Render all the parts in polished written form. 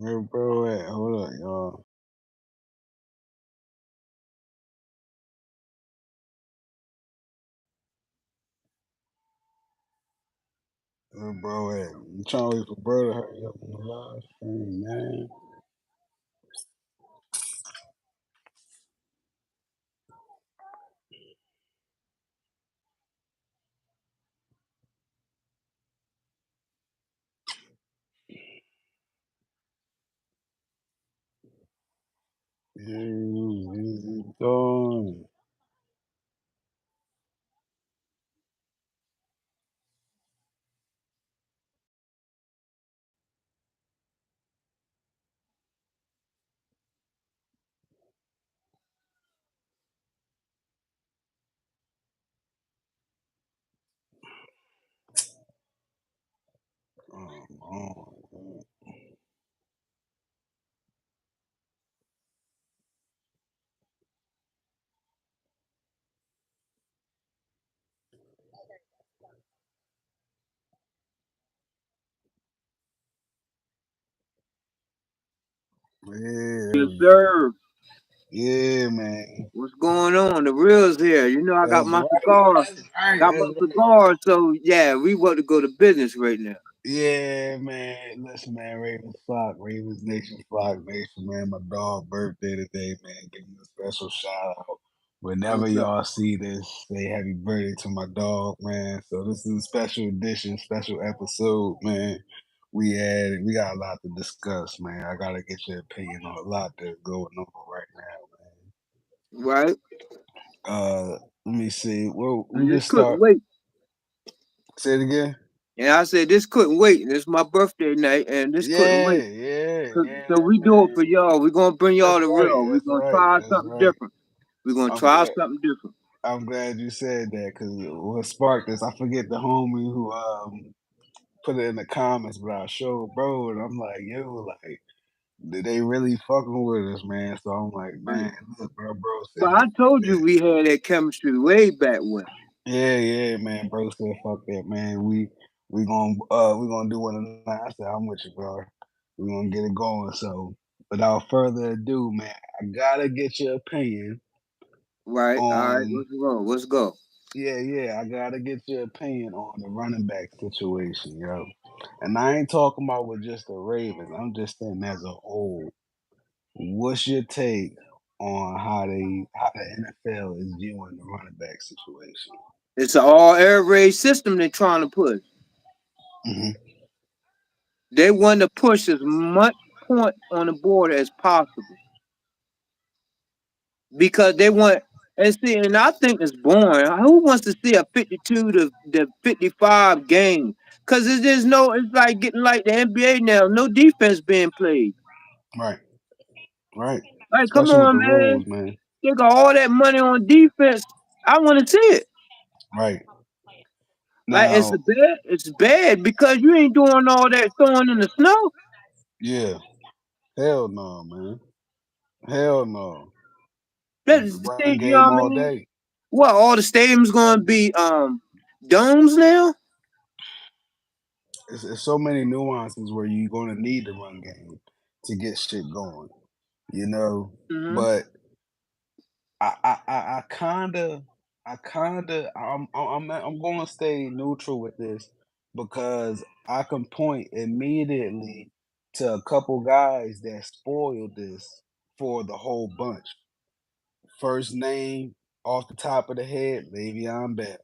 Where bro at? Hold up, y'all. Where bro at? I'm trying to wait for bro to hurry up on the live stream, man. Yeah, easy going. Oh, yeah, Yes, sir. yeah, man. What's going on? The real's here. You know, I got That's my right. cigar. That's right. Got my That's right. cigar. So yeah, we want to go to business right now. Yeah, man. Listen, man. Ravens Nation Flock Nation, man. My dog birthday today, man. Give him a special shout out. Whenever What's up? y'all see this, say happy birthday to my dog, man. So this is a special edition, special episode, man. We got a lot to discuss, man. I gotta get your opinion on a lot that's going on right now, Right? man. Let me see. Well, we And this just couldn't start. wait. Say it again. And I said this couldn't wait. This is my birthday night, and this couldn't Yeah, wait. yeah, So yeah, we do it for man. y'all. We're gonna bring y'all That's the right. real. We're That's gonna right. try That's something right. different. We're gonna I'm try glad. something different. I'm glad you said that because what sparked this, I forget the homie who put it in the comments, but I showed bro, and I'm like, yo, like, did they really fucking with us, man? So I'm like, man, look, bro said, But I fuck told you that. we had that chemistry way back when. Yeah, yeah, man. Bro said, fuck that, man. We gonna do one tonight. I said, I'm with you, bro. We gonna get it going. So, without further ado, man, I gotta get your opinion Right? All right, on. let's go. Let's go. Yeah, yeah, I gotta get your opinion on the running back situation, yo. And I ain't talking about with just the Ravens. I'm just saying as a whole. What's your take on how the NFL is viewing the running back situation? It's an all air raid system they're trying to push. Hmm. They want to push as much point on the board as possible because they want and see. And I think it's boring. Who wants to see a 52 to 55 game? Because there's no. It's like getting like the NBA now. No defense being played. Right, right. Like, come Especially with on, the man. rules, man. They got all that money on defense. I want to see it. Right. Like Now, it's bad because you ain't doing all that throwing in the snow. yeah. Hell no, man. Hell no. It's the That's the running thing, you know game what I all mean? day. What all the stadiums gonna be domes now? It's so many nuances where you're gonna need the run game to get shit going, you know. Hmm. But I kinda, I'm gonna stay neutral with this because I can point immediately to a couple guys that spoiled this for the whole bunch. First name off the top of the head, Le'Veon Bell.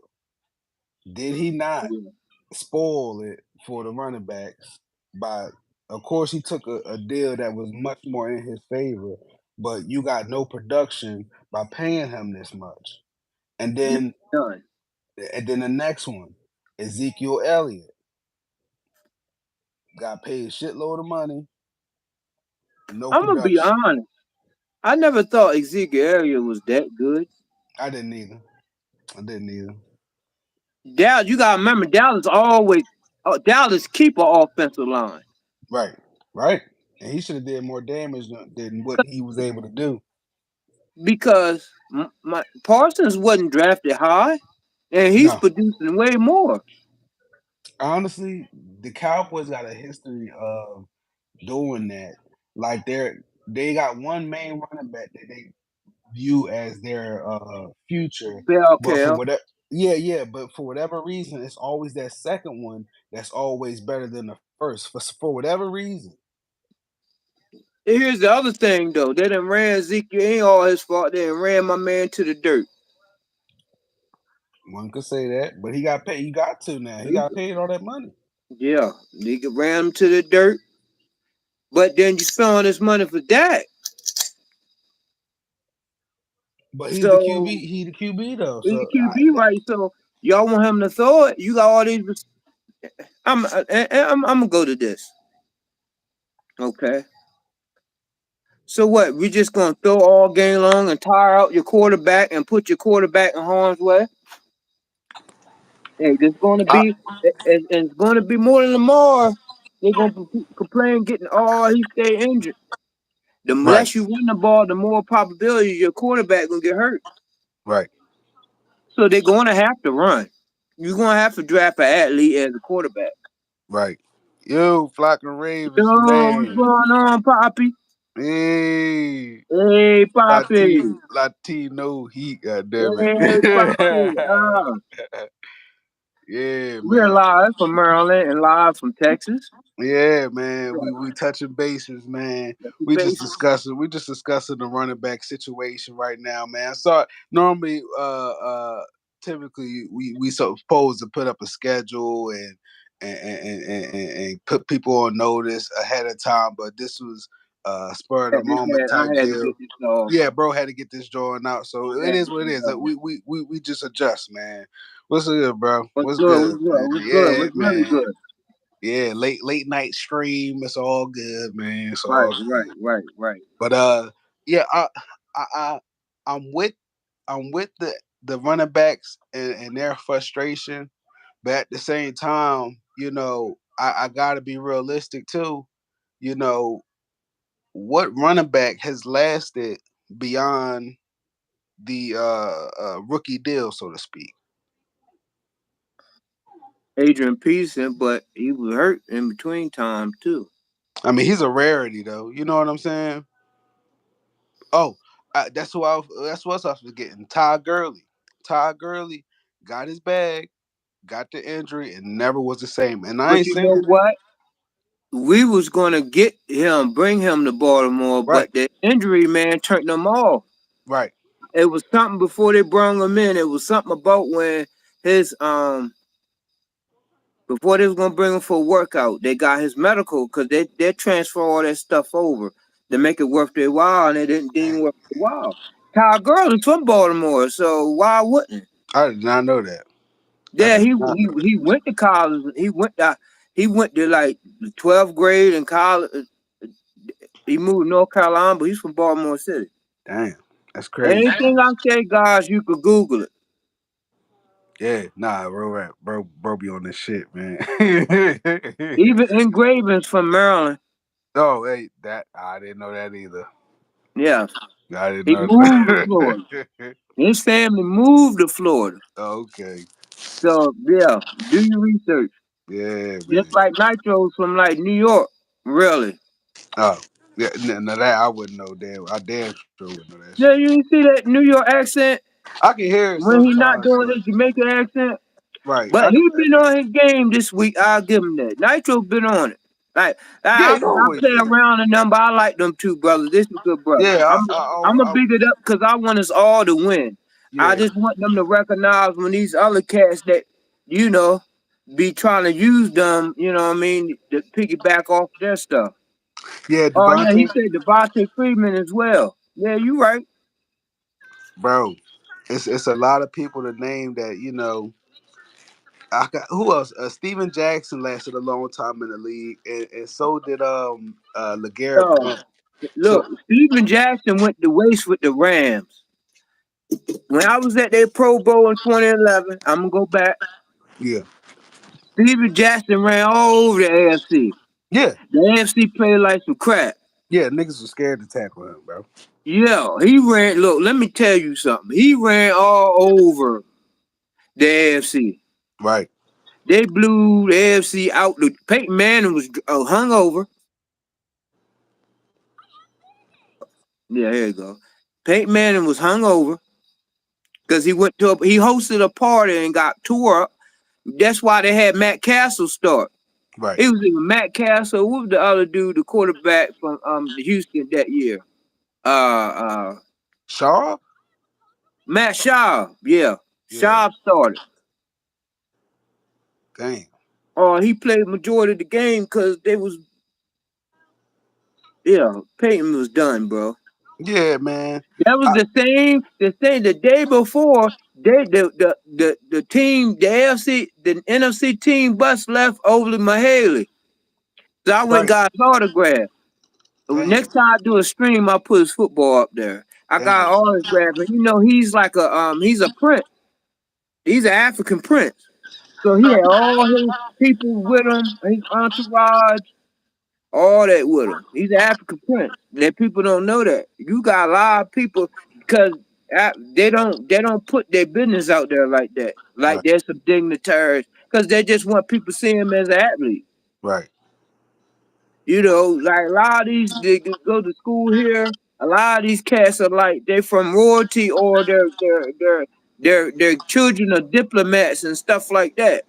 Did he not Yeah. spoil it for the running backs by of course he took a deal that was much more in his favor, but you got no production by paying him this much. And Yeah, then done. the next one, Ezekiel Elliott got paid a shitload of money, no I'm gonna be production. honest. I never thought Ezekiel Elliott was that good. I didn't either. I didn't either. Dallas, you gotta remember Dallas always Dallas keep an offensive line Right. Right. And he should have did more damage than what he was able to do. because my Parsons wasn't drafted high, and he's No. producing way more. Honestly, the Cowboys got a history of doing that. Like they got one main running back that they view as their future, Bell but for cow. whatever yeah, but for whatever reason, it's always that second one that's always better than the first for whatever reason. Here's the other thing though. They done ran Ezekiel. Ain't all his fault. They done ran my man to the dirt. One could say that, but he got paid. He got to now. He got paid all that money. Yeah, they ran him to the dirt. But then you spend all this money for that. But he's the So QB. He the QB though. he's the So QB, right? So y'all want him to throw it. You got all these. I'm gonna go to this. Okay. So what? We just gonna throw all game long and tire out your quarterback and put your quarterback in harm's way? Hey, there's gonna I, be and it's gonna be more than Lamar. They're gonna complain getting he stay injured. The right, less you run the ball, the more probability your quarterback gonna get hurt. right, So they're gonna have to run. You're gonna have to draft an athlete as a quarterback. right. Yo, Flocking Yo, Ravens, what's man. going on, Poppy? Hey, Hey, Poppy. Latino Heat. God damn Hey, Poppy. it. Yeah, We're man. live from Maryland and live from Texas. Yeah, man. Yeah, We touching bases, man. that's the base. We just discussing the running back situation right now, man. I saw normally typically we supposed to put up a schedule and put people on notice ahead of time, but this was spur of the moment I type had to deal. get this off. Yeah, bro had to get this drawing out. So I it had to is what get it this is. off. We just adjust, man. What's good, bro? What's What's good? good, What's good? man? What's good? Yeah, What's really man. good? Yeah, late night stream. It's all good, man. It's Right, all right, good. right, right. But yeah, I, I I'm with the running backs and their frustration, but at the same time, I gotta be realistic too. You know, what running back has lasted beyond the rookie deal, so to speak? Adrian Peterson, but he was hurt in between time too. I mean, he's a rarity though. You know what I'm saying? Oh, that's what I was forgetting. Todd Gurley. Todd Gurley got his bag, got the injury, and never was the same. And I But ain't you know saying what? We was gonna get him, bring him to Baltimore, right, but the injury man turned them off. right. It was something before they brought him in. It was something about when his before they was gonna bring him for a workout, they got his medical because they transfer all that stuff over to make it worth their while, and it didn't Dang, worth their while. Todd Gurley's from Baltimore, so why wouldn't? I did not know that. I Yeah, did he not he know he went to college. He went to like the 12th grade in college. He moved to North Carolina, but he's from Baltimore City. that. Damn, that's crazy. Anything I say, guys, you could Google it. Yeah, nah, bro, be on this shit, man. Even engravings from Maryland. Oh, hey, that I didn't know that either. Yeah, I didn't he know moved to Florida. that. His family moved to Florida. Okay, So yeah, do your research. yeah, Just man. like Nitro's from like New York, really. Oh, yeah, no, that I wouldn't know. Damn, I damn sure wouldn't know that shit. Yeah, you didn't see that New York accent I can hear it when he not sometimes, doing but his Jamaican accent. right, But I can. he been on his game this week. I'll give him that. Nitro been on it. Like Yeah, I he always play been on. around a number. I like them two brothers. This is good brother. Yeah, I'm gonna big it up because I want us all to win. I yeah, just want them to recognize when these other cats that you know be trying to use them. You know what I mean to piggyback off their stuff. yeah, Oh yeah, he Devontae, said Devontae Freeman as well. Yeah, you right. bro. It's a lot of people to name that I got who else? Steven Jackson lasted a long time in the league, and so did Legarrette Oh, Blunt. So look, Steven Jackson went to waste with the Rams. When I was at their Pro Bowl in 2011, I'm gonna go back. yeah, Steven Jackson ran all over the AFC. yeah, The AFC played like some crap. yeah. Niggas was scared to tackle him, bro. Yeah, he ran. Look, let me tell you something. He ran all over the AFC. Right. They blew the AFC out. Peyton Manning was hungover. Yeah, here you go. Peyton Manning was hungover because he hosted a party and got tore up. That's why they had Matt Castle start. Right. It was even Matt Castle. What was the other dude, the quarterback from Houston that year? Uh, Shaw? Matt Schaub. Yeah, Yeah. Schaub started. Damn. He played majority of the game because they was Peyton was done, bro. Yeah, man. That was I, the same the day before the team, the NFC team bus left over to Mahaley. So I went and right. got his autograph. Damn. Next time I do a stream, I put his football up there. I got Damn. autograph, and he's like he's a prince. He's an African prince. So he had all his people with him, his entourage, all that with him. He's an African prince. That people don't know that. You got a lot of people because they don't put their business out there like that. Like Right. there's some dignitaries because they just want people to see him as an athlete. Right. Like a lot of these they go to school here. A lot of these cats are like they from royalty or their children are diplomats and stuff like that.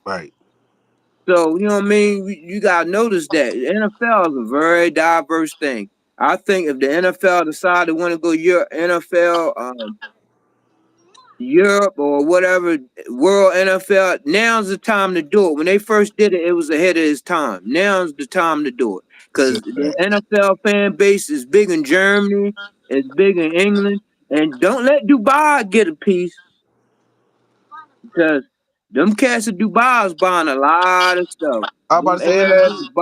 Right. So you know what I mean. You gotta notice that the NFL is a very diverse thing. I think if the NFL decide to want to go your NFL, Europe or whatever, World NFL, now's the time to do it. When they first did it, it was ahead of its time. Now's the time to do it That's because it, the facts. NFL fan base is big in Germany, it's big in England, and don't let Dubai get a piece because them cats in Dubai is buying a lot of stuff. I about Them to say, and the Arabs dude,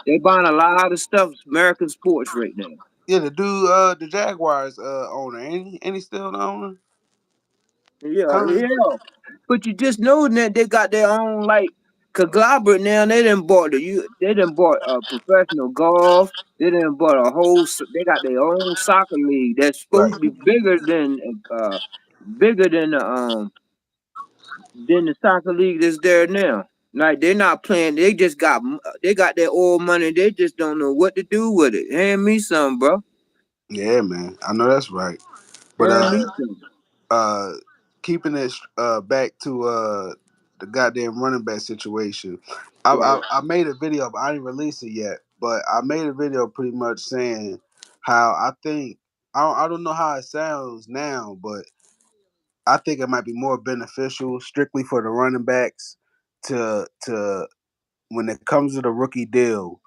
they buying a lot of stuff. American sports right now. yeah, the dude, the Jaguars owner, ain't he still the owner Yeah, currently? yeah. But you just know that they got their own like conglomerate now. They done bought professional golf. They done bought they got their own soccer league that's supposed Right. to be bigger than the soccer league that's there now. Like they're not playing. They got their old money. They just don't know what to do with it. Hand me some, bro. Yeah, man. I know that's right. But Hand me some. uh keeping it back to the goddamn running back situation. Right. I made a video, but I didn't release it yet. But I made a video pretty much saying how I think I don't know how it sounds now, but I think it might be more beneficial strictly for the running backs to when it comes to the rookie deal.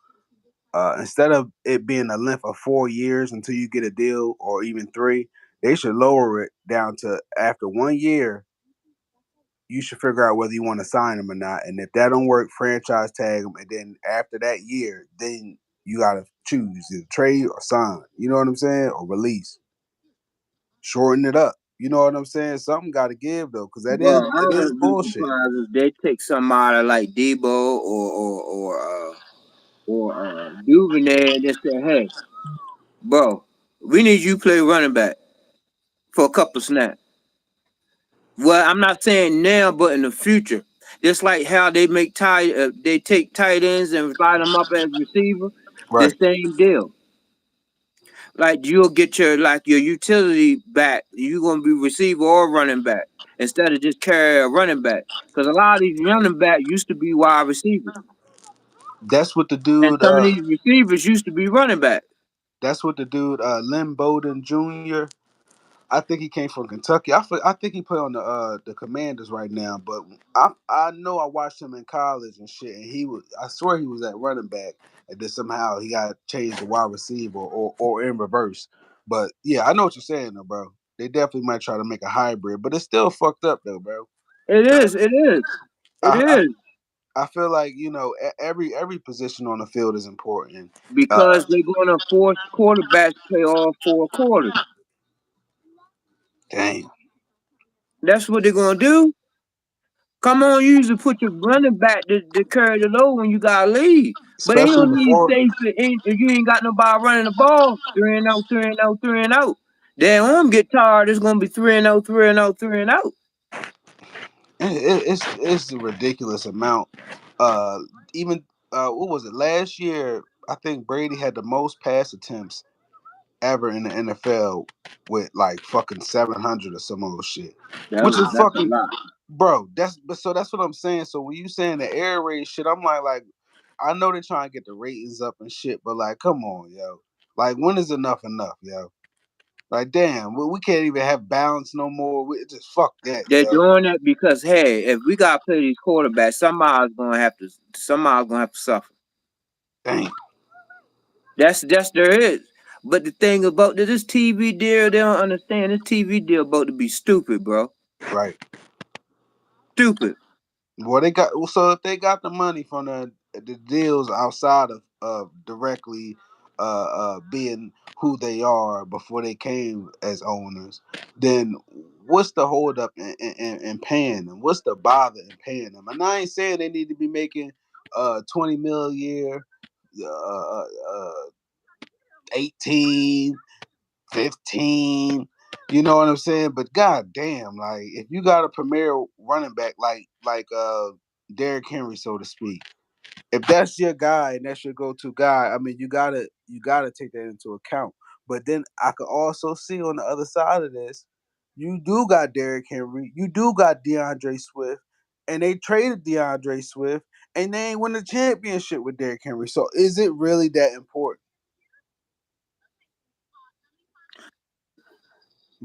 Instead of it being a length of 4 years until you get a deal, or even three, they should lower it down to after 1 year. You should figure out whether you want to sign them or not, and if that don't work, franchise tag them, and then after that year, then you gotta choose either trade or sign. You know what I'm saying, or release. Shorten it up. You know what I'm saying? Something got to give though, because that is Bro, I it is wouldn't be bullshit. surprised if they take somebody like Debo or Duvernay and just say, "Hey, bro, we need you to play running back for a couple snaps." Well, I'm not saying now, but in the future, just like how they take tight ends and line them up as receiver, the Right. same deal. Like you'll get your utility back. You're gonna be receiver or running back instead of just carry a running back. Because a lot of these running back used to be wide receivers, That's what the and dude. some of these receivers used to be running back. That's what the dude. Lynn Bowden Jr. I think he came from Kentucky. I think he play on the Commanders right now. But I know I watched him in college and shit, and he was. I swear he was at running back, and then somehow he got changed to wide receiver or in reverse. But yeah, I know what you're saying though, bro. They definitely might try to make a hybrid, but it's still fucked up though, bro. It Uh, is. It is. It I, I is I feel like every position on the field is important. because they're going to force quarterbacks to play all four quarters. Damn. That's what they're going to do. Come on, you usually put your running back to carry the load when you got a lead. But they Especially don't need before. safe if you ain't got nobody running the ball. 3-0, 3-0, 3-0. Their arm get tired, it's gonna be 3-0, 3-0, 3-0. It's a ridiculous amount. Uh, Even what was it last year? I think Brady had the most pass attempts ever in the NFL with like fucking 700 or some old shit, which is That's a fucking lot. bro. That's what I'm saying. So when you saying the air raid shit, I'm like I know they're trying to get the ratings up and shit, but like, come on, yo. Like, when is enough, yo? Like, damn, we can't even have balance no more. We just fuck that, They're yo. doing that because hey, if we gotta play these quarterbacks, somebody's gonna have to suffer. Damn. That's there is. But the thing about this TV deal, they don't understand. This TV deal about to be stupid, bro. Right. Stupid. Well, they got so if they got the money from the deals outside of directly being who they are before they came as owners, then what's the hold up in paying them? What's the bother in paying them? And I ain't saying they need to be making 20 mil a year, 18, 15. You know what I'm saying? But god damn, like if you got a premier running back like Derrick Henry, so to speak, if that's your guy and that's your go-to guy, I mean you gotta take that into account. But then I could also see on the other side of this, you do got Derrick Henry, you do got DeAndre Swift, and they traded DeAndre Swift and they ain't win the championship with Derrick Henry. So is it really that important?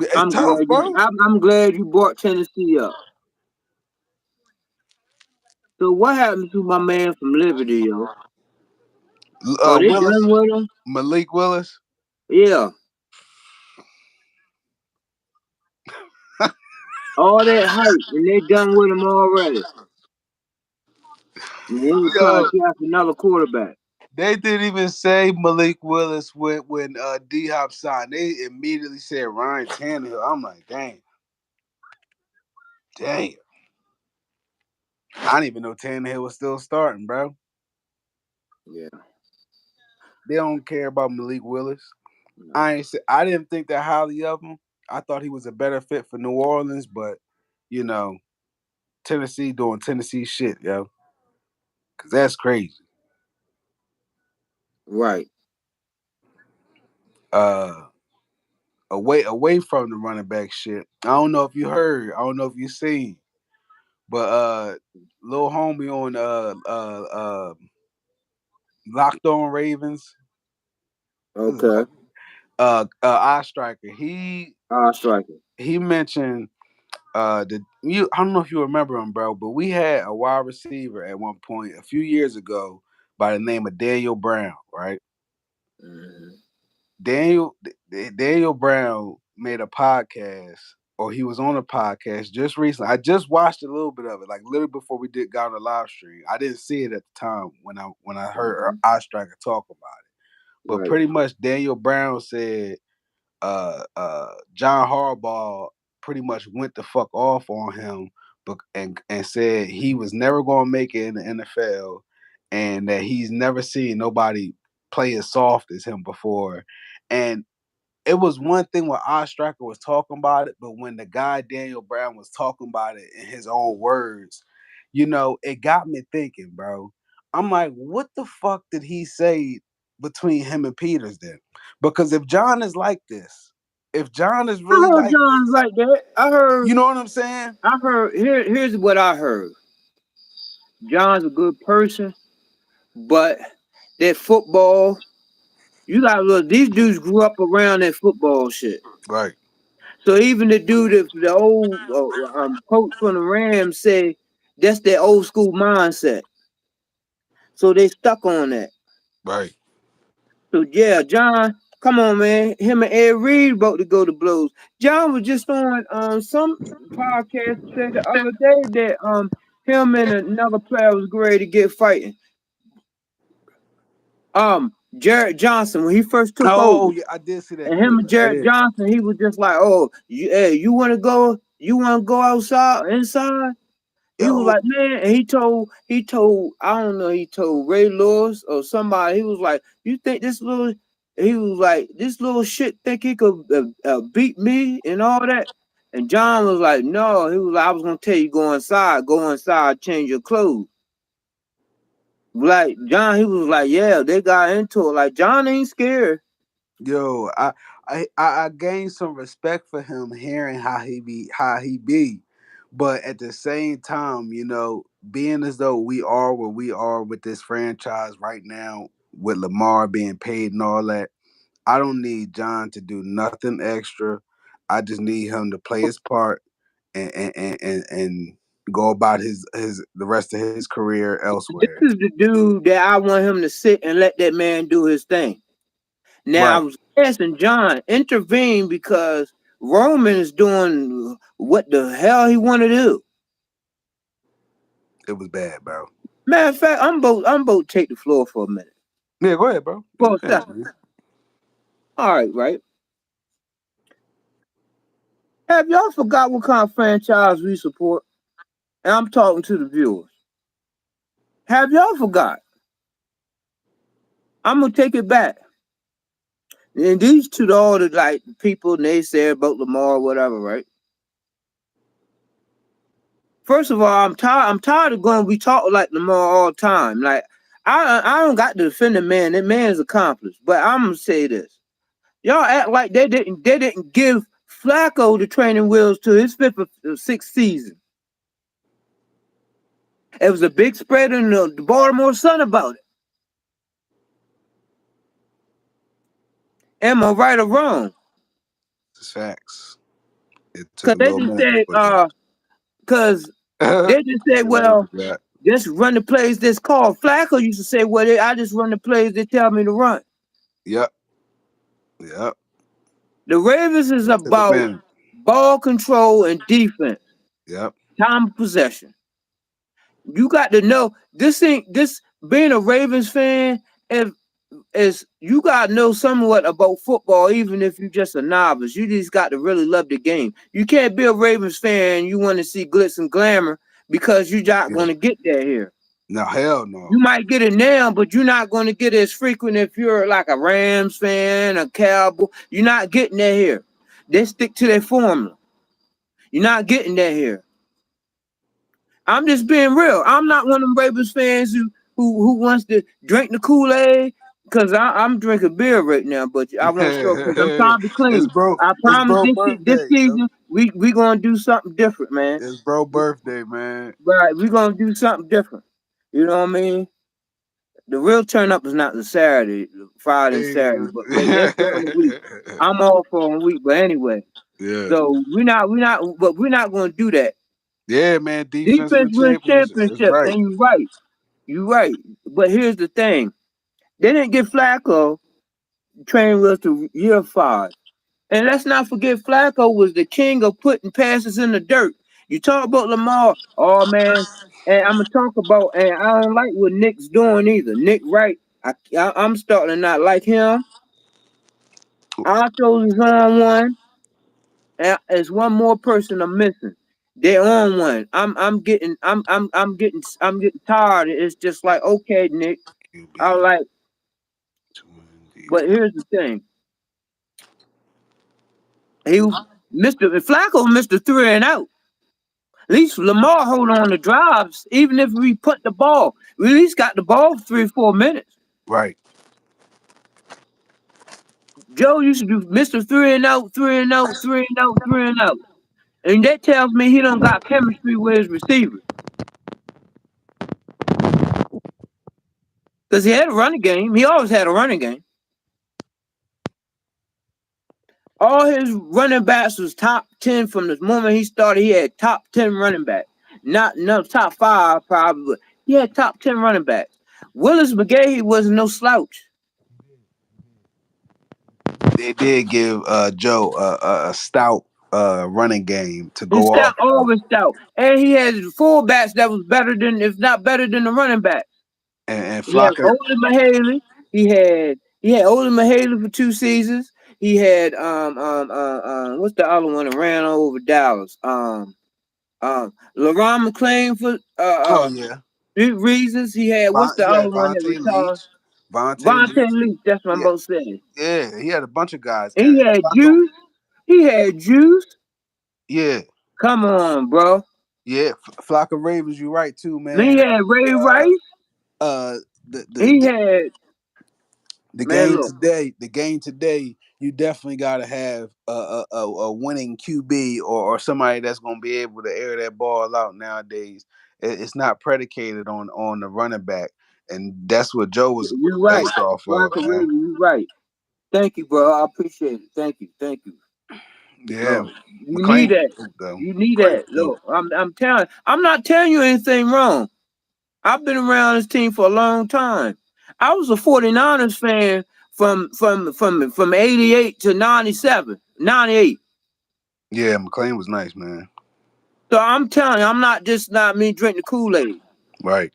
It's tough, bro. I'm glad you brought Tennessee up. So what happened to my man from Liberty, yo? Oh, they Willis, done with him? Malik Willis. Yeah. All that hype and they done with him already. And they were trying Yo, to draft another quarterback. they didn't even say Malik Willis when D Hop signed. They immediately said Ryan Tannehill. I'm like, damn. I didn't even know Tannehill was still starting, bro. Yeah. They don't care about Malik Willis. No. I didn't think that highly of him. I thought he was a better fit for New Orleans, but you know, Tennessee doing Tennessee shit, yo. Cause that's crazy. Right. Uh away from the running back shit. I don't know if you heard, I don't know if you seen, but little homie on Locked On Ravens, Okay. Eye Striker, Striker. he mentioned I don't know if you remember him, bro, but we had a wide receiver at one point a few years ago by the name of Daniel Brown, right? Mm-hmm. Daniel Daniel Brown made a podcast, or he was on a podcast just recently. I just watched a little bit of it, like literally before we got on the live stream. I didn't see it at the time when I heard Mm-hmm. Ostriker talk about it. But Right. pretty much Daniel Brown said John Harbaugh pretty much went the fuck off on him, and said he was never going to make it in the NFL, and that he's never seen nobody play as soft as him before. And it was one thing when Ostriker was talking about it, but when the guy Daniel Brown was talking about it in his own words, it got me thinking, bro. I'm like, what the fuck did he say between him and Peters then? Because if John is like this, if John is I really heard like John's this, like that. you know what I'm saying? Here's what I heard. John's a good person, but that football, you gotta look, these dudes grew up around that football shit. Right, So even the dude, the old coach from the Rams said that's their old school mindset. So they stuck on that. right. So yeah, John, come on, man. Him and Ed Reed about to go to blows. John was just on some podcast said the other day that him and another player was ready to get fighting. Jared Johnson when he first took over. Oh yeah, I did see that And him clip. and I Jared did. Johnson, he was just like, "Oh, you want to go? You want to go outside, inside?" He was Yo, like, "Man," and he told, I don't know, he told Ray Lewis or somebody. He was like, "You think this little?" He was like, "This little shit think he could beat me and all that." And John was like, "No." He was like, "I was gonna tell you go inside, change your clothes." Like John, he was like, "Yeah, they got into it." Like John ain't scared. yo, I gained some respect for him hearing how he be, but at the same time, being as though we are where we are with this franchise right now, with Lamar being paid and all that, I don't need John to do nothing extra. I just need him to play his part and go about his the rest of his career This elsewhere. is the dude that I want him to sit and let that man do his thing. Now I Right. was asking John intervene because Roman is doing what the hell he want to do. It was bad, bro. Matter of fact, I'm both take the floor for a minute, Yeah, go ahead, bro. for You a can. second. All right, right. Have y'all forgot what kind of franchise we support? And I'm talking to the viewers. Have y'all forgot? I'm gonna take it back. And these two, all the like people naysayer about Lamar, whatever, right? First of all, I'm tired. I'm tired of going. We talk like Lamar all the time. Like I don't got to defend the man. That man's accomplished. But I'm gonna say this: y'all act like they didn't give Flacco the training wheels to his fifth or sixth season. It was a big spread in the Baltimore Sun about it. Am I right or wrong? It's facts. It took Cause a they little just minute said, before that. cause they just He said, said that well, was that. just run the plays that's called. Flacco used to say, well, I just run the plays they tell me to run. Yep. Yep. The Ravens is It took a about minute. ball control and defense, Yep. time of possession. You got to know this ain't this being a Ravens fan. If is you got to know somewhat about football, even if you're just a novice. You just got to really love the game. You can't be a Ravens fan. You want to see glitz and glamour because you're not Yeah. going to get that here. No, hell You no. might get it now, but you're not going to get it as frequent if you're like a Rams fan, a Cowboy. You're not getting that here. They stick to their formula. You're not getting that here. I'm just being real. I'm not one of them Ravens fans who wants to drink the Kool-Aid because I'm drinking beer right now, but I won't show because I'm trying to be it's clean. bro. I It's promise bro this birthday. Yo. season we gonna do something different, man. It's bro birthday, man. Right, we gonna do something different. You know what I mean? The real turn up is not the Saturday, Friday and Hey. Saturday, but that's during the week. I'm all for a week, but anyway. Yeah. So we're not gonna do that. Yeah, man. Defense Defense win wins championships. That's championships, right. and you're right. You're right. But here's the thing. They didn't get Flacco training with to year 5. And let's not forget Flacco was the king of putting passes in the dirt. You talk about Lamar, oh man, and I'm gonna talk about, and I don't like what Nick's doing either. Nick Wright, I'm starting to not like him. Altos is on one, and there's one more person I'm missing. They're on one. I'm getting tired. It's just like, okay, Nick. I QB. like, but Defense. here's the thing. He Mr. Flacco, Mr. 3 and out. At least Lamar hold on to drives, even if we put the ball. We at least got the ball for 3 or 4 minutes. Right. Joe used to do Mr. 3 and out, 3 and out, 3 and out, 3 and out. And that tells me he don't got chemistry with his receivers. Because he had a running game. He always had a running game. All his running backs was top 10 from the moment he started. He had top 10 running backs. Not no top 5 probably, but he had top 10 running backs. Willis McGahee was no slouch. They did give Joe a stout running game to And go stout off of. always stout. And he had fullbacks that was better than, if not better than the running back. And He had Flocka, Odin Mahaley. He had Odin Mahaley for 2 seasons. He had what's the other one that ran over Dallas? LaRon McClain for oh yeah, reasons. He had what's the He other had one that Vontae retired? Leach, Vontae Vontae Leach. Leach. That's what I'm Yeah, about to say. yeah, he had a bunch of guys. He had Flocka, Juice. He had Juice. yeah, Come on, bro. yeah, Flocka Ravens. You right too, Then he man. had Ray Uh, Rice. uh, the He the had the man. game Look, today, the game today. you definitely got to have a winning QB or somebody that's going to be able to air that ball out nowadays. It's not predicated on the running back, and that's what Joe was You're right. based off of, Michael man. Williams, you're right. Thank you, bro. I appreciate it. Thank you. Thank you. Yeah, No, you need McLean that. though. You need McLean that. Look, I'm not telling you anything wrong. I've been around this team for a long time. I was a 49ers fan from 88 to 97, 98. Yeah, McLean was nice, man. So I'm telling you, I'm not just not me drinking the Kool-Aid. Right.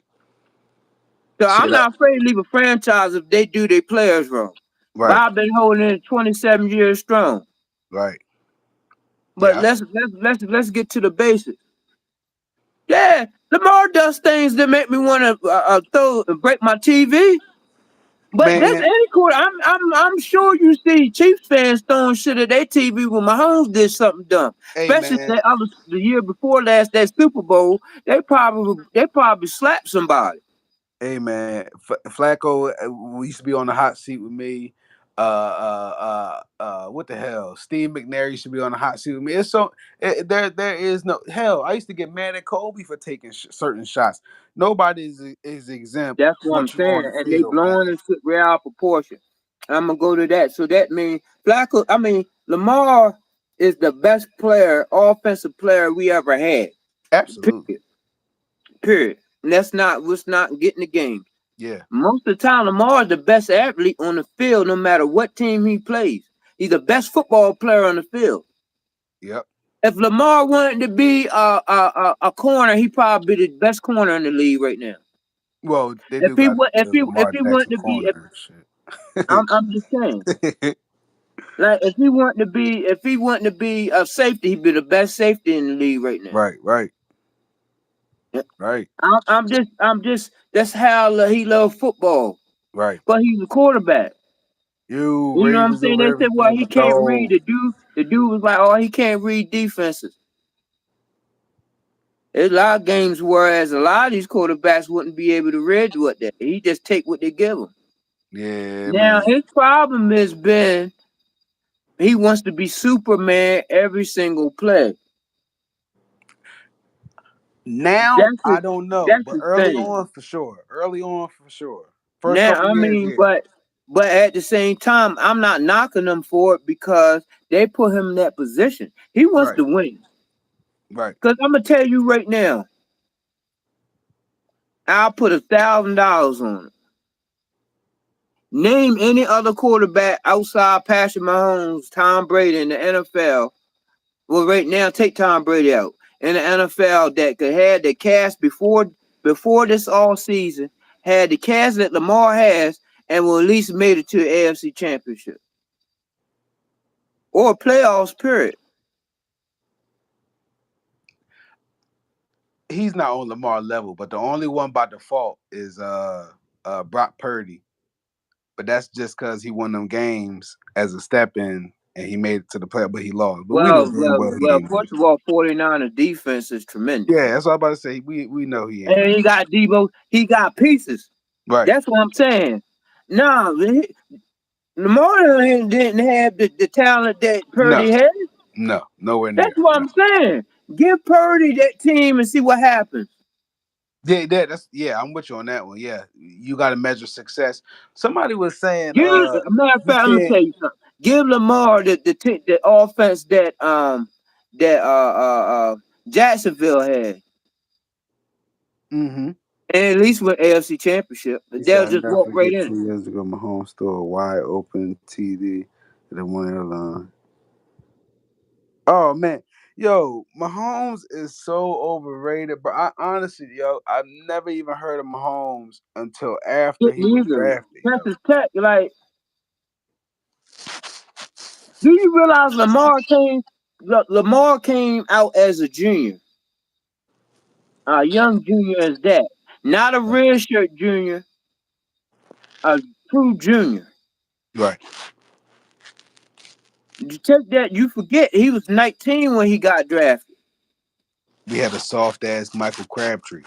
So I'm Shit. not afraid to leave a franchise if they do their players wrong. But Right. I've been holding it 27 years strong. Right. But Yeah. let's get to the basics. Yeah, Lamar does things that make me want to throw break my TV. But that's Man. any quarter. I'm sure you see Chiefs fans throwing shit at their TV when Mahomes did something dumb. Hey, Especially man. the year before last, that Super Bowl, they probably slapped somebody. Hey, man. Flacco used to be on the hot seat with me. What the hell? Steve McNair used to be on the hot seat with me. It's so there is no hell. I used to get mad at Kobe for taking certain shots. Nobody is exempt That's what I'm once you on saying. the And they field, man. blowing this shit way out of proportion. I'm gonna go to that. So that means Lamar is the best player, offensive player we ever had. Absolutely. Period. Period. And let's not get in the game. Yeah. Most of the time, Lamar is the best athlete on the field, no matter what team he plays. He's the best football player on the field. Yep. If Lamar wanted to be a corner, he probably be the best corner in the league right now. Well, they If do he got wa- if Lamar he wanted Jackson to be, if, corner and I'm just saying, shit. like if he wanted to be a safety, he'd be the best safety in the league right now. Right. Right. Right. I'm just. That's how he loved football. Right. But he's a quarterback. You You know what I'm Raiders saying? over They said, well, everything, he but can't read. no. The dude was like, oh, he can't read defenses. There's a lot of games whereas a lot of these quarterbacks wouldn't be able to read what they. He just take what they give him. Yeah, Now man. his problem has been he wants to be Superman every single play. Now That's his. I don't know, That's but his early thing. on for sure. Early on for sure. First Now couple I years, mean, yeah. but at the same time, I'm not knocking him for it because they put him in that position. He wants Right. to win. Right. Because I'm gonna tell you right now, I'll put $1,000 on it. Name any other quarterback outside Patrick Mahomes, Tom Brady in the NFL. Well, right now, take Tom Brady out in the NFL that could have the cast before this all season, had the cast that Lamar has, and will at least made it to the AFC Championship or playoffs. Period. He's not on Lamar level, but the only one by default is Brock Purdy. But that's just because he won them games as a step in and he made it to the playoff, but he lost. But we know Well, damn well, well he well. ain't win. First of all, 49ers defense is tremendous, Yeah, that's what I'm about to say. We know he ain't and win. he got Debo. He got pieces. Right. That's what I'm saying. No, Lamar didn't have the talent that No, Purdy had. no, nowhere That's near. what No. I'm saying. Give Purdy that team and see what happens. Yeah, I'm with you on that one. Yeah. You gotta measure success. Somebody was saying Matter of you fact, let me can't tell you something. Give Lamar the offense that Jacksonville had, mm-hmm. and at least with AFC Championship, He said, they'll I just never walk right forget in. 2 years ago, my home store, wide open TD at the one airline. Oh, man. Yo, Mahomes is so overrated, but I honestly, I've never even heard of Mahomes until after It he was either drafted, yo. Texas Tech. Like, do you realize Lamar came out as a junior, a young junior as that, not a redshirt junior, a true junior. Right. You take that, you forget he was 19 when he got drafted. We had a soft ass Michael Crabtree.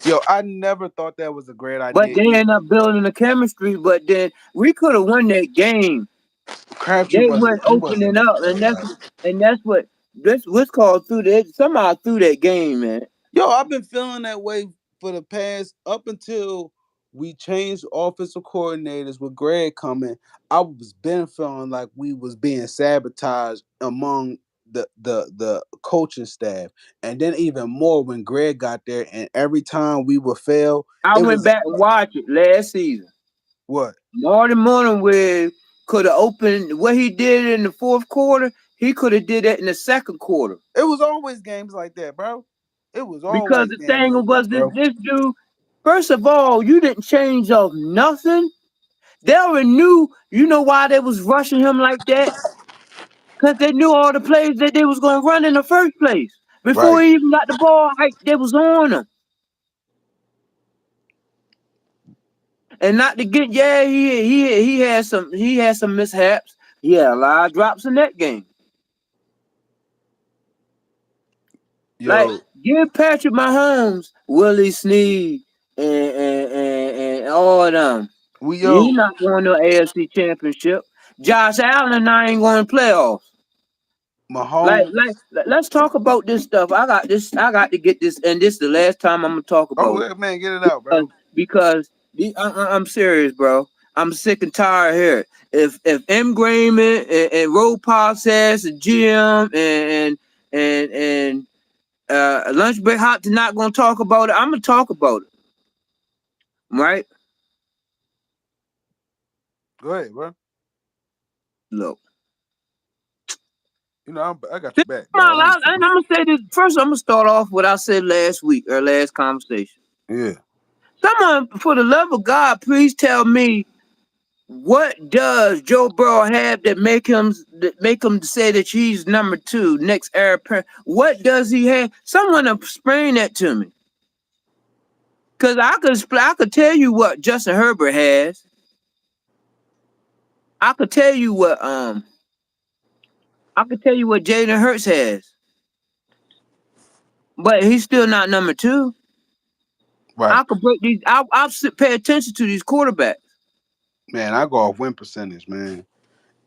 Yo, I never thought that was a great But idea they either. ended up building the chemistry. But then we could have won that game. Crabtree They wasn't went he wasn't opening that up, bad. and that's what's called through that. Somehow through that game, man. Yo, I've been feeling that way for the past up until we changed offensive coordinators with Greg coming. I was been feeling like we was being sabotaged among the coaching staff, and then even more when Greg got there. And every time we would fail, I it went was back and watched it last season. what Marty Morningwig could have opened what he did in the fourth quarter. He could have did that in the second quarter. it was always games like that, bro. It was Because always the games thing like was that, this, bro. this dude, first of all, you didn't change up nothing. They already knew, you know why they was rushing him like that? Because they knew all the plays that they was going to run in the first place. Before Right, he even got the ball, they was on him. And not to get, yeah, he had some mishaps. He had a lot of drops in that game. Like, yo, give Patrick Mahomes, Willie Snead, and all of them. we He yo not going to AFC Championship. Josh Allen and I ain't going to playoffs. Mahomes. Let's talk about this stuff. I got this. I got to get this, and this is the last time I'm gonna talk Oh about yeah, man, get it out, it bro. I'm serious, bro. I'm sick and tired here. If M. Grayman and Roe Sass and GM and Lunch Break Hot to not gonna talk about it, I'm gonna talk about it, right? Go ahead, bro. Look, You know I got this, your back, dog. I ain't and tripping. I'm gonna say this first. I'm gonna start off what I said last week or last conversation. Yeah. Someone, for the love of God, please tell me what does Joe Burrow have that make him say that he's number two next heir apparent? What does he have? Someone explain that to me, cause I could tell you what Justin Herbert has. I could tell you what I could tell you what Jalen Hurts has, but he's still not number two. Right. I could break these. Pay attention to these quarterbacks. Man, I go off win percentage, man.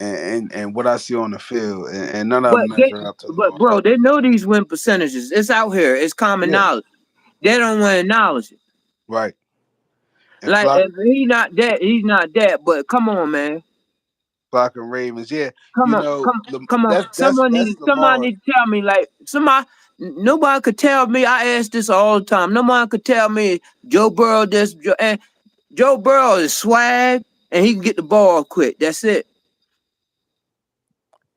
And what I see on the field, and none of But them measure up to but Lamar. bro, they know these win percentages. It's out here. It's common Yeah, knowledge. They don't want to acknowledge it. right. And Like if he not that, he's not that. But come on, man. Flock and Ravens, yeah. Come on, come on. That's Somebody Lamar. need to tell me. Like nobody could tell me. I ask this all the time. Nobody could tell me Joe Burrow this. And Joe Burrow is swag, and he can get the ball quick. That's it.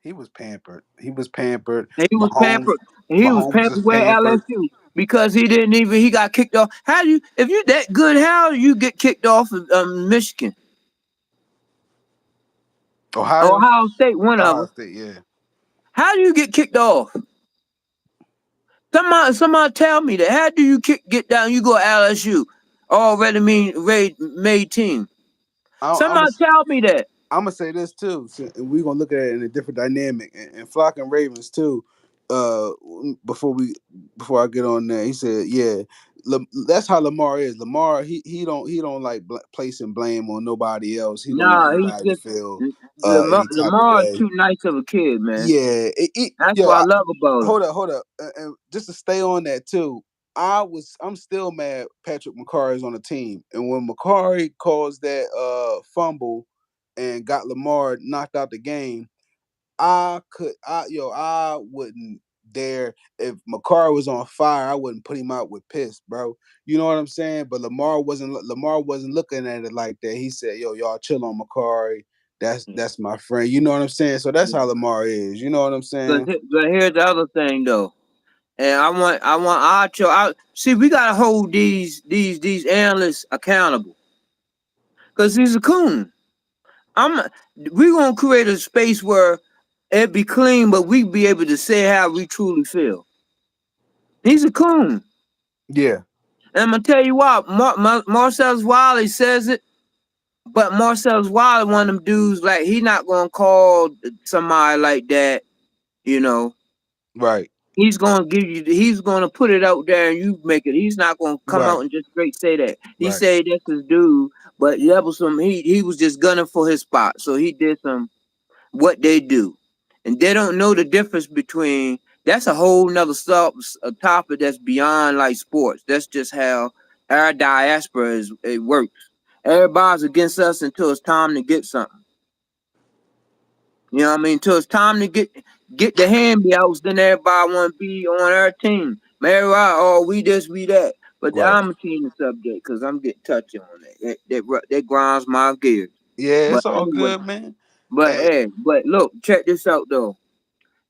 He was pampered. He was pampered. And he was Mahomes, pampered. And he was Mahomes is pampered where pampered. LSU because he got kicked off. How do you if you that good? How do you get kicked off of Michigan, Ohio, Ohio State? One of Ohio them. State, yeah. How do you get kicked off? Somebody tell me that. How do you get down? You go LSU, already made team. I'm Somebody tell me that. I'm gonna say this too, and we're gonna look at it in a different dynamic. And Flock and Ravens too. Uh, before we before I get on there, he said, "Yeah, that's how Lamar is. Lamar, he don't like placing blame on nobody else. He don't want Nah, he's nobody to just feel any type of Lamar is way. too nice of a kid, man. Yeah, That's yo, what I love about him. hold up, and just to stay on that too. I'm still mad Patrick McCarry is on the team, and when McCarry caused that fumble and got Lamar knocked out the game, I wouldn't dare if McCarr was on fire, I wouldn't put him out with piss, bro. You know what I'm saying? But Lamar wasn't looking at it like that. He said, "Yo, y'all chill on McCarry. That's my friend." You know what I'm saying? So that's how Lamar is. You know what I'm saying? But here's the other thing though. And I want our see we gotta hold these analysts accountable. Cause he's a coon. I'm we gonna create a space where it be clean, but we be able to say how we truly feel. He's a coon. Yeah, And I'm gonna tell you what, Marcellus Wiley says it, but Marcellus Wiley, one of them dudes, like he not gonna call somebody like that, you know. right, He's gonna put it out there and you make it. He's not gonna come right, out and just straight say that. He right. said that's his dude, but that was he was just gunning for his spot. So he did some. what they do, and they don't know the difference between. That's a whole nother a topic that's beyond like sports. That's just how our diaspora is it works. Everybody's against us until it's time to get something. You know what I mean? Until it's time to get the handouts, then everybody want to be on our team. Man, we this, we that. But Right. I'm a change the subject because I'm getting touchy on that. That grinds my gears. Yeah, But it's all anyway, good, man. but Hey, hey, but look, check this out though.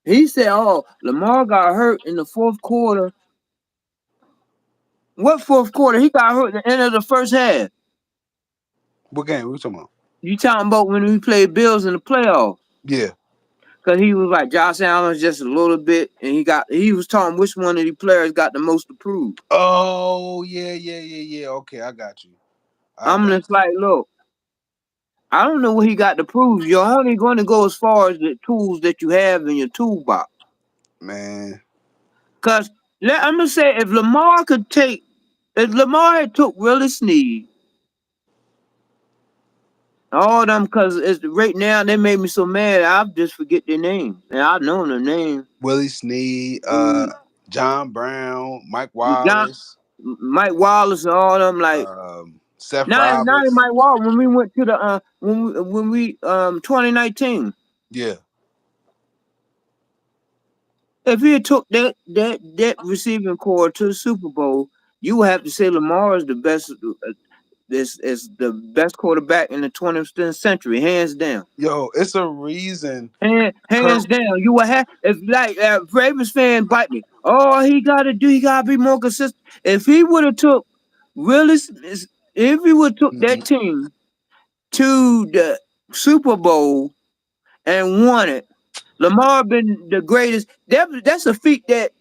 He said, "Oh, Lamar got hurt in the fourth quarter. What fourth quarter? He got hurt at the end of the first half. what game we talking about? You talking about when we played Bills in the playoffs? Yeah. Because he was like Josh Allen just a little bit, and he was talking which one of the players got the most to prove. Oh, yeah, yeah, yeah, yeah. Okay, I got you. I I'm got just like, look, I don't know what he got to prove. You're only going to go as far as the tools that you have in your toolbox. you, man. Because I'm gonna say if Lamar had took Willie Snead, all them, because it's right now they made me so mad. I just forget their name, and I know their name. Willie Snead, John Brown, Mike John, Wallace, Mike Wallace, and all them like. Seth Not in Roberts. my wall when we went to the when we 2019. Yeah. If he had took that receiving core to the Super Bowl, you would have to say Lamar is the best. This is the best quarterback in the 20th century, hands down. Yo, it's a reason. Kurt. Hands down, you would have if like Ravens fan bite me. All he gotta be more consistent. If he would have took really, if he would have took that Mhm. team to the Super Bowl and won it. Lamar been the greatest. That's a feat that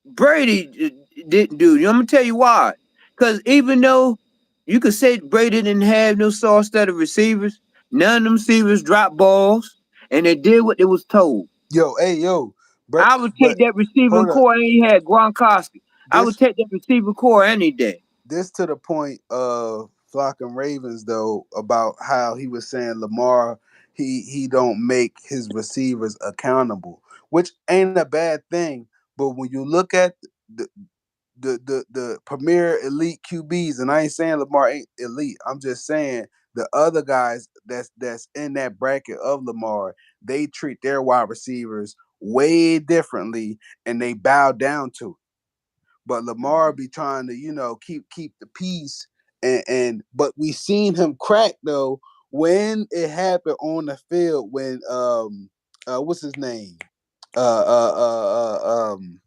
Brady didn't do. I'm gonna tell you why. Because even though you could say Brady didn't have no star-studded receivers, none of them receivers dropped balls, and they did what they was told. Yo, hey, yo, but I would but take that receiving hold up. core, and he had Gronkowski. I would This take that receiving core any day. this to the point of Flock and Ravens though about how he was saying Lamar he don't make his receivers accountable, which ain't a bad thing. But when you look at the the premier elite QBs, and I ain't saying Lamar ain't elite. I'm just saying the other guys that's in that bracket of Lamar, they treat their wide receivers way differently, and they bow down to it. But Lamar be trying to, keep the peace, and but we seen him crack though when it happened on the field when what's his name uh uh uh, uh um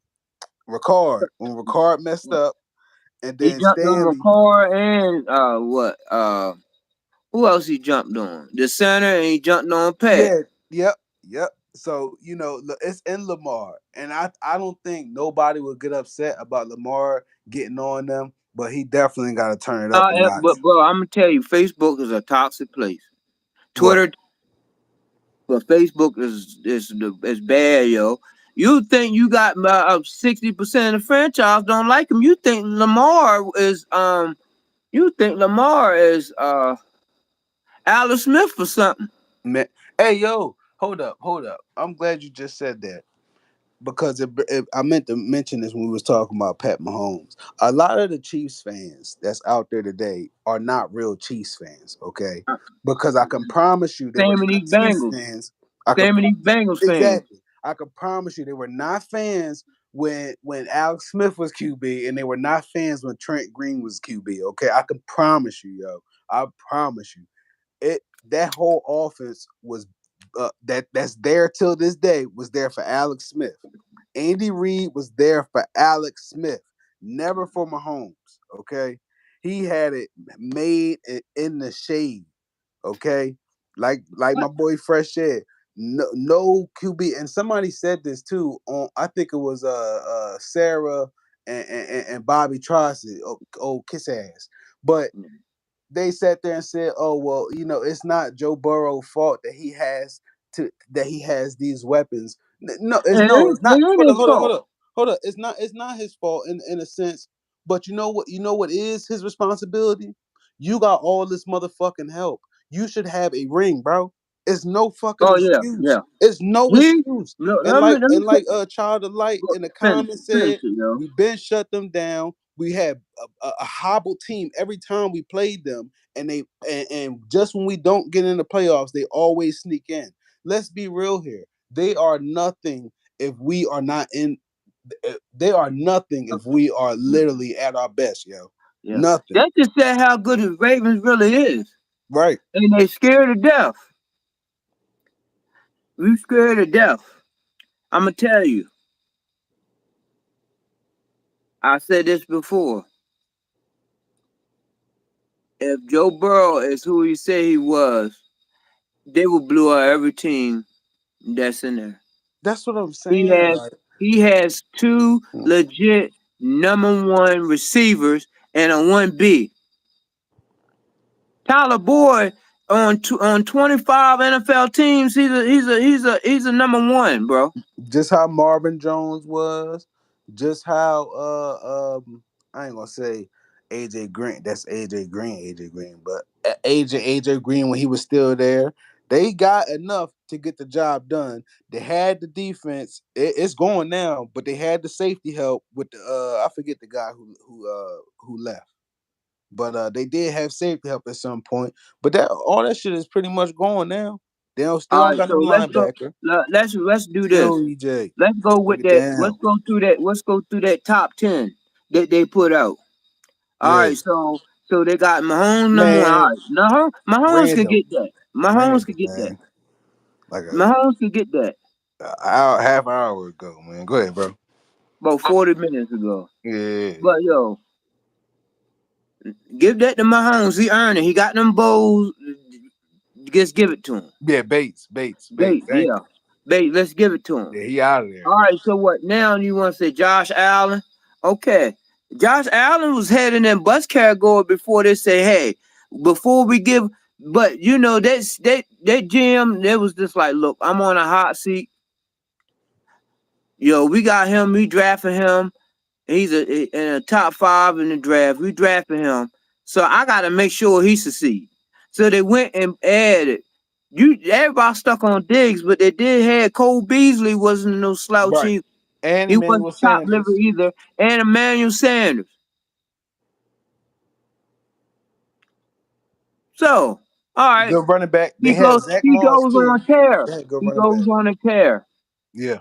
Ricard, when Ricard messed up, and He then jumped on Stanley. McCord and what who else he jumped on? The center, and he jumped on Pat. Yeah, yep, yep. So it's in Lamar, and I don't think nobody would get upset about Lamar getting on them, but he definitely got to turn it up a But notch. bro, I'm gonna tell you, Facebook is a toxic place. What? Twitter, but Facebook is bad, yo. You think you got 60% of the franchise don't like him? You think Lamar is Alex Smith or something? Man, hey, yo, hold up. I'm glad you just said that because I meant to mention this when we was talking about Pat Mahomes. A lot of the Chiefs fans that's out there today are not real Chiefs fans, okay? Because I can promise you they were Same with these not Chiefs Bengals. fans. I could Same with these Bengals fans. exactly. I can promise you they were not fans when Alex Smith was QB, and they were not fans when Trent Green was QB. Okay, I can promise you, yo. I promise you it that whole offense was that's there till this day was there for Alex Smith. Andy Reid was there for Alex Smith, never for Mahomes. Okay, he had it made in the shade. Okay, like my boy Fresh said, no QB. And somebody said this too. On I think it was Sarah and Bobby Trossett. Oh, kiss ass. But they sat there and said, "Oh well, it's not Joe Burrow's fault that he has these weapons." No, it's It not. ain't Hold up, his hold up, hold fault. up, hold up. It's not his fault in a sense, but you know what is his responsibility? You got all this motherfucking help. You should have a ring, bro. It's no fucking Oh yeah, excuse. yeah. It's no He excuse. no, And let me Child of Light in the finish, comments finish said, it, yo. we been shut them down. We had a hobble team every time we played them, and and just when we don't get in the playoffs, they always sneak in. Let's be real here. They are nothing if we are not in. They are nothing if we are literally at our best, yo. Yeah. Nothing. That just said how good the Ravens really is. Right. And they scared to death. We scared to death. I'ma tell you. I said this before. If Joe Burrow is who he said he was, they will blow out every team that's in there. That's what I'm He saying. has Like, he has two legit number one receivers and a 1B. Tyler Boyd on 25 NFL teams, he's a number one, bro. just how Marvin Jones was, just how I ain't gonna say AJ Green. That's AJ Green, but AJ Green when he was still there, they got enough to get the job done. They had the defense. It's going now, but they had the safety help with the I forget the guy who left. But they did have safety help at some point. But that all that shit is pretty much gone now. They All don't right, got no so let's go. linebacker. Let's do this. Still EJ. Let's go with Break it that. down. Let's go through that. Let's go through that top 10 that they put out. All Yeah. right, so they got Mahomes number one. All Man, right, Mahomes could random. get that. Mahomes Random, could get that. man. Like Mahomes could get that. a hour, half hour ago, man. Go ahead, bro. About 40 minutes ago. Yeah. But yo, give that to Mahomes. He earned it. He got them bowls. Just give it to him. Yeah, Bates. Bait, Thank yeah. you. Bait, let's give it to him. Yeah, he out of All there. right, so what? Now you want to say Josh Allen? Okay. Josh Allen was heading in bus category before they say, hey, before we give, but you know, that GM, they was just like, look, I'm on a hot seat. Yo, we got him, we drafted him. He's in a top 5 in the draft. We drafted him. So I gotta make sure he succeed. So they went and added. Everybody stuck on Diggs, but they did have Cole Beasley wasn't no slouch. Right. And He wasn't Emmanuel top liver Sanders. either. And Emmanuel Sanders. So, all right. Good running back. They He had goes Zach he Moss goes on too. a tear. They had a good He running goes back. on a tear. Yeah.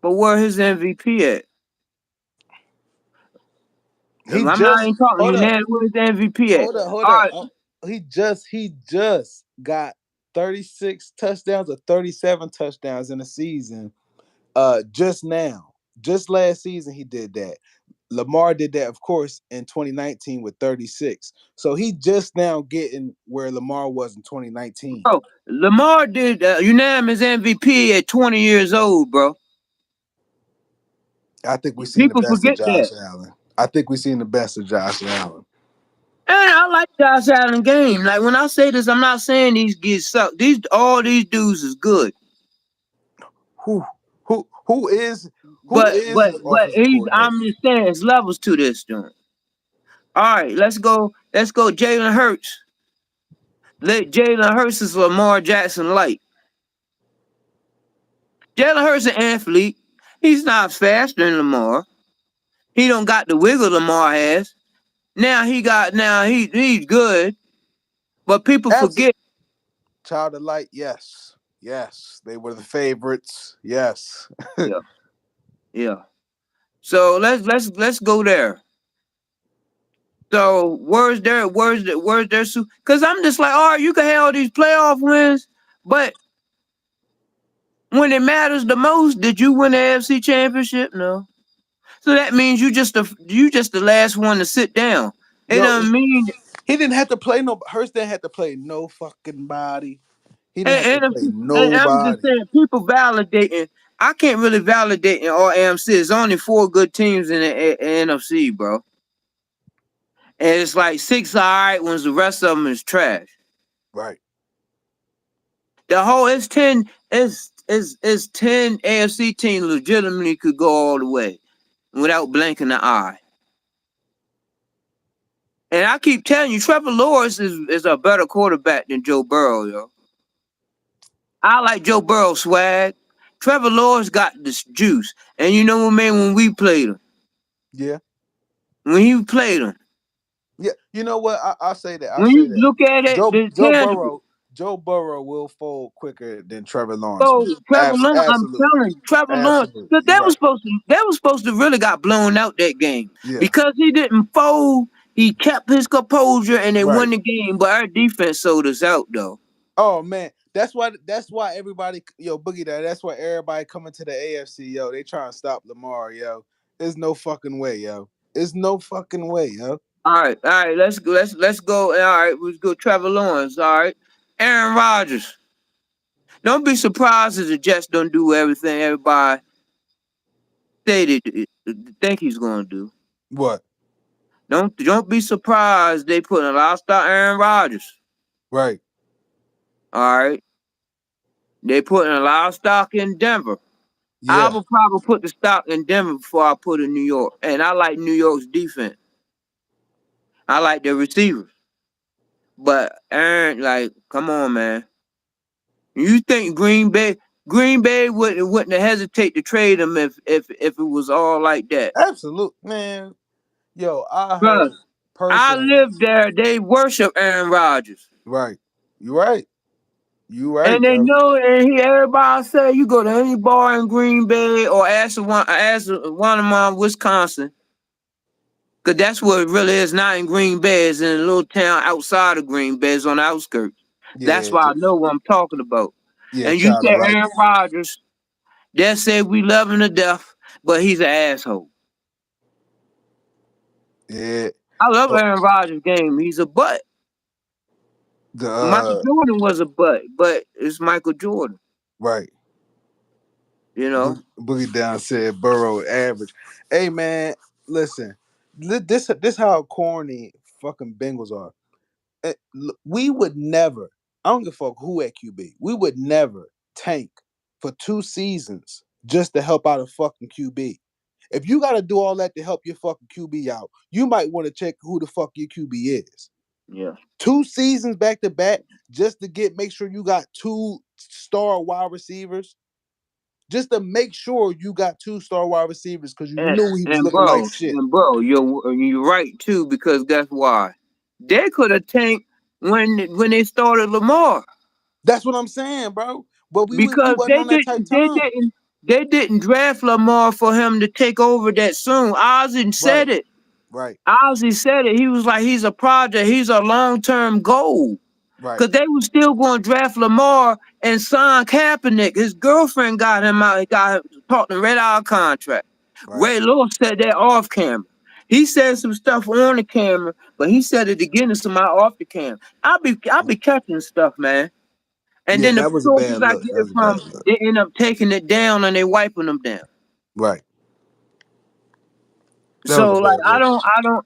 But where his MVP at? He I'm not just even talking to hold you up. now. Where's the MVP at? Hold All up. right. He just got 36 touchdowns or 37 touchdowns in a season. Just now. Just last season he did that. Lamar did that, of course, in 2019 with 36. So he just now getting where Lamar was in 2019. Bro, Lamar did unanimous MVP at 20 years old, bro. I think we've seen the People best of forget that. Josh Allen. I think we've seen the best of Josh Allen. And I like Josh Allen game. Like when I say this, I'm not saying these kids suck. All these dudes is good. Who who is But his offensive I'm coordinator? just saying there's levels to this joint. All right, let's go. Let's go. Jalen Hurts. Jalen Hurts is Lamar Jackson light. Jalen Hurts an athlete. He's not faster than Lamar. He don't got the wiggle Lamar has. He's good, but people Absolutely. forget. Child of Light, yes. Yes. They were the favorites. Yes. Yeah, yeah. So let's go there. So where's their suit? Because I'm just like, all right, you can have all these playoff wins, but when it matters the most, did you win the AFC Championship? No. So that means you just the last one to sit down. It Yo, doesn't mean he didn't have to play no Hurst didn't have to play no fucking body. He didn't have to and, play and I'm just nobody. saying people validating. I can't really validate in all AMC. There's only 4 good teams in the NFC, bro. And it's like 6 all right ones. The rest of them is trash. Right. The whole it's 10 is 10 AFC teams legitimately could go all the way without blinking an eye. And I keep telling you, Trevor Lawrence is a better quarterback than Joe Burrow, yo. I like Joe Burrow swag. Trevor Lawrence got this juice. And you know what, man, when we played him, Yeah. when he played him, Yeah. You know what? I say that. I when say you that. look at it, the Joe tangible. Burrow. Joe Burrow will fold quicker than Trevor Lawrence So will. Trevor Lawrence, I'm Absolutely. telling you, Trevor Lawrence, Absolutely. because You're right. they was supposed to really got blown out that game Yeah. because he didn't fold. He kept his composure and they Right. won the game. But our defense sold us out though. Oh man, that's why everybody, yo, Boogie, that's why everybody coming to the AFC, yo. They trying to stop Lamar, yo. There's no fucking way, yo. There's no fucking way, yo. All right, let's go, let's go. All right, let's go. Trevor Lawrence. All right, Aaron Rodgers. Don't be surprised if the Jets don't do everything everybody stated think he's gonna do. What? Don't be surprised they put a lot of stock in Aaron Rodgers. Right. All right, they putting a lot of stock in Denver. I Yeah. would probably put the stock in Denver before I put in New York. And I like New York's defense. I like their receivers. But Aaron, like, come on, man. You think Green Bay wouldn't hesitate to trade him if it was all like that. Absolute man. Yo, I Bro, heard I personally. lived there. They worship Aaron Rodgers. Right. You right. You And right, they yo. know, and everybody say you go to any bar in Green Bay or ask one of my Wisconsin. Cause that's what it really is, not in Green Bay, it's in a little town outside of Green Bay, it's on the outskirts. That's Yeah, why I know what I'm talking about. yeah, And you child say of light. Aaron Rodgers, they say we love him to death, but he's an asshole. Yeah. I love Oh, Aaron Rodgers' game. He's a butt. the Michael Jordan was a butt, but it's Michael Jordan, right. you know. Boogie Down said Burrow average. Hey man, listen. This how corny fucking Bengals are. We would never. I don't give a fuck who at QB. We would never tank for 2 seasons just to help out a fucking QB. If you got to do all that to help your fucking QB out, you might want to check who the fuck your QB is. Yeah. 2 seasons back to back just to make sure you got 2 star wide receivers, just to make sure you got 2 star wide receivers because you And knew he was and looking like bro, shit. and bro, you're right too, because guess why? They could have tanked when they started Lamar. That's what I'm saying, bro. But we Because wasn't on that type time. they didn't draft Lamar for him to take over that soon. Ozzy Right, said it. right, Ozzy said it. He was like, he's a project, he's a long-term goal. right, Because they were still going to draft Lamar and sign Kaepernick. His girlfriend got him out. He got him talking red eye contract. right. Ray Lewis said that off camera. He said some stuff on the camera, but he said it again to somebody off the camera. I'll be catching stuff, man. And Yeah, then the that was a sources bad I look. get That it was a bad from, look. they end up taking it down and they wiping them down. Right. That was So a like bad look.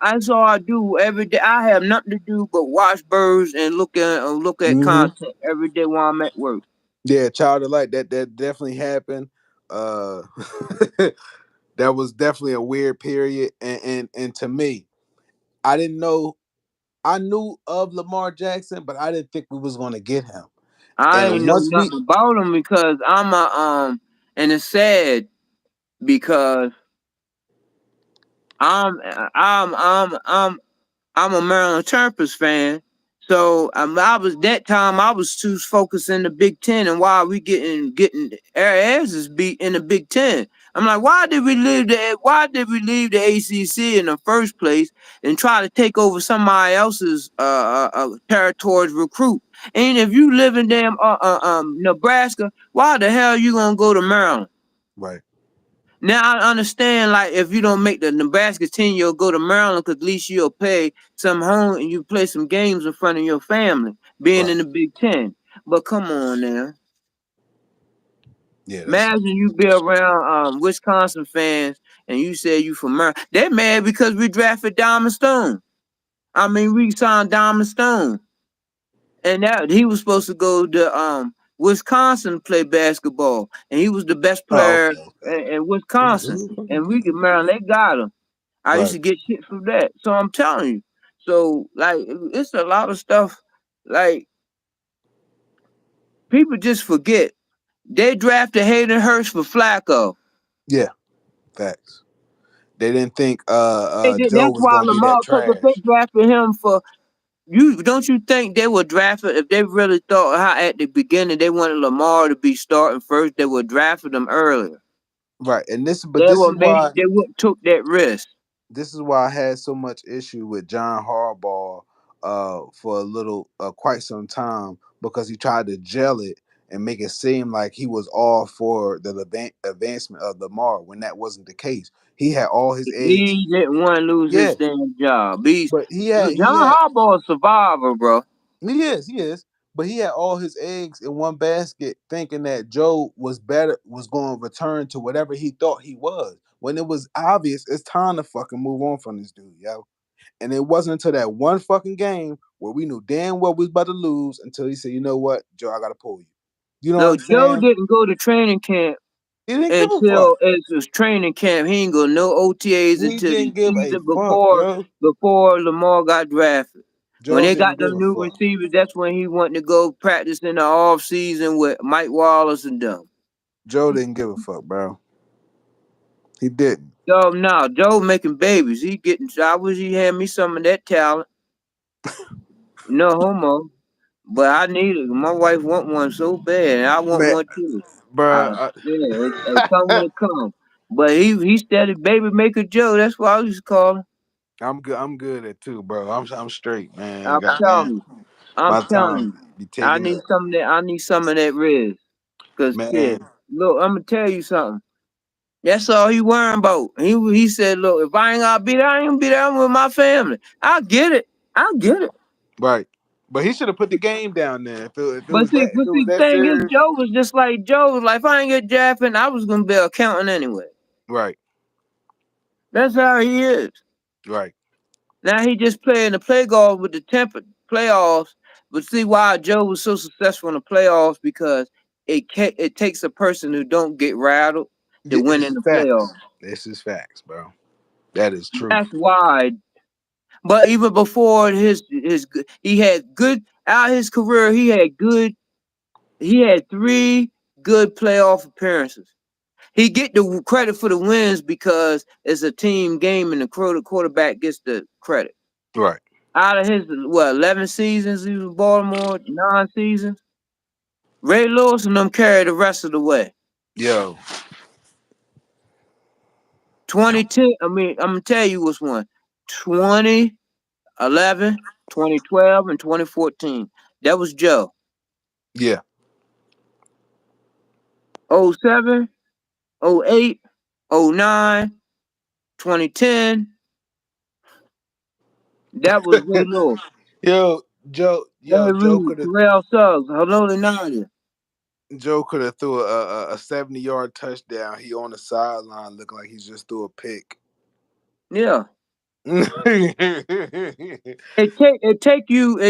that's all I do every day. I have nothing to do but watch birds and look at Hmm. content every day while I'm at work. Yeah, child of light. That definitely happened. Uh, that was definitely a weird period. And to me, I didn't know. I knew of Lamar Jackson, but I didn't think we was gonna get him. I ain't And know once we, nothing about him because and it's sad because I'm I'm I'm I'm I'm a Maryland Terps fan. So I was that time I was too focused in the Big Ten and why we getting our asses beat in the Big Ten. I'm like, why did we leave the ACC in the first place and try to take over somebody else's territories recruit? And if you live in damn Nebraska, why the hell you gonna go to Maryland? right, Now I understand, like if you don't make the Nebraska team, you'll go to Maryland because at least you'll pay some home and you play some games in front of your family, being right, in the Big Ten. But come on now, yeah, that's imagine you be around Wisconsin fans and you say you from Maryland. They're mad because we drafted Diamond Stone. I mean, we signed Diamond Stone, and that he was supposed to go to Wisconsin to play basketball, and he was the best oh, player okay, in Wisconsin. And we okay. get Maryland, they got him. I used Right. to get shit from that. So I'm telling you. So like it's a lot of stuff. Like People just forget they drafted Hayden Hurst for Flacco. Yeah, facts. They didn't think Joe That's was why gonna be Lamar, that because if they trash. drafted him for you, don't you think they would draft it if they really thought how at the beginning they wanted Lamar to be starting first? They would draft him earlier. Right. And this but They this is would make why they would took that risk. I had so much issue with John Harbaugh for a little quite some time because he tried to gel it and make it seem like he was all for the advancement of Lamar when that wasn't the case. He had all his eggs. He didn't want to lose Yeah, his damn job. He's but John Harbaugh a survivor, bro. he is, but he had all his eggs in one basket, thinking that Joe was going to return to whatever he thought he was. When it was obvious, it's time to fucking move on from this dude, yo. And it wasn't until that one fucking game where we knew damn well we was about to lose until he said, "You know what, Joe, I gotta pull you." You know what No, I'm Joe saying? didn't go to training camp He didn't give a until fuck. it was training camp. He ain't go no OTAs He until the didn't give a season fuck, yo. before Lamar got drafted. When Joe they got didn't give them a new fuck. receivers, that's when he wanted to go practice in the off season with Mike Wallace and them. Joe didn't give a fuck, bro. He didn't. So now Joe making babies. He getting. I wish he had me some of that talent. No homo. But I need it. My wife want one so bad, and I want Man, one too. bro. Yeah, it come when it come. But he started baby maker Joe. That's what I used to call him. I'm good. I'm good at too, bro. I'm straight, man. I'm Goddamn, telling you. I'm my telling time you. be I taking need up, some of that. I need some of that Riz. Cause shit, man. look, I'm gonna tell you something. That's all he worrying about. He said, look, if I ain't gotta be there, I ain't gonna be there. I'm with my family. I get it. I get it. Right, but he should have put the game down there. If it But was see, that if but it was see, that thing is, serious. Joe was just like Joe was like, if I ain't get drafted, I was gonna be an accountant anyway. Right, That's how he is. right. Now he just playing the play golf with the temper playoffs. But see why Joe was so successful in the playoffs because it takes a person who don't get rattled to Yeah, win this in is the facts. playoffs. This is facts, bro. That is truth. That's why. But even before he had good out his career. He had good. He had three good playoff appearances. He get the credit for the wins because it's a team game and the quarterback gets the credit. Right. Out of his 11 seasons he was in Baltimore, 9 seasons. Ray Lewis and them carried the rest of the way. Yo. 2010, I mean, I'm gonna tell you what's one. 2011, 2012, and 2014. That was Joe. Yeah. 07, 08, 09, 2010. That was Ray Lewis. Yo, Larry Joe Reed, could have Terrell Suggs, hello to Nadia. Joe could have threw a 70-yard touchdown. He on the sideline looking like he's just threw a pick. Yeah. That's It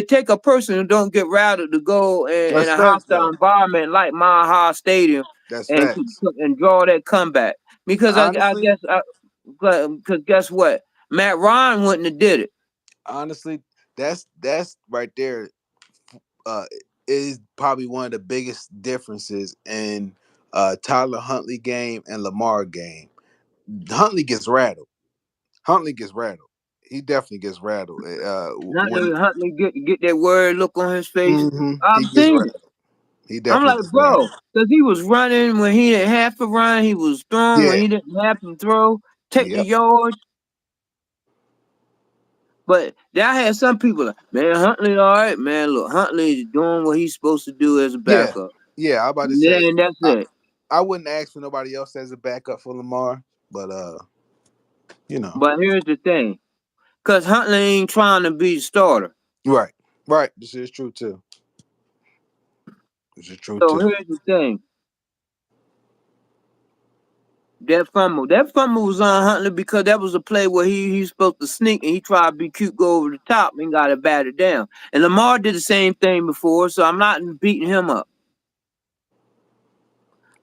take a person who don't get rattled to go in a facts hostile though. environment like Mile High Stadium That's and facts. draw that comeback. Because I Honestly, guess because guess what? Matt Ryan wouldn't have did it. honestly, that's right there. Uh, is probably one of the biggest differences in Tyler Huntley game and Lamar game. Huntley gets rattled. Huntley gets rattled. He definitely gets rattled. Not When to Huntley get that worried look on his face. he I've gets seen it. rattled. He I'm definitely like, gets bro, rattled. because he was running when he didn't have to run. He was throwing when Yeah. he didn't have to throw. Take the Yep. yards. But I had some people like, man, Huntley, all right, man. Look, Huntley is doing what he's supposed to do as a Yeah. backup. Yeah. I'm about to And say then that's I, it. I wouldn't ask for nobody else as a backup for Lamar, but you know. But here's the thing. Because Huntley ain't trying to be the starter. Right. Right. This is true too. This is true So too. here's the thing. That fumble was on Huntley because that was a play where he's supposed to sneak and he tried to be cute, go over the top and got it batted down. And Lamar did the same thing before, so I'm not beating him up.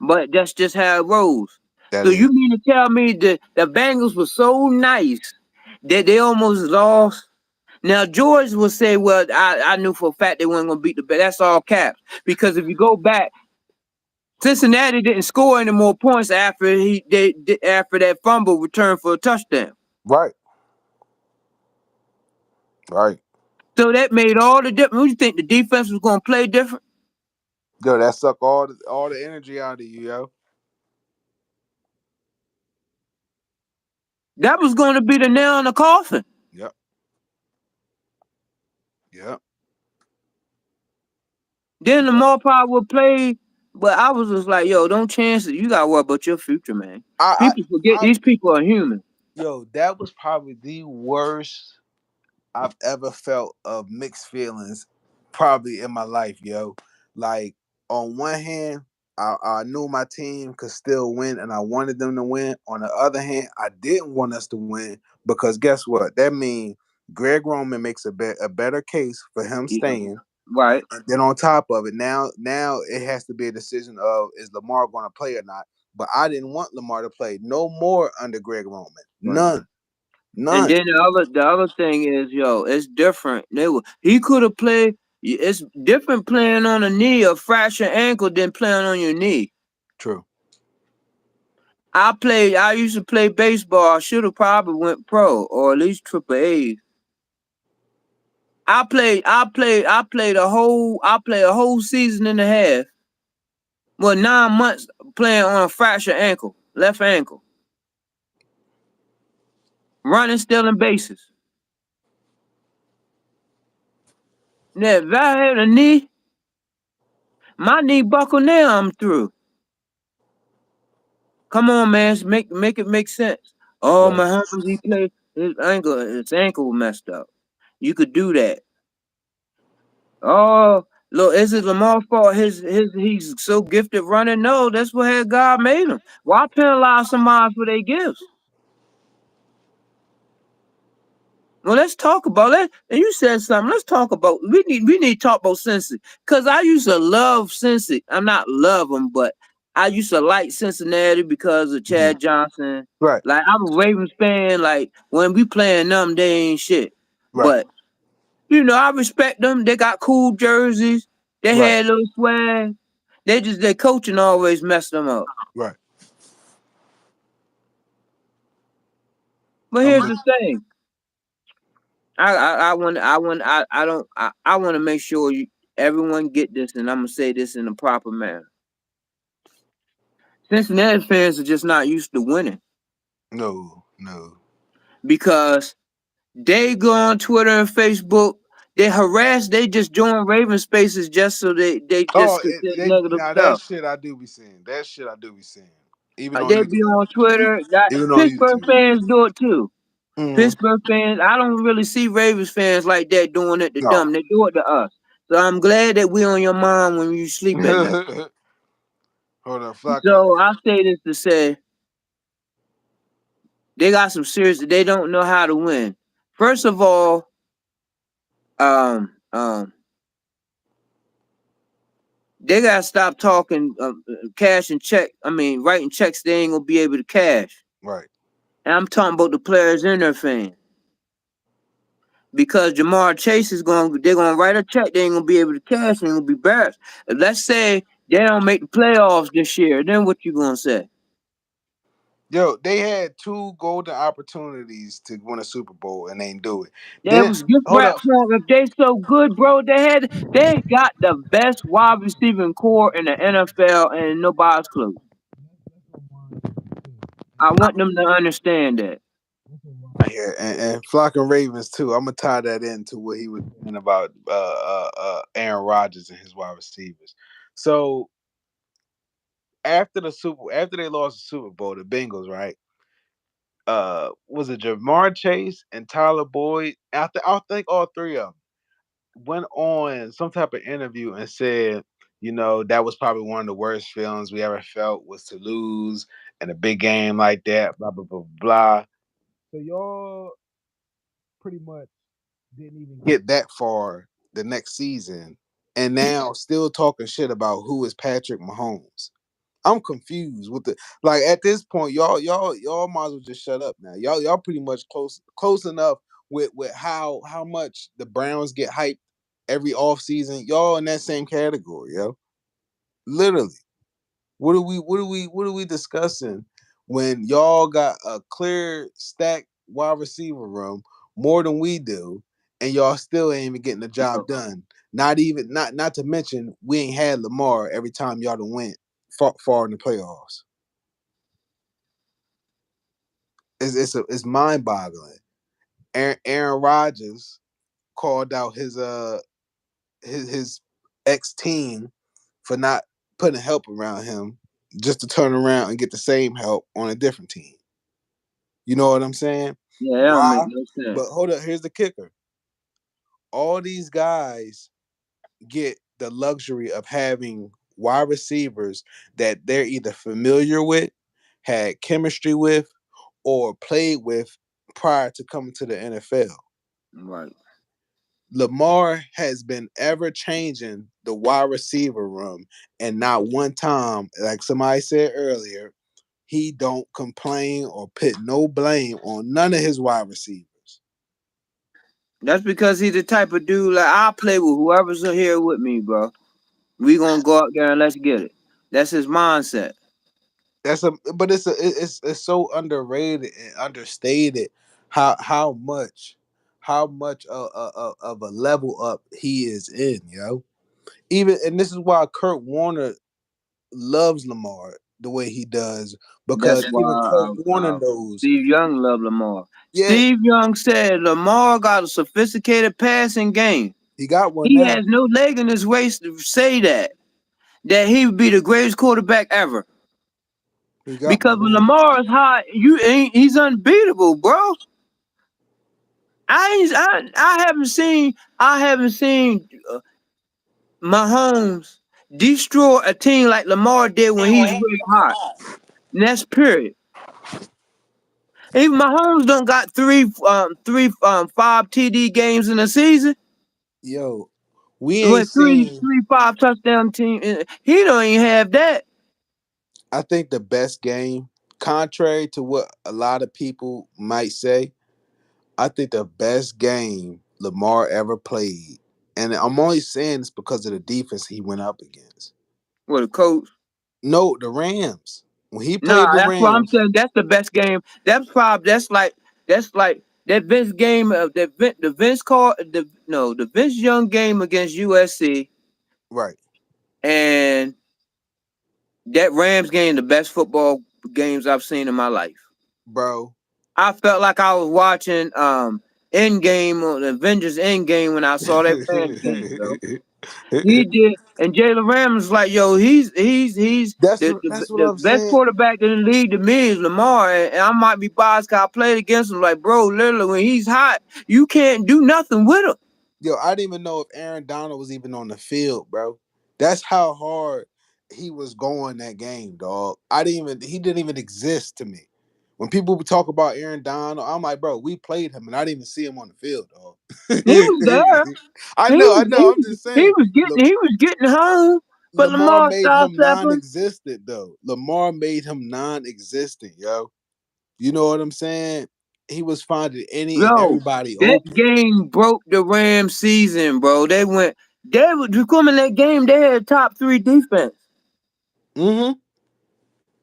But that's just how it rolls. That So you is. mean to tell me that the Bengals were so nice that they almost lost? Now George will say, "Well, I knew for a fact they weren't going to beat the Bears." That's all caps. Because if you go back, Cincinnati didn't score any more points after that fumble return for a touchdown. Right. Right. So that made all the difference. You think the defense was going to play different? Yo, that suck all the energy out of you, yo. That was going to be the nail in the coffin. Yep. Yep. Then Yep. Lamar Power would play, but I was just like, "Yo, don't chance it. You got to worry about your future, man." I, People forget I, these people are human. yo, that was probably the worst I've ever felt of mixed feelings, probably in my life, yo. Like on one hand, I knew my team could still win, and I wanted them to win. On the other hand, I didn't want us to win because guess what? That means Greg Roman makes a better case for him Yeah, staying. right, And then on top of it, now it has to be a decision of is Lamar going to play or not. But I didn't want Lamar to play no more under Greg Roman. right. None, And none. then the other thing is, yo, it's different. He could have played. It's different playing on a knee, a fractured ankle, than playing on your knee. True. I used to play baseball. I should have probably went pro or at least triple A. I played a whole season and a half. Well, 9 months playing on a fractured ankle, left ankle, running, stealing bases. Now, if I had a knee, my knee buckle now, I'm through. Come on, man, make it make sense. Oh, Right. Mahomes, he played his ankle messed up. You could do that. Oh, look, is it Lamar's fault? He's so gifted running. No, that's what had God made him. Why penalize somebody for their gifts? Well, let's talk about that. And you said something. Let's talk about. We need to talk about Cincy because I used to love Cincy. I'm not love them, but I used to like Cincinnati because of Mhm. Chad Johnson. Right. Like I'm a Ravens fan. Like when we playing them, they ain't shit. Right. But I respect them. They got cool jerseys. They Right. had little swag. Their coaching always messed them up. Right. But I'm here's with the thing. I want to make sure everyone get this, and I'm gonna say this in a proper manner. Cincinnati fans are just not used to winning no, no. because they go on Twitter and Facebook. They harass. They just join Raven spaces just so they Oh, just could say they negative now that stuff. shit I do be seeing. That shit I do be seeing. Even on They be YouTube. on Twitter. Even on Pittsburgh YouTube. fans do it too. Mm-hmm. Pittsburgh fans, I don't really see Ravens fans like that doing it to No. them. They do it to us. So I'm glad that we on your mind when you sleep at night. Hold on, Flocka. So I say this to say they got some serious. They don't know how to win. First of all, um, um, they gotta stop talking cash and check. I mean, writing checks they ain't gonna be able to cash. Right. And I'm talking about the players and their fans. Because Jamar Chase they're gonna write a check, they ain't gonna be able to cash, and gonna be embarrassed. Let's say they don't make the playoffs this year, then what you gonna say? Yo, they had two golden opportunities to win a Super Bowl and they ain't do it. That Then was gift hold wrap up. for them. If they so good, bro, they got the best wide receiving core in the NFL, and nobody's close. I want them to understand that. Yeah, and Flock and Ravens too. I'm gonna tie that into what he was saying about Aaron Rodgers and his wide receivers. So after they lost the Super Bowl, the Bengals, right? Was it Jamar Chase and Tyler Boyd? I think all three of them went on some type of interview and said, that was probably one of the worst feelings we ever felt was to lose in a big game like that. Blah blah blah blah. So y'all pretty much didn't even get that far the next season, and now still talking shit about who is Patrick Mahomes. I'm confused with the at this point, y'all might as well just shut up now. Y'all pretty much close enough with how much the Browns get hyped every offseason, y'all in that same category, yo. Literally. What are we discussing when y'all got a clear stack wide receiver room more than we do, and y'all still ain't even getting the job done. Not to mention we ain't had Lamar every time y'all done went far in the playoffs. It's mind boggling. Aaron Rodgers called out his ex team for not putting help around him just to turn around and get the same help on a different team. You know what I'm saying? Yeah, that don't make Why? no sense. But hold up, here's the kicker. All these guys get the luxury of having wide receivers that they're either familiar with, had chemistry with, or played with prior to coming to the NFL. Right. Lamar has been ever changing the wide receiver room, and not one time, like somebody said earlier, he don't complain or put no blame on none of his wide receivers. That's because he's the type of dude like I'll play with whoever's here with me, bro. We gonna go out there and let's get it. That's his mindset. But it's so underrated and understated how much of a level up he is in, yo. Even and this is why Kurt Warner loves Lamar the way he does That's because even why Kurt Warner knows, Steve Young loved Lamar. yeah, Steve Young said Lamar got a sophisticated passing game. he got one He now. has no leg in his waist to say that he would be the greatest quarterback ever. He got Because one when now. Lamar is hot, he's unbeatable, bro. I haven't seen Mahomes destroy a team like Lamar did when he's really hot. And that's period. Even Mahomes done got five TD games in a season. Yo, we ain't With seen. three, five touchdown team. He don't even have that. I think the best game, contrary to what a lot of people might say, I think the best game Lamar ever played, and I'm only saying this because of the defense he went up against. With a coach. No, the Rams. When he Nah, played the that's what I'm Rams, saying. That's the best game. That's like that Vince game of the Vince call the Vince Young game against USC right, and that Rams game, the best football games I've seen in my life. bro. I felt like I was watching Endgame or the Avengers Endgame when I saw that Rams game, bro. He did, and Jalen Ramsey's like, yo, he's That's what the I'm best saying. quarterback in the league to me is Lamar, and I might be biased because I played against him. Like, bro, literally, when he's hot, you can't do nothing with him. Yo, I didn't even know if Aaron Donald was even on the field, bro. That's how hard he was going that game, dog. He didn't even exist to me. When people talk about Aaron Donald, I'm like, bro, we played him and I didn't even see him on the field, dog. He was there. I He know, was I know. I'm just saying. he was getting home, but Lamar Lamar made started him stepping. non-existent, though. Lamar made him non-existent, yo. You know what I'm saying? He was finding any and Yo, everybody that open. game broke the Rams season, bro. They were coming that game. They had top three defense. Mm-hmm.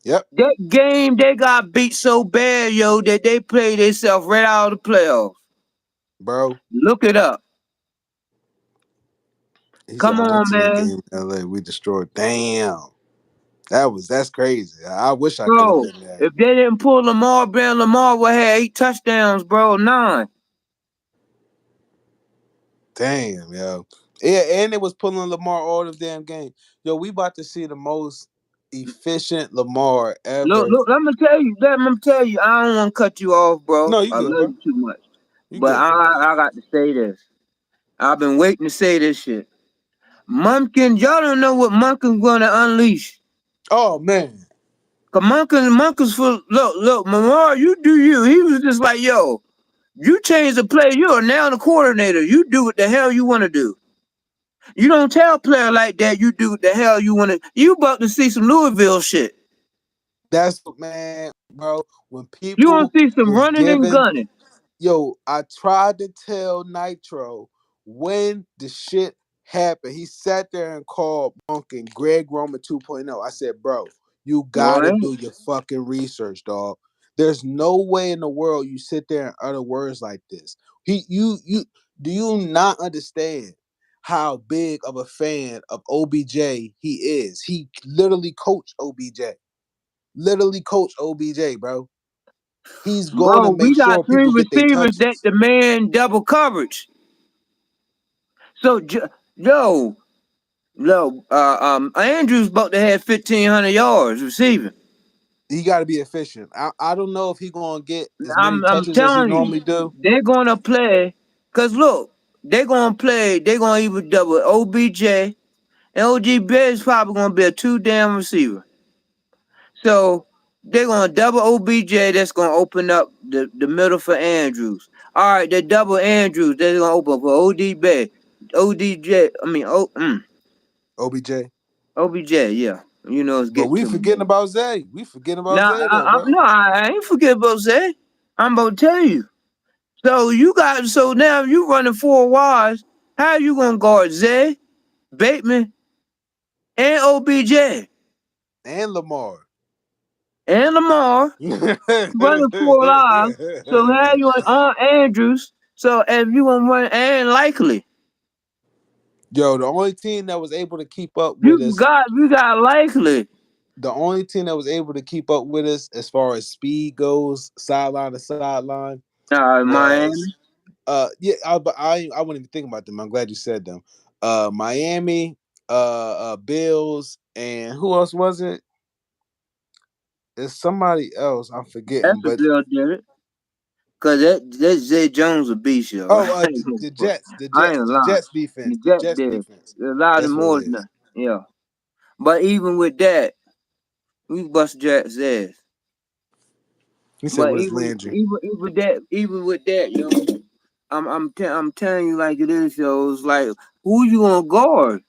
Yep, That game, they got beat so bad, yo, that they played themselves right out of the playoffs. bro. Look it up. He said, Come I went on, to the man. game in LA. We destroyed. Damn. That's crazy. I wish I could have Bro, been there. if they didn't pull Lamar, Ben Lamar would have 8 touchdowns, bro. 9. Damn, yo. Yeah, and it was pulling Lamar all the damn game. Yo, we about to see the most efficient Lamar ever. Look, let me tell you, I don't want to cut you off, bro. No, you I good, love bro. you too much. You But good, bro. I got to say this. I've been waiting to say this shit. Mumpkins, y'all don't know what Mumpkins gonna unleash. Oh man. Cause Mumpkins for look, Lamar, you do you. He was just like, yo, you change the play. You are now the coordinator. You do what the hell you want to do. You don't tell a player like that. You do what the hell you want to. You about to see some Louisville shit. That's what, man, bro. When You want people to see some was running and given gunning. Yo, I tried to tell Nitro when the shit happened. He sat there and called Monk and Greg Roman 2.0. I said, bro, you No, gotta do your fucking research, dog. There's no way in the world you sit there and utter words like this. You do you not understand how big of a fan of OBJ he is? He literally coached OBJ. Literally coached OBJ, bro. He's going to bro, make we got sure three people get their receivers that touches. demand double coverage. So, yo, Andrews about to have 1,500 yards receiving. He got to be efficient. I don't know if he's going to get as many I'm touches as he telling you, normally do. they're gonna play. Cause look, they're gonna play. They're gonna even double OBJ, and OBJ is probably gonna be a two down receiver. So they're gonna double OBJ. That's gonna open up the middle for Andrews. All right, they double Andrews. They're gonna open for ODB, ODJ. I mean, OBJ. OBJ. Yeah, you know it's But getting we to me. forgetting about Zay. We forgetting about Now, Zay though, bro. no, I ain't forget about that. I'm gonna tell you. So you got so now you running four wides. How you gonna guard Zay, Bateman, and OBJ And Lamar. and Lamar running four lives? So how you on Andrews? So if you gonna run and Likely, Yo, the only team that was able to keep up with us, you got Likely. the only team that was able to keep up with us as far as speed goes, sideline to sideline, was Miami. yeah, I wouldn't even think about them. I'm glad you said them. Miami, Bills, and who else was it? It's somebody else. I'm forgetting, but Bill did it. Cause that Zay Jones a beast, yo. oh, I ain't the gonna Jets, the I ain't Jets, the lying. Jets defense, The the Jets Jets did. defense. A lot of That's what it more than is. that. Yeah. But even with that, we bust Jets ass. He said, But "What is Landry?" even with that, yo, I'm telling you like it is, yo. It's like who you gonna guard?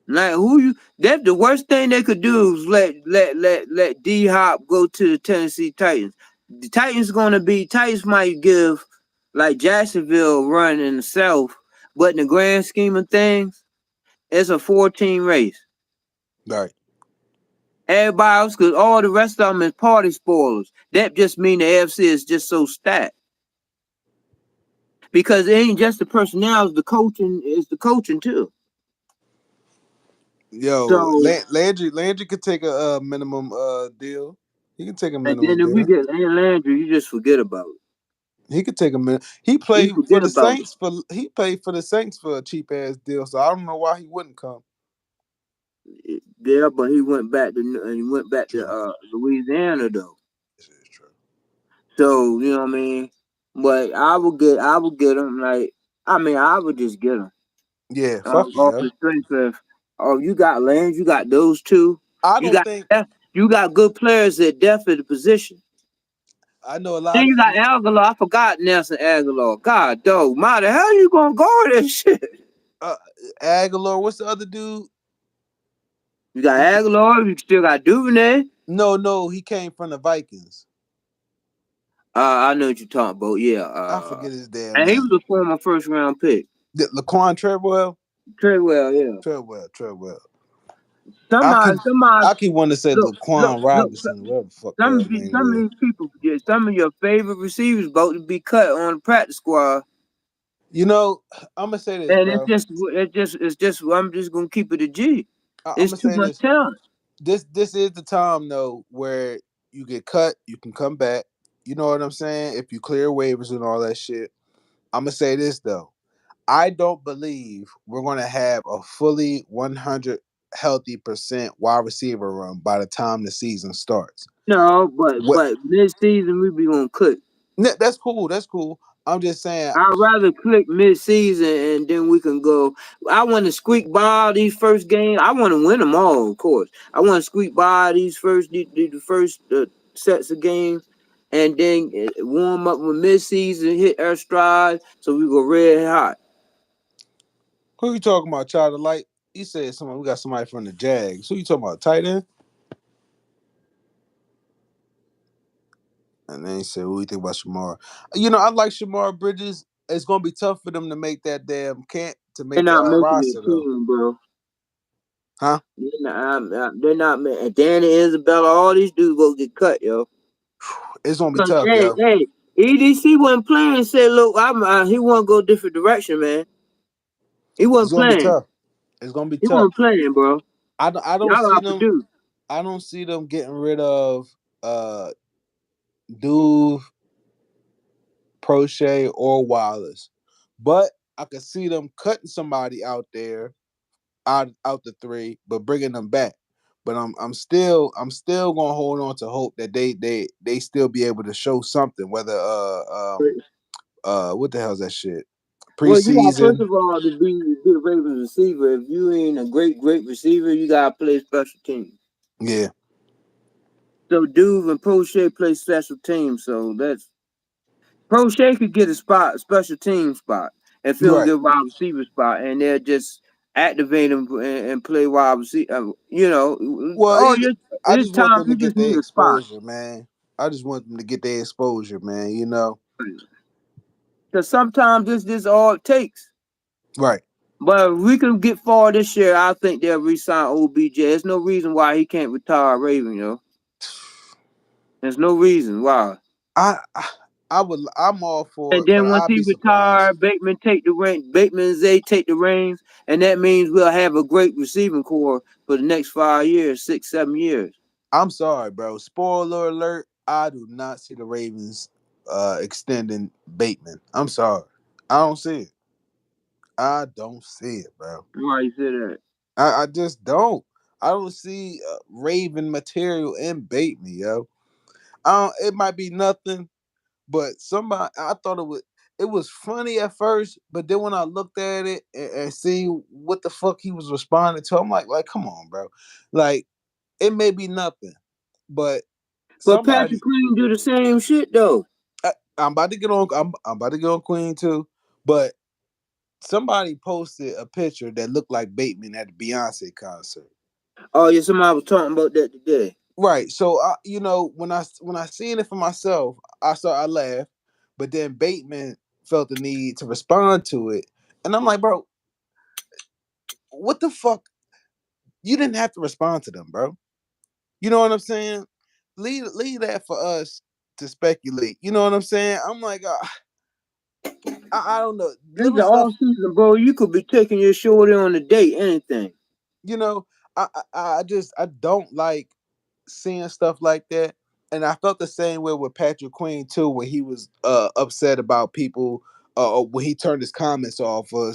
Like who you? That's the worst thing they could do is let D Hop go to the Tennessee Titans. The Titans might give like Jacksonville run in the South, but in the grand scheme of things, it's a 14 race. Right. Everybody else, cause all the rest of them is party spoilers. That just mean the AFC is just so stacked. Because it ain't just the personnel, it's the coaching too. Yo, So Landry could take a minimum deal. He can take a and then minimum if we deal. get Landry, you just forget about it. He could take a minute. He You played for forget the about it. Saints for a cheap ass deal. So I don't know why he wouldn't come. Yeah, but he went back to True. Louisiana though. This is true. So you know what I mean. But I would get him like I would just get him Yeah, fuck off yeah. the strength of you got Landry, you got those two, I you don't got think you got good players at depth at the position. I know a Then lot. you got Aguilar. I forgot Nelson Aguilar. God, dog, Marty, how you gonna guard this shit? Uh, Aguilar. What's the other dude? You got He Aguilar. You still got Duvernay. no. He came from the Vikings. I know what you're talking about. Yeah. I forget his damn And he name. was a former first round pick. Laquan Treadwell. Treadwell, yeah. Treadwell. I keep Somebody, I keep wanting to say Laquan look. Robinson, whatever the fuck that name Some of is. these people, yeah, some of your favorite receivers about to be cut on the practice squad, You know, I'm gonna say this, and bro. it's just. I'm just gonna keep it a G. I'm It's gonna too say much this. talent. This is the time though where you get cut, you can come back. You know what I'm saying? If you clear waivers and all that shit. I'm gonna say this though. I don't believe we're gonna have a fully 100 healthy percent wide receiver run by the time the season starts. No, What? but mid season we be gonna cook. That's cool. That's cool. I'm just saying. I'd rather click mid season and then we can go. I want to squeak by these first games. I want to win them all, of course. I want to squeak by these the first sets of games, and then warm up with mid season, hit our stride, so we go red hot. Who you talking about, Child of Light? You said somebody. We got somebody from the Jags. Who you talking about? Tight end? And then he said, "What do you think about Shamar?" You know, I like Shamar Bridges. It's gonna be tough for them to make that damn can't to They're make the not making roster the though, team, bro. huh? They're not making. Danny Isabella, all these dudes go get cut, yo. It's gonna be Cause tough, yo. hey, EDC wasn't playing. Said, look, he want to go a different direction, man. He It's wasn't gonna be playing. tough. It's gonna be He tough. wasn't playing, bro. I don't Y'all see got them. produce. I don't see them getting rid of Duve, Prochet, or Wallace, but I could see them cutting somebody out there out the three, but bringing them back. But I'm still gonna hold on to hope that they still be able to show something. Whether what the hell's that shit? Well, you got first Preseason, of all to be a Ravens receiver. If you ain't a great receiver, you gotta play special teams. yeah, So Duve and Prochet play special teams. So that's Prochet could get a special team spot if he you're don't right. get a wide receiver spot, and they'll just activate him and play wide receiver. Well, Oh, I it's just want time. them to You get just their need a spot. exposure, man. I just want them to get their exposure, man. You know, Because sometimes this all it takes. right? But if we can get far this year, I think they'll re-sign OBJ. There's no reason why he can't retire Raven, There's no reason why. I I, I would. I'm all for And it, but then once I'd he be surprised. retire, Bateman take the reins. Bateman and Zay take the reins, and that means we'll have a great receiving core for the next 5 years, 6, 7 years. I'm sorry, bro. Spoiler alert. I do not see the Ravens extending Bateman. I'm sorry. I don't see it. I don't see it, bro. Why you say that? I just don't. I don't see Raven material in Bateman, yo. It might be nothing, but somebody I thought it was funny at first, but then when I looked at it and see what the fuck he was responding to, I'm like, come on, bro. Like, it may be nothing, but But Patrick somebody Queen do the same shit though. I'm about to get on. I'm about to get on Queen too, but somebody posted a picture that looked like Bateman at the Beyonce concert. Oh yeah, somebody was talking about that today. Right. So when I seen it for myself, I laughed, but then Bateman felt the need to respond to it, and I'm like, bro, what the fuck? You didn't have to respond to them, bro. You know what I'm saying? Leave that for us to speculate. You know what I'm saying? I'm like, I don't know, This is little the stuff. off season, bro. You could be taking your shorty on a date, anything. You know, I don't like seeing stuff like that. And I felt the same way with Patrick Queen too, when he was upset about people when he turned his comments off for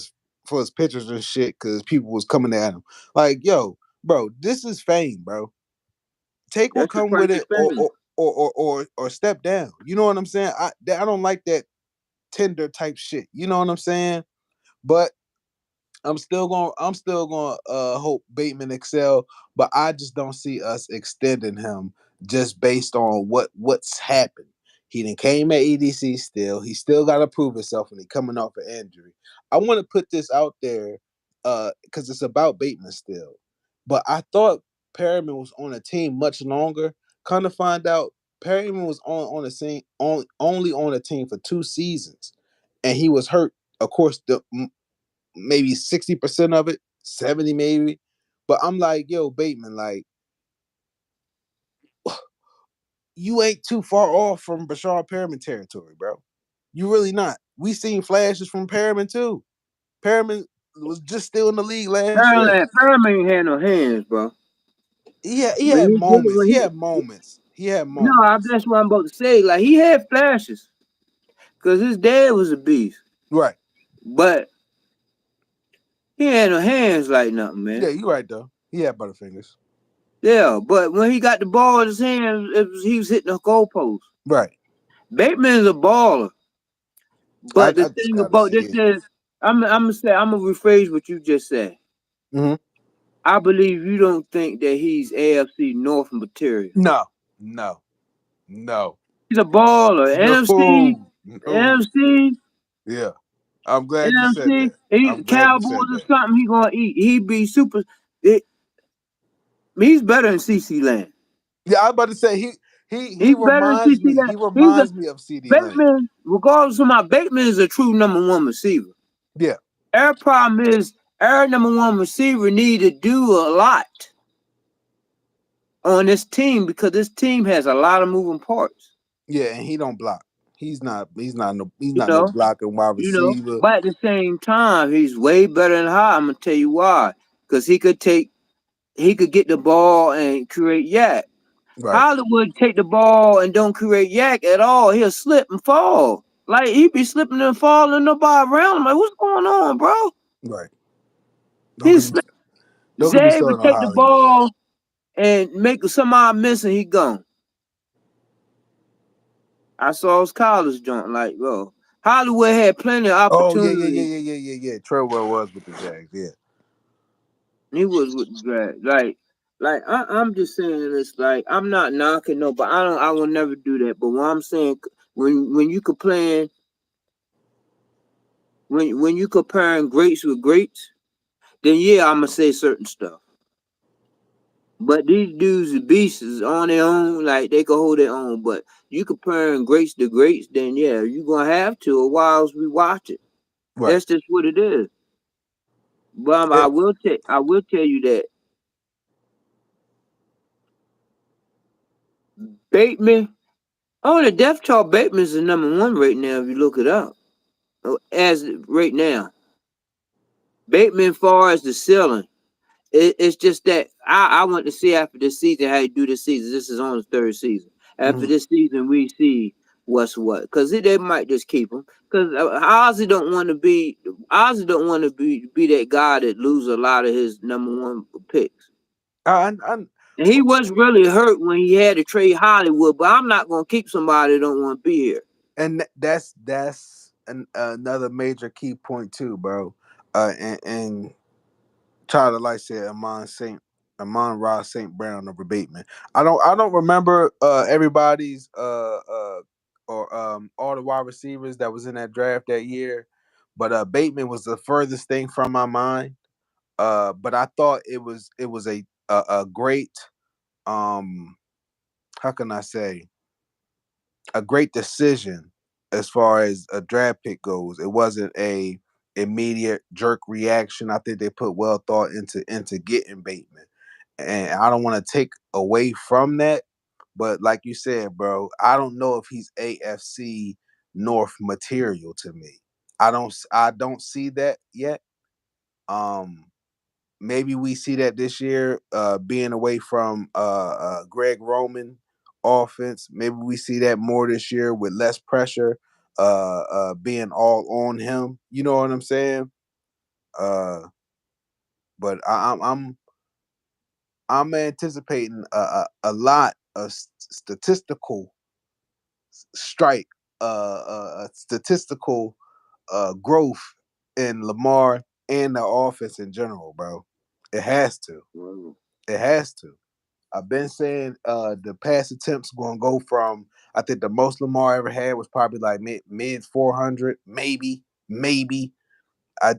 his pictures and shit because people was coming at him. Like, yo, bro, this is fame, bro. Take what That's the come price with of it, or fame. or step down. You know what I'm saying? I don't like that Tinder type shit. You know what I'm saying? But I'm still going hope Bateman excel, but I just don't see us extending him just based on what's happened. He didn't came at EDC still. He still got to prove himself when he coming off an injury. I want to put this out there because it's about Bateman still. But I thought Perryman was on a team much longer. Kind of find out Perryman was on a scene only on a team for 2 seasons, and he was hurt. Of course, the maybe 60% of it, 70 maybe. But I'm like, yo, Bateman, like, you ain't too far off from Bashar Perriman territory, bro. You really not. We seen flashes from Perriman too. Perriman was just still in the league last year. Perriman ain't had no hands, bro. He When had he did it, moments. He had moments. He had no, moments. that's what I'm about to say. Like he had flashes, cause his dad was a beast, Right. but he had no hands like nothing, Yeah, man. you right though. He had butterfingers. Yeah, but when he got the ball in his hands, he was hitting the goalpost. Right. Bateman is a baller, but the I just thing gotta about see this it. is, I'm gonna rephrase what you just said. Mm-hmm. I believe you don't think that he's AFC North material. No. No. No. He's a baller. NFC, No. No. NFC, Yeah. I'm glad you said NFC. that. He I'm glad you Cowboys said or that. something. He gonna eat. He be super. It, he's better than CC Land. Yeah, I was about to say He He's better than reminds CC me. that. He He's a reminds me of CD Lamb. Bateman, regardless of my Bateman is a true number one receiver. Yeah, Our problem is our number one receiver need to do a lot on this team because this team has a lot of moving parts. yeah, and he don't block. He's not. He's You not no know, blocking wide receiver. But at the same time, he's way better than High. I'm gonna tell you why. Because he could get the ball and create yak. Right, Hollywood take the ball and don't create yak at all. He'll slip and fall. Like he be slipping and falling, nobody around him. Like, what's going on, bro? right. Don't get He's me. slip. Don't get me Zay would started on take the Hollywood. ball and make somebody miss and he gone. I saw his college joint. Like, bro, Hollywood had plenty of Oh yeah, yeah, yeah, opportunity. yeah, yeah, yeah, yeah. Treadwell was with the Jags. Yeah, He was with the drag. I'm just saying it's like I'm not knocking no, but I will never do that. But what I'm saying when you comparing when you comparing greats with greats, then yeah, I'm gonna say certain stuff. But these dudes are beasts on their own, like they can hold their own. But you comparing greats to greats, then yeah, you're gonna have to, or whilst we watch it. right. That's just what it is. But It, I will tell you that Bateman on the depth chart, Bateman's the number one right now if you look it up. As right now. Bateman far as the ceiling. It's just that I want to see after this season how you do this season. This is on the third season. After mhm. this season, we see what's what. Because they might just keep him. Because Ozzy don't want to be. Ozzy don't want to be that guy that lose a lot of his number one picks. I, And he was really hurt when he had to trade Hollywood. But I'm not gonna keep somebody that don't want to be here. and another major key point too, bro. And try to like say Amon Ross St. Brown over Bateman. I don't remember everybody's or all the wide receivers that was in that draft that year, but Bateman was the furthest thing from my mind. But I thought it was a great um how can I say a great decision as far as a draft pick goes. It wasn't a immediate jerk reaction. I think they put well thought into getting Bateman. And I don't want to take away from that, but like you said, bro, I don't know if he's AFC North material to me. I don't see that yet. Um Maybe we see that this year, being away from Greg Roman offense. Maybe we see that more this year with less pressure, being all on him. You know what I'm saying? Uh, but I'm anticipating a lot of statistical strike, statistical growth in Lamar and the offense in general, bro. It has to. It has to. I've been saying the pass attempts going to go from, I think the most Lamar ever had was probably like mid 400, maybe.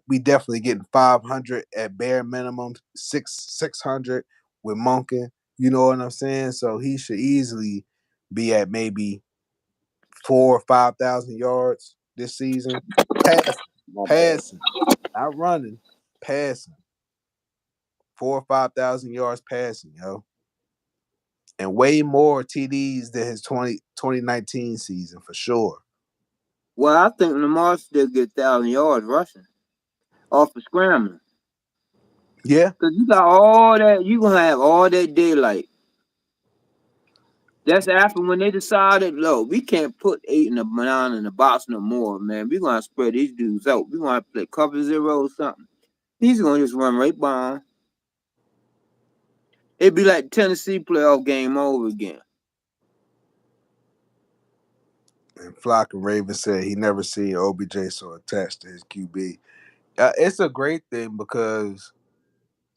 We definitely getting 500 at bare minimum, 600 with Monken. You know what I'm saying? So he should easily be at maybe 4 or 5,000 yards this season. Pass, My bad. passing, not running, passing. 4 or 5,000 yards passing, yo, and way more TDs than his 2019 season for sure. Well, I think Lamar still get 1,000 yards rushing off of scrambling. Yeah, Cause you got all that, you gonna have all that daylight. That's after when they decided, look, we can't put 8 and 9 in the box no more, man. We gonna spread these dudes out. We gonna play cover zero or something. He's gonna just run right by him. It'd be like Tennessee playoff game over again. and Flock and Raven said he never seen OBJ so attached to his QB. It's a great thing because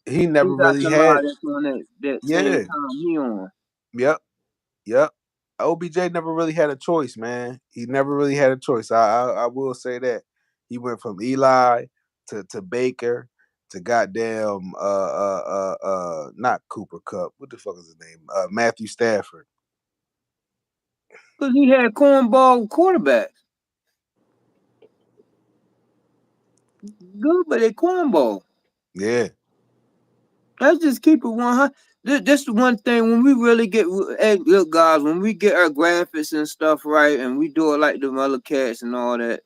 he He never got really had. somebody that's on that same Yeah, time he on. yep, yep. OBJ never really had a choice, man. He never really had a choice. I will say that he went from Eli to Baker to goddamn not Cooper Cup. What the fuck is his name? Matthew Stafford. Because he had cornball quarterbacks. Good, but they cornball. Yeah. Let's just keep it 100. This is one thing when we really get, hey, look, guys, when we get our graphics and stuff right, and we do it like the other cats and all that,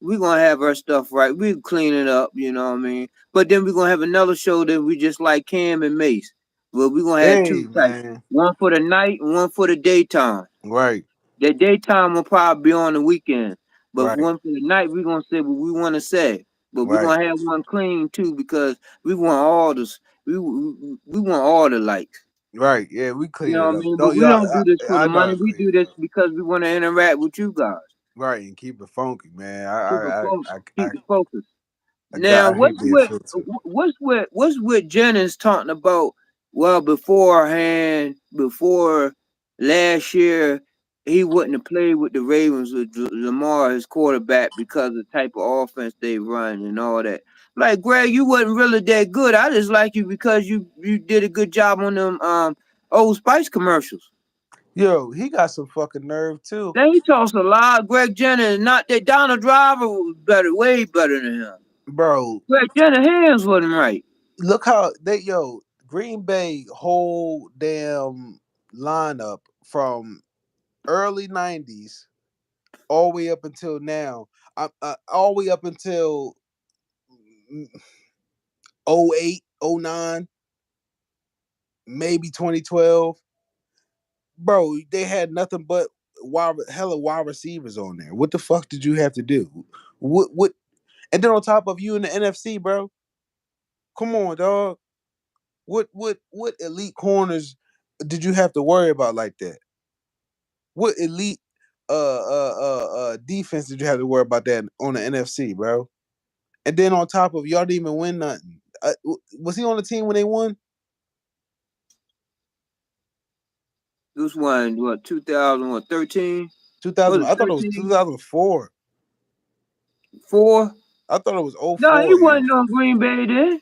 we gonna have our stuff right. We clean it up, you know what I mean. But then we gonna have another show that we just like Cam and Mace. Well, we gonna have Hey, two types, man. one for the night and one for the daytime. Right. The daytime will probably be on the weekend, but Right. one for the night we gonna say what we want to say. But we Right. gonna have one clean too because we want all this. We want all the likes. Right. Yeah, we You clean know it what I up. mean? But Don't we y'all? don't do this for the I know I money. We clean do it this up. because we want to interact with you guys. Right, and keep it funky, man. Keep it focused. Now, I hate being filtered. what's with Jennings talking about? Well, beforehand, before last year, he wouldn't have played with the Ravens with Lamar, his quarterback, because of the type of offense they run and all that. Like, Greg, you wasn't really that good. I just like you because you did a good job on them Old Spice commercials. Yo, he got some fucking nerve too, Then he talks a lot. Greg Jennings, not that Donald Driver was better, way better than him. bro. Greg Jennings' hands wasn't right. Look how Green Bay whole damn lineup from early '90s all the way up until now. All the way up until 08, 09, maybe 2012. Bro, they had nothing but hella wide receivers on there. What the fuck did you have to do? What? And then on top of you in the NFC, bro. Come on, dog. What elite corners did you have to worry about like that? What elite defense did you have to worry about that on the NFC, bro? And then on top of y'all didn't even win nothing. Was he on the team when they won? This one, what, 2013? Was 2000. it I thought it was 13? 2004. 4? I thought it was No, he 04. Yeah. wasn't on Green Bay then.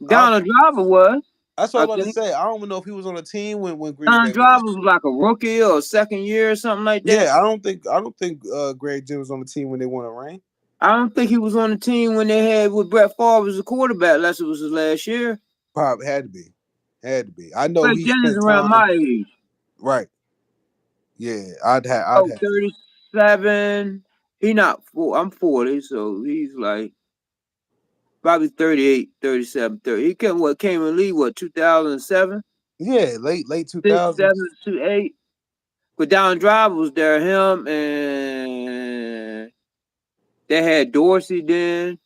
I, Donald Driver was, that's what I I was about to think. say. I don't even know if he was on the team when Green Donald Bay won. Driver was like a rookie or a second year or something like that. Yeah, I don't think Greg Jim was on the team when they won a ring. I don't think he was on the team when they had with Brett Favre as a quarterback, unless it was his last year. Probably had to be. Had to be. I know Greg he Jennings spent around time. my age. Right. Yeah, I'd Oh, have. 37. He not 4. I'm 40, so he's like probably 38, 37, 30. He came in the league, what, 2007? Yeah, late 6, 2000s. 7 to 8. But Donald Driver was there, him and they had Dorsey then.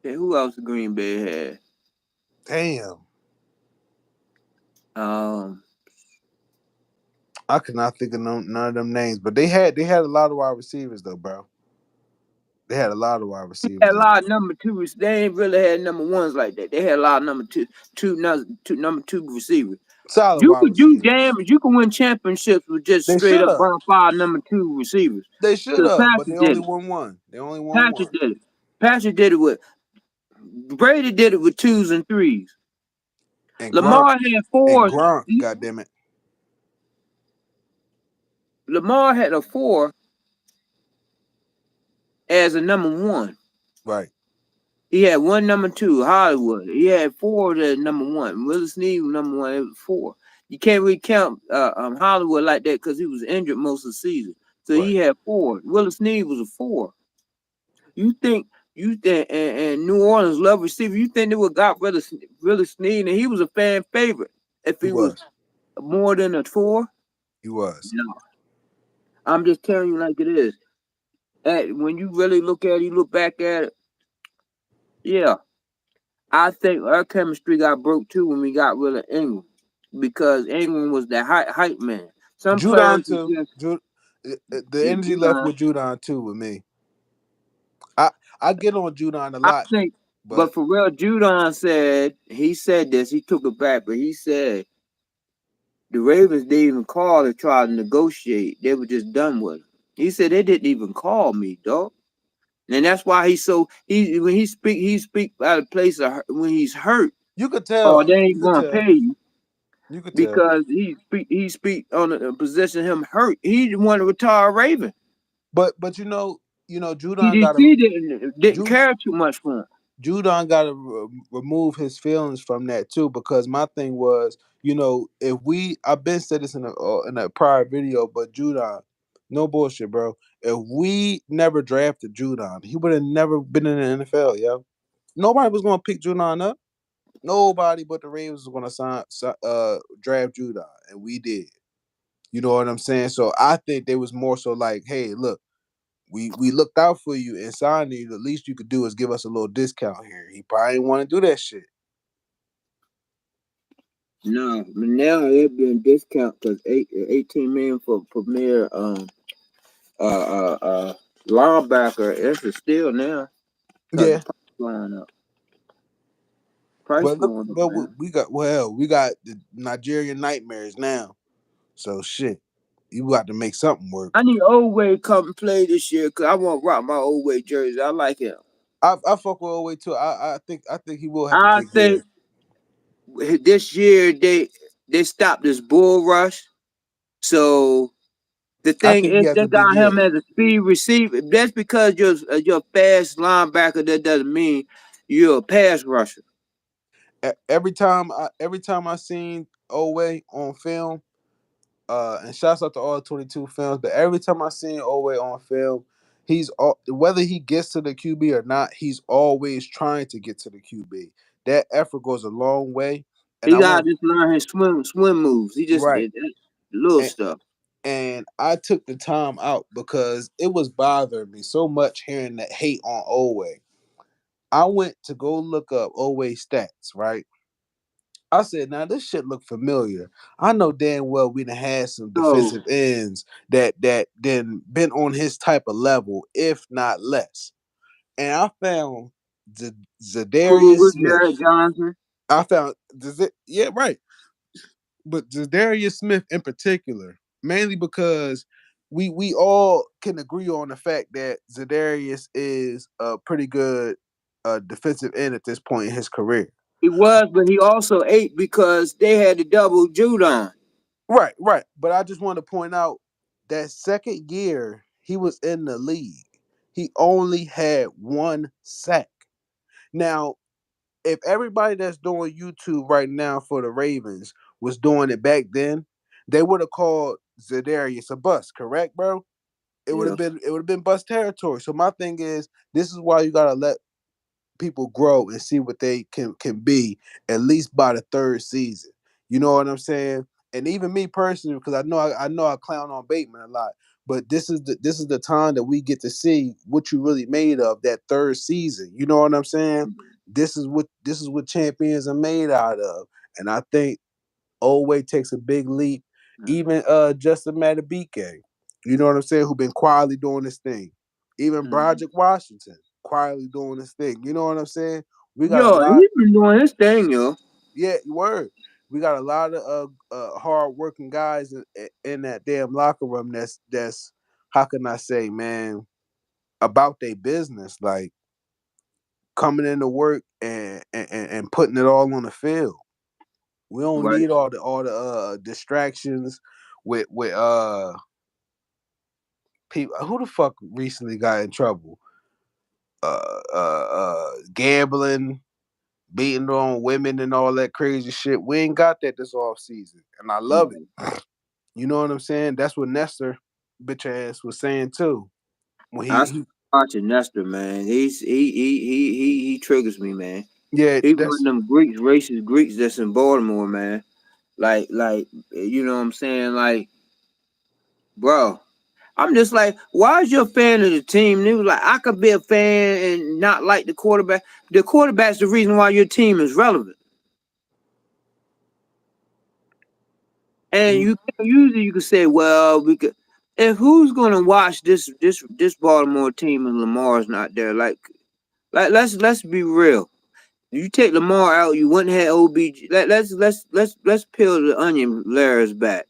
And who else Green Bay had? Damn. Um, I could not think of none of them names, but they had a lot of wide receivers though, bro. They had a lot of wide had receivers a on. lot of number two. They ain't really had number ones like that. They had a lot of number two receivers. Solid You wide could do receivers. damage. You can win championships with just They straight should up have. run five number two receivers. They should Because have, but they Patrick did only it. won one. They only won Patrick one. did it. Patrick did it with Brady did it with twos and threes. And Gronk Lamar had and fours. Gronk, goddamn it. Lamar had a 4 as a number 1. Right. He had one number 2, Hollywood. He had 4 as number 1. Willie Snead was number 1. It was 4. You can't really count Hollywood like that because he was injured most of the season. So Right. he had 4. Willie Snead was a 4. You think and New Orleans love receiver? You think they would got Willie Snead and he was a fan favorite if He he was was. more than a 4? He was. No. I'm just telling you like it is. When you really look at it, you look back at it. Yeah, I think our chemistry got broke too when we got rid of Ingram because Ingram was the hype man. Some players Judon was too. just The energy left Judon. with Judon too with me. I get on Judon a I lot, think, but but for real, Judon said he said this. He took it back, but he said the Ravens didn't even call to try to negotiate. They were just done with it. He said they didn't even call me, dog. And that's why when he speak out of place when he's hurt. you could Oh, tell. they You ain't could gonna tell. pay you. You could tell. because he speak on a position him hurt. He want to retire Raven. But Judon got to EDC didn't Ju, care too much for him. Judon got to remove his feelings from that too, because my thing was, if I've been said this in a prior video, but Judon, no bullshit, bro. If we never drafted Judon, he would have never been in the NFL, yo. Nobody was gonna pick Judon up. Nobody but the Ravens was gonna draft Judon, and we did. You know what I'm saying? So I think they was more so like, hey, look, we looked out for you and signed you. The least you could do is give us a little discount here. He probably didn't want to do that shit. No, but now it been discount because 18 million for premier linebacker. It's a steal now because the Yeah, price going up. Price but look, going up, but man. we got the Nigerian nightmares now. So shit, you got to make something work. I need Old Way come and play this year because I want to rock my Old Way jersey. I like him. I fuck with Oway too. I think he will have a I big think year. this year they stopped this bull rush. So the I thing think he is, has they a big got him year. as a speed receiver. That's because you're a fast linebacker. That doesn't mean you're a pass rusher. Every time I seen Oway on film, and shouts out to all 22 films. But every time I seen Oway on film, whether he gets to the QB or not, he's always trying to get to the QB. That effort goes a long way, and He I got want to just learn his swim moves. He just right. did little And, stuff. and I took the time out because it was bothering me so much hearing that hate on Oway. I went to go look up Oway stats, right? I said, now this shit look familiar. I know damn well we done had some So defensive ends that then been on his type of level, if not less. And I found Zadarius Kruger, Jared Smith. Johnson. I found yeah, right. But Zadarius Smith in particular, mainly because we all can agree on the fact that Zadarius is a pretty good defensive end at this point in his career. He was, but he also ate because they had to double Judon. Right, right. But I just want to point out that second year he was in the league, he only had one sack. Now, if everybody that's doing YouTube right now for the Ravens was doing it back then, they would have called Zadarius a bust, correct, bro? Yeah. It would have been bust territory. So my thing is, this is why you gotta let people grow and see what they can be at least by the third season. You know what I'm saying? And even me personally, because I know I clown on Bateman a lot, but this is the time that we get to see what you really made of that third season. You know what I'm saying? This is what champions are made out of, and I think Olway takes a big leap. Even Justin Matabike, you know what I'm saying, who been quietly doing this thing. Even Broderick Washington, quietly doing this thing. You know what I'm saying? We got a Yo, lot. he been doing his thing, yo. Yeah, word. We got a lot of hard working guys in that damn locker room. That's how can I say, man, about their business, like coming into work and putting it all on the field. We don't Right. need all the distractions with people. Who the fuck recently got in trouble? Gambling, beating on women, and all that crazy shit. We ain't got that this off season, and I love it. Right. You know what I'm saying? That's what Nestor bitch ass was saying too. When I he watching Nestor, man. He triggers me, man. yeah, He one of that's them Greeks, racist Greeks that's in Baltimore, man. Like, you know what I'm saying? Like, bro, I'm just like, why is you a fan of the team? And he was like, I could be a fan and not like the quarterback. The quarterback's the reason why your team is relevant. And mm, you could say, well, we could. If who's gonna watch this Baltimore team and Lamar's not there, like let's be real. You take Lamar out, you wouldn't have OBG. Let's peel the onion layers back.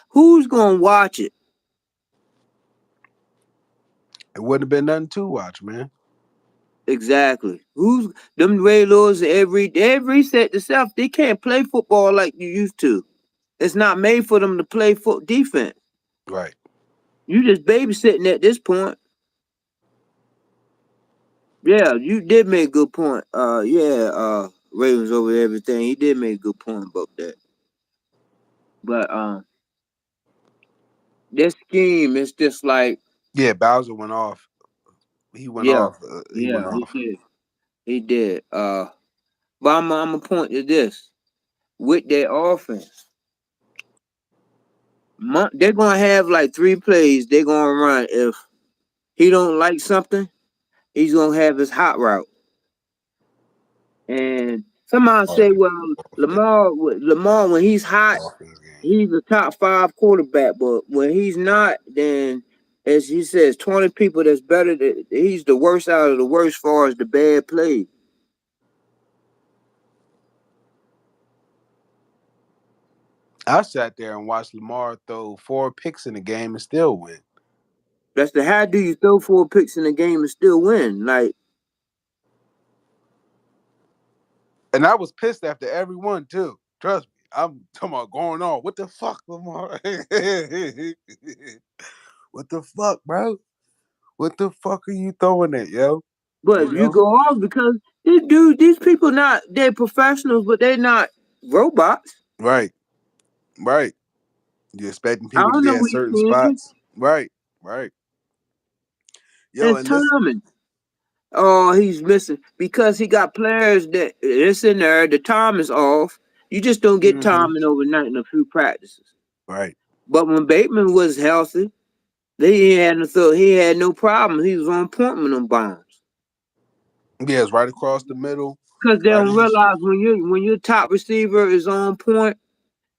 Who's gonna watch it? it wouldn't have been nothing to watch, man. Exactly. Who's them Ray Lords they reset themselves. They can't play football like you used to. It's not made for them to play foot defense. Right. You just babysitting at this point. Yeah, you did make a good point. Yeah, Ravens over everything. He did make a good point about that. But that scheme is just like, Yeah, Bowser went off. He went yeah, off. He yeah, went he off. did. He did. But I'm gonna point to this. With their offense, they're gonna have like 3 plays they're gonna run. If he don't like something, he's gonna have his hot route. And somebody Off, say, well, Lamar, when he's hot, offense game. he's a top 5 quarterback. But when he's not, then as he says, 20 people that's better. He's the worst out of the worst, as far as the bad play. I sat there and watched Lamar throw 4 picks in the game and still win. That's the how do you throw 4 picks in a game and still win? Like, And I was pissed after every one too. Trust me. I'm talking about going on. What the fuck, Lamar? What the fuck, bro? What the fuck are you throwing at, yo? but You you know? go off because these people they're professionals, but they're not robots. Right, right. You expecting I people to don't be know at what he's certain thinking. spots. Right, right. Yo, And and this timing. Oh, he's missing because he got players that it's in there. The time is off. You just don't get hmm timing overnight in a few practices. right. But when Bateman was healthy, he had no problem. He was on point with them bombs. Yeah, it's right across the middle, Because they right don't in his realize when your top receiver is on point,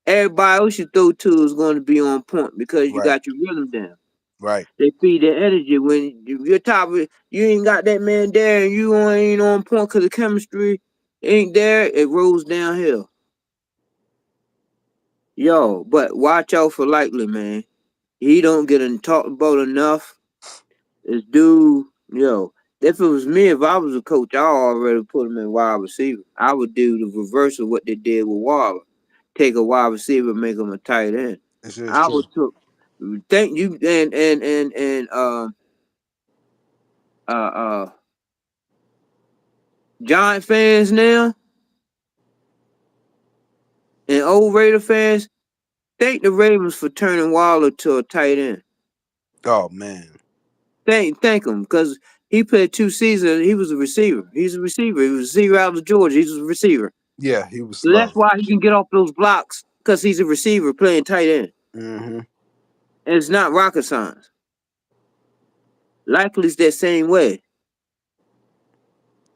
everybody else you throw to is going to be on point because you right, got your rhythm down. right. They feed their energy when your top. You ain't got that man there, and you ain't on point because the chemistry ain't there. It rolls downhill. Yo, but watch out for Likely, man. He don't get talked about enough. This dude, yo. If it was me, if I was a coach, I already put him in wide receiver. I would do the reverse of what they did with Waller. Take a wide receiver, make him a tight end. This is I true. would took. Thank you and uh uh Giant fans now and old Raider fans thank the Ravens for turning Waller to a tight end. Oh man. Thank him because he played 2 seasons. He was a receiver. He's a receiver. He was a receiver out of Georgia. He's a receiver. Yeah, he was So that's slow. why he can get off those blocks because he's a receiver playing tight end. hmm And it's not rocket science. Likely it's that same way.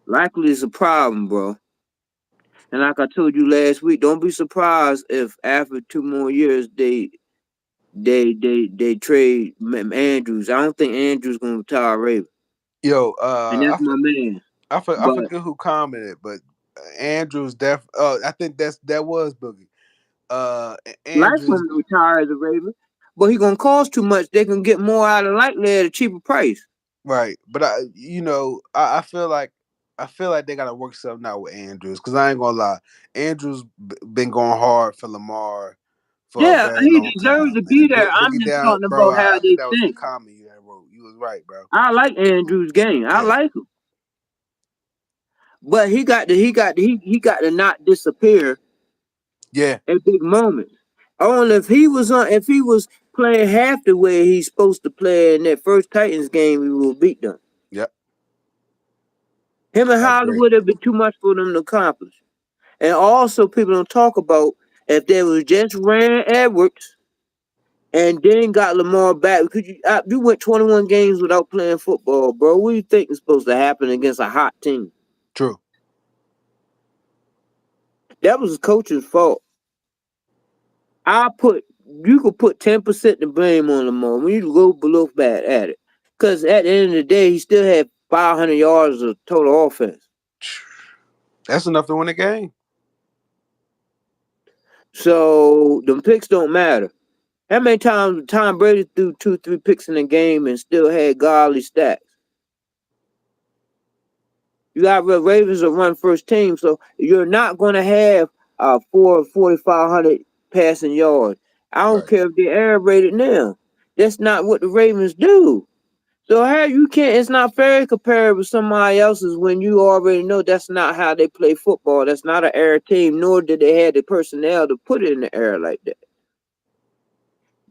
Likely is a problem, bro. And like I told you last week, don't be surprised if after 2 more years they trade Andrews. I don't think Andrews gonna retire Raven, Yo, and that's my man. I But forget who commented, but Andrews I think that was Boogie. like Andrews, him to retire as a Raven, but he gonna cost too much. They can get more out of Likely at a cheaper price. right? But I feel like they gotta work something out with Andrews because I ain't gonna lie, Andrews been going hard for Lamar for a Yeah, very he long deserves time, to be man. there. I'm Boogie just down, talking bro. about how I think they that was the think. comment you had wrote. You was right, bro. I like Andrews' game. I Yeah, like him, but he got to not disappear yeah, at big moments. Only if he was playing half the way he's supposed to play in that first Titans game, we will beat them. yep. Him and I agree. Hollywood have been too much for them to accomplish. And also, people don't talk about if they was just ran Edwards and then got Lamar back. Because you went 21 games without playing football, bro. What do you think is supposed to happen against a hot team? True. That was the coach's fault. You could put 10% of blame on Lamar when you go below bad at it. Because at the end of the day, he still had 500 yards of total offense. That's enough to win a game. So the picks don't matter. How many times Tom Brady threw 2, 3 picks in a game and still had godly stats? You got the Ravens will run first team, so you're not going to have 4,500 passing yards. I don't Right. care if they're air rated now. That's not what the Ravens do. So how you can't? It's not fair to compare with somebody else's when you already know that's not how they play football. That's not an air team, nor did they have the personnel to put it in the air like that.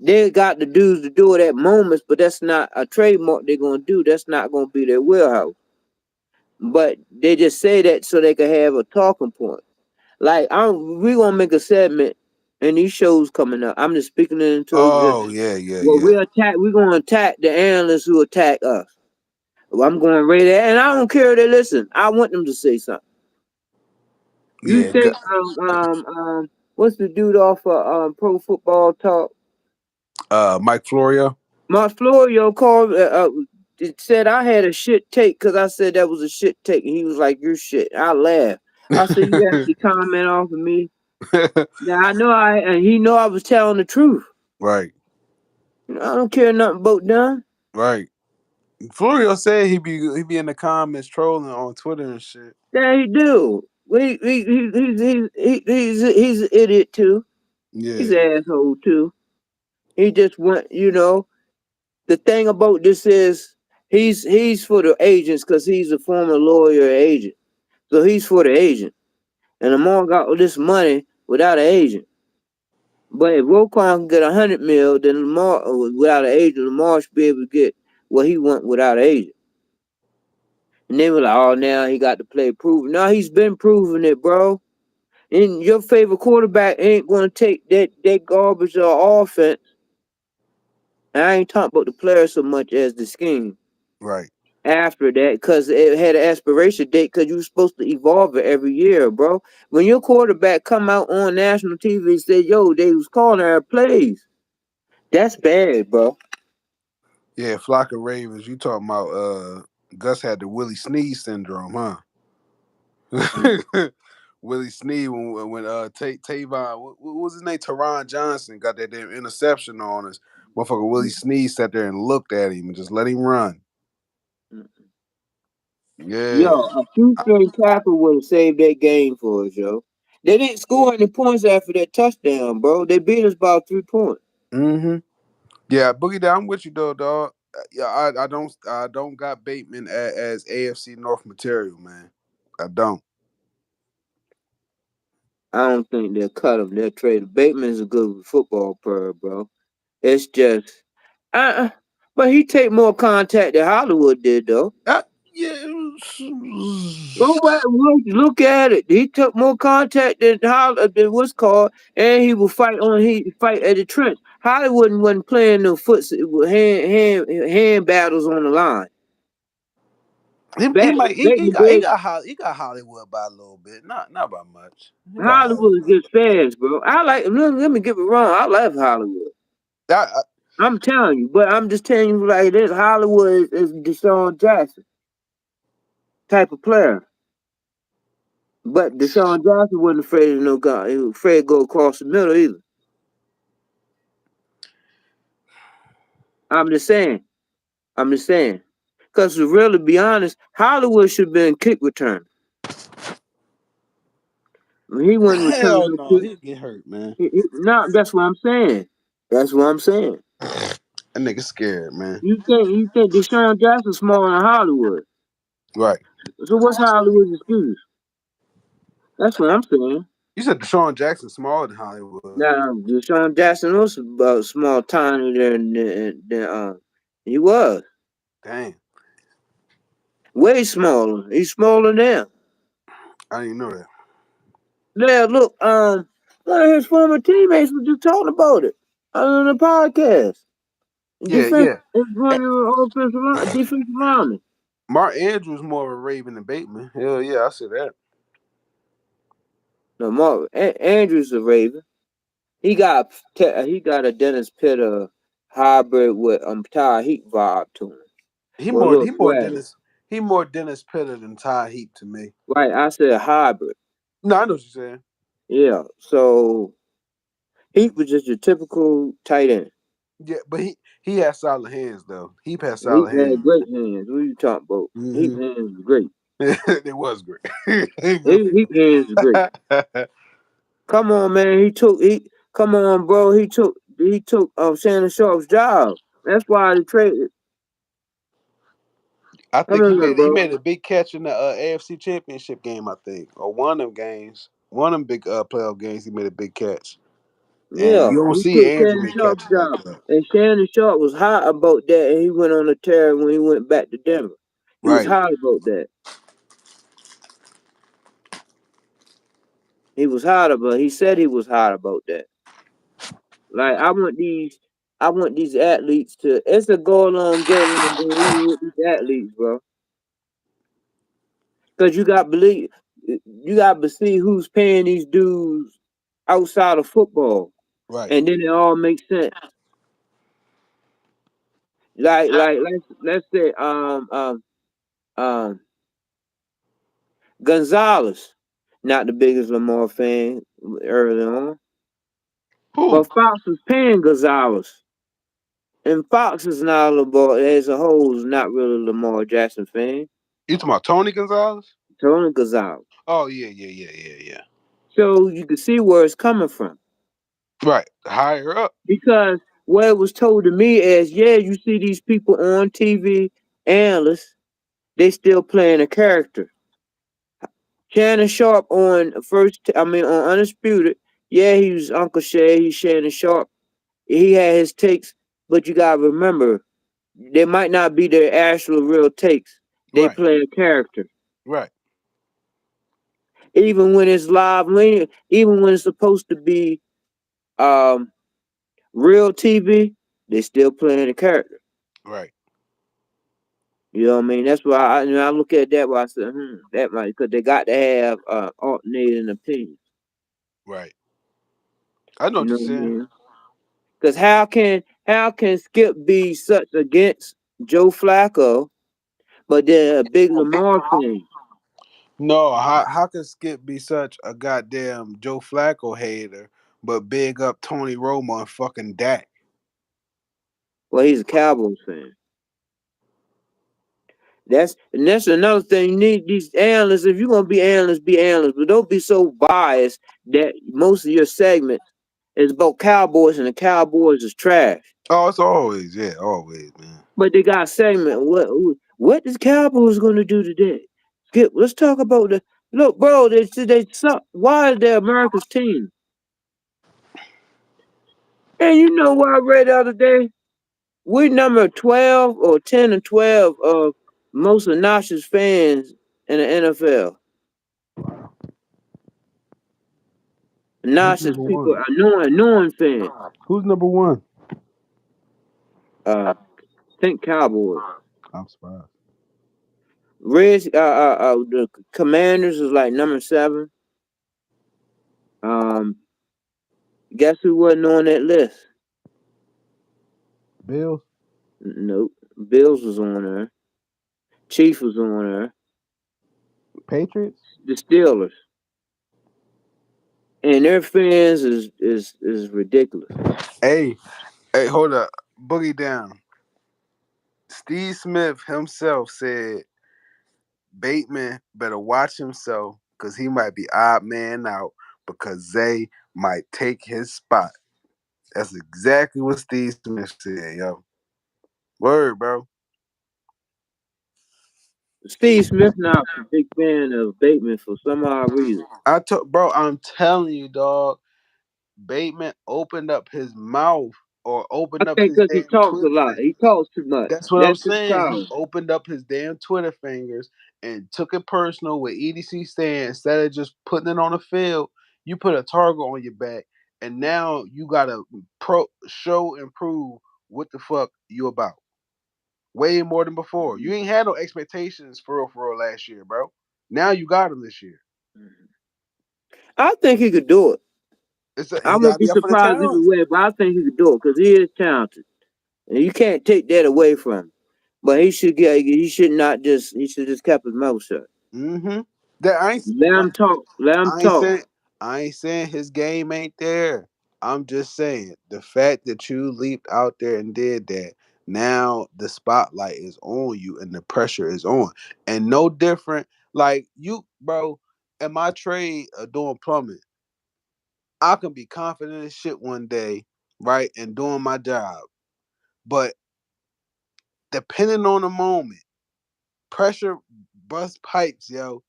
They got the dudes to do it at moments, but that's not a trademark they're gonna do. That's not gonna be their wheelhouse. But they just say that so they can have a talking point. Like we gonna make a segment and these shows coming up. I'm just speaking it into Oh, existence. yeah, yeah, Well, yeah. we're gonna attack the analysts who attack us. Well, I'm going to rate it, and I don't care if they listen. I want them to say something. You Yeah, think what's the dude off of Pro Football Talk? Mike Florio. Mark Florio called it said I had a shit take because I said that was a shit take, and he was like, "You're shit." I laughed. I said, "You actually comment off of me?" Yeah, I know. And he know I was telling the truth. Right, I don't care nothing about them. right. Florio said he be in the comments trolling on Twitter and shit. Yeah, he do. He's an idiot too. He's Yeah, an asshole too. He just went, the thing about this is he's for the agents because he's a former lawyer agent. So he's for the agent. And Lamar got all this money without an agent. But if Roquan can get 100 mil, then Lamar without an agent, Lamar should be able to get what he want without an agent. And they were like, oh, now he got to play proven. No, he's been proving it, bro. And your favorite quarterback ain't going to take that garbage or offense. And I ain't talking about the player so much as the scheme. right. After that because it had an expiration date because you were supposed to evolve it every year, bro. When your quarterback come out on national TV and say, yo, they was calling our plays, that's bad, bro. Yeah, Flock of Ravens. You talking about Gus had the Willie Sneeze syndrome, huh? Willie Sneeze when Tavon what was his name? Teron Johnson got that damn interception on us. Motherfucker Willie Sneeze sat there and looked at him and just let him run. Yo, Yeah. a shoestring tackle would have saved that game for us, yo. They didn't score any points after that touchdown, bro. They beat us by 3 points. Mm-hmm. Yeah, Boogie Down, I'm with you though, dog. Yeah, I don't got Bateman as AFC North material, man. I don't. I don't think they'll cut him. They'll trade him. Bateman's a good football player, bro. It's just, uh, but he take more contact than Hollywood did, though. Yeah. Go back and look at it. He took more contact than what's called, and he will fight at the trench. Hollywood wasn't playing no with hand battles on the line. He might Bateman did. he got Hollywood by a little bit, not by much. He got Hollywood is Hollywood. just fast, bro. I like. Let me get it wrong. I love Hollywood. I, I'm telling you, but I'm just telling you like this. Hollywood is Deshaun Jackson type of player. But Deshaun Jackson wasn't afraid of no guy. He was afraid to go across the middle either. I'm just saying. I'm just saying. Because to really be honest, Hollywood should have been kick return. He wasn't returning hell no no, kick. he'll get hurt, man. No, that's what I'm saying. That's what I'm saying. That nigga scared, man. You think Deshaun Jackson smaller than Hollywood? Right. So what's Hollywood's excuse? That's what I'm saying. You said Deshaun Jackson smaller than Hollywood. Now Deshaun Jackson was about small, tiny than he was. Damn. Way smaller. He's smaller now. I didn't know that. Yeah, look, one of his former teammates was just talking about it on the podcast. Yeah, Defense yeah. is one of the defensive lineman. Mark Andrews more of a Raven than Bateman. Hell yeah, I see that. No, Mark Andrews a Raven. He got a Dennis Pitta hybrid with Ty Heat vibe to him. He Well, more look, he more Dennis he more Dennis Pitta than Ty Heap to me. right? I said hybrid. No, I know what you're saying. Yeah. So Heat was just your typical tight end. Yeah, but he has solid hands though. He has Heat solid had hands. great hands. What are you talking about? Heat Mm-hmm. hands was great. It was great. He is great. Come on, man. He come on, bro. He took Shannon Sharp's job. That's why they traded. I Come think on, he bro. made a big catch in the AFC Championship game. I think, or one of them games, one of them big playoff games. He made a big catch, and Yeah, you don't he see took Andrew Shannon make Sharp's catches like job. that. And Shannon Sharp was hot about that, and he went on a tear when he went back to Denver. He was Right, hot about that. He was hot about. He said he was hot about that. Like I want these athletes to. It's a go along, get along with these athletes, bro. Because you got to see who's paying these dudes outside of football, right. and then it all makes sense. Like let's say um Gonzalez, not the biggest Lamar fan early on, Who? but Fox was paying Gonzalez, and Fox is not Lamar as a whole is not really a Lamar Jackson fan. You talking about Tony Gonzalez? Tony Gonzalez, Oh yeah. so you can see where it's coming from. Right, higher up. Because what it was told to me is, yeah, you see these people on TV, analysts, they still playing a character. Shannon Sharp on Undisputed, yeah, he was Uncle Shay, he's Shannon Sharp. He had his takes, but you gotta remember, they might not be their actual real takes. They Right, play a character. right, Even when it's live, even when it's supposed to be um real TV, they still playing a character. right, You know what I mean? That's why I look at that. Why I said, that might because they got to have alternating opinions. right. I know You what know you're what I saying. mean? Because how can Skip be such against Joe Flacco, but they're a big Lamar fan? No, how can Skip be such a goddamn Joe Flacco hater, but big up Tony Romo and fucking Dak? Well, he's a Cowboys fan. That's another thing. You need these analysts. If you're gonna be analysts, but don't be so biased that most of your segments is about Cowboys and the Cowboys is trash. Oh, it's always, yeah, always, man. But they got a segment. What is Cowboys going to do today? Skip. Let's talk about the look, bro. They suck. Why is they America's team? And you know what I read the other day? We number 12 or 10 and 12 of most obnoxious fans in the NFL. Who's Obnoxious number people, one? annoying fans. Who's number one? Think Cowboys. I'm surprised. Reds. The Commanders is like number 7. Um, guess who wasn't on that list? Bills, Nope. Bills was on there. Chiefs was on there. Patriots. The Steelers. And their fans is ridiculous. Hey, hey, hold up, boogie down. Steve Smith himself said Bateman better watch himself because he might be odd man out because Zay might take his spot. That's exactly what Steve Smith said, yo. Word, bro. Steve Smith not a big fan of Bateman for some odd reason. Bro, I'm telling you, dog. Bateman opened up his mouth or I opened up think his because he damn talks a Twitter lot. He fingers. talks too much. That's what I'm That's his saying. He problem. opened up his damn Twitter fingers and took it personal with EDC saying instead of just putting it on the field, you put a target on your back, and now you gotta show and prove what the fuck you about. Way more than before. You ain't had no expectations for real last year, bro. Now you got them this year. I think he could do it. I You wouldn't gotta be be up for the surprised if he challenge. went, but I think he could do it because he is talented. And you can't take that away from him. But he should just kept his mouth shut. Mm-hmm. That I ain't Let him talk. Let him I ain't talk. saying I ain't saying his game ain't there. I'm just saying the fact that you leaped out there and did that. Now the spotlight is on you and the pressure is on. And no different. Like you, bro, in my trade of doing plumbing, I can be confident as shit one day, right, and doing my job. But depending on the moment, pressure bust pipes, yo.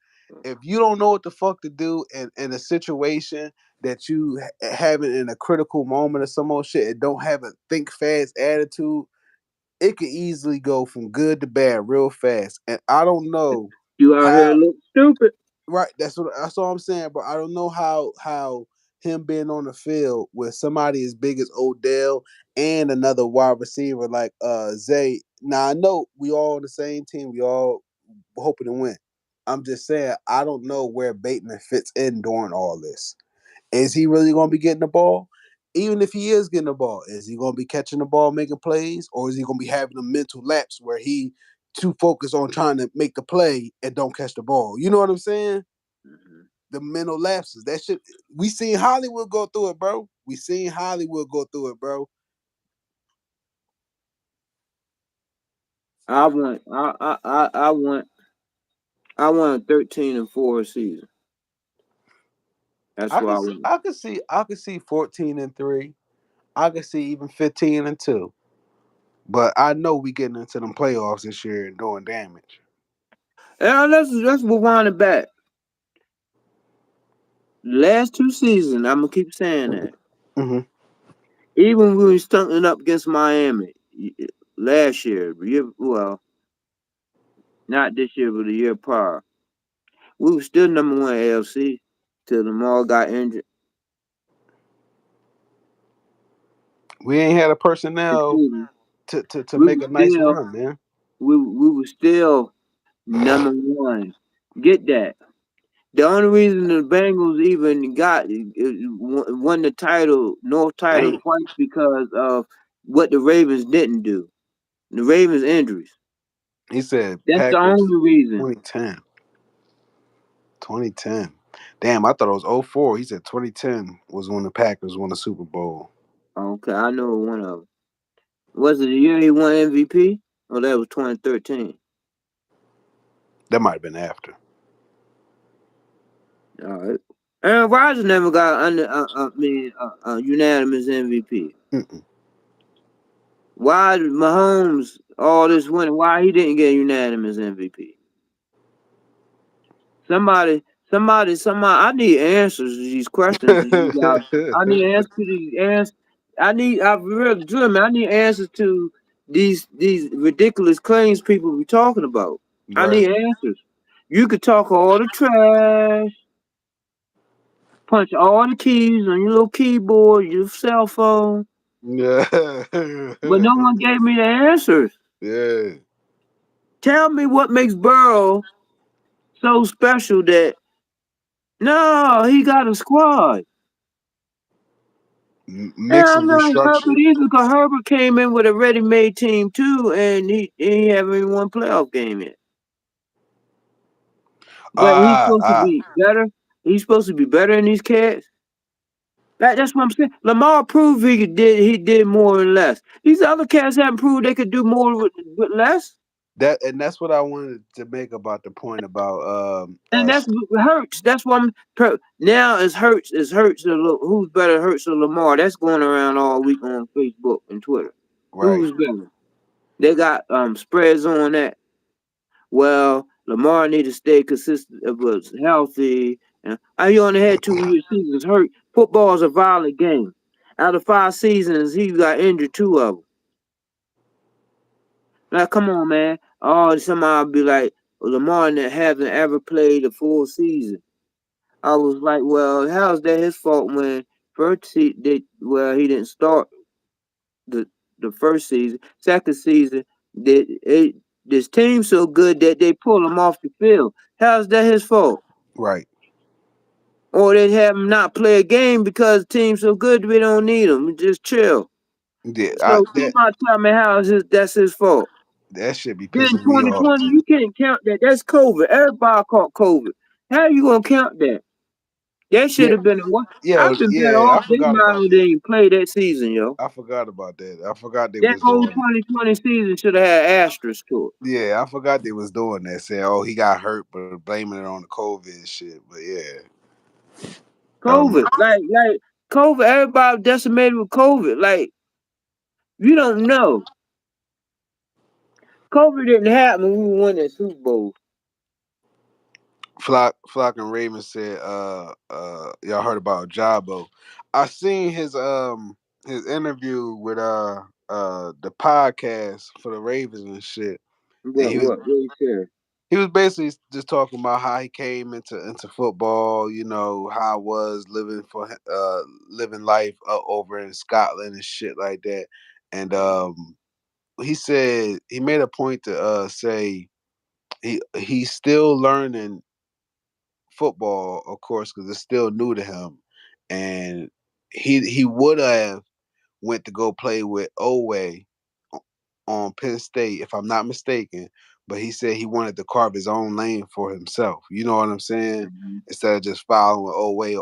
If you don't know what the fuck to do in a situation that you having in a critical moment or some old shit and don't have a think fast attitude, it could easily go from good to bad real fast. And I don't know You out here how. look stupid. Right, that's all I'm saying, but I don't know how him being on the field with somebody as big as Odell and another wide receiver like Zay. Now I know we all on the same team, we all hoping to win. I'm just saying I don't know where Bateman fits in during all this. Is he really going to be getting the ball? Even if he is getting the ball, is he going to be catching the ball, making plays, or is he going to be having a mental lapse where he too focused on trying to make the play and don't catch the ball? You know what I'm saying? Mhm. The mental lapses. That shit. We seen Hollywood go through it, bro. We seen Hollywood go through it, bro. I want a 13-4 season. That's what I want. I could see 14-3. I could see even 15-2. But I know we getting into them playoffs this year and doing damage. And let's rewind it back. Last two seasons, I'm gonna keep saying that. Hmm. Even when we were stunting up against Miami last year, well, not this year, but the year prior, we were still number one AFC till Lamar got injured. We ain't had a personnel Excuse me. to We make were a nice still run, man. we were still number one. Get that. The only reason the Bengals even won the title, North title Damn. twice because of what the Ravens didn't do. The Ravens injuries. He said That's the Packers only reason. 2010. 2010. Damn, I thought it was '04. He said 2010 was when the Packers won the Super Bowl. Okay, I know one of them. Was it the year he won MVP? Or that was 2013? That might have been after. All right. Aaron Rodgers never got unanimous MVP. Mm-mm. Why did Mahomes all this winning? Why he didn't get unanimous MVP? Somebody. I need answers to these questions. I need answers to these answers. I really, Drew, man, I need answers to these ridiculous claims people be talking about. I Right. need answers. You could talk all the trash, punch all the keys on your little keyboard, your cell phone, Yeah. but no one gave me the answers. Yeah. Tell me what makes Burrow so special that no, he got a squad. And Mix I'm and not Herbert restructure. either, because Herbert came in with a ready-made team too, and he haven't even won playoff game yet. But he's Ah, supposed to ah. be better. He's supposed to be better than these cats. That's what I'm saying. Lamar proved he did more and less. These other cats haven't proved they could do more with less. That's what I wanted to make about the point about And that's us. what hurts. That's why now it's hurts. It's hurts. Who's better, Hurts or Lamar? That's going around all week on Facebook and Twitter. Right. Who's better? They got spreads on that. Well, Lamar need to stay consistent, was healthy. And he only had 2 seasons hurt. Football is a violent game. Out of 5 seasons, he got injured 2 of them. Like, come on, man. Oh, somebody be like, well, Lamar that hasn't ever played a full season. I was like, well, how's that his fault when he didn't start the the first season, second season, this team so good that they pull him off the field. How's that his fault? Right. Or they have him not play a game because the team's so good we don't need him. Just chill. Yeah. So somebody tell me that's his fault. That should be Then pissing me off 2020, too. you can't count that. That's COVID. Everybody caught COVID. How you gonna count that? That Yeah, should have been a one. yeah, I've been better yeah. off I they forgot might about have that. didn't play that season, yo. I forgot about that. I forgot they That was whole doing. 2020 season should have had asterisk to it. Yeah, I forgot they was doing that. Saying, "Oh, he got hurt," but blaming it on the COVID shit. But yeah, I COVID, remember. like COVID, everybody decimated with COVID. Like you don't know. COVID didn't happen when we won that Super Bowl. Flock and Raven said, y'all heard about Jabo. I seen his interview with the podcast for the Ravens and shit. And What you said? he was basically just talking about how he came into football, you know, how it was living life over in Scotland and shit like that. And he said he made a point to say he's still learning football, of course, because it's still new to him, and he would have went to go play with Oway on Penn State, if I'm not mistaken. But he said he wanted to carve his own lane for himself. You know what I'm saying? Mhm. Instead of just following Oway,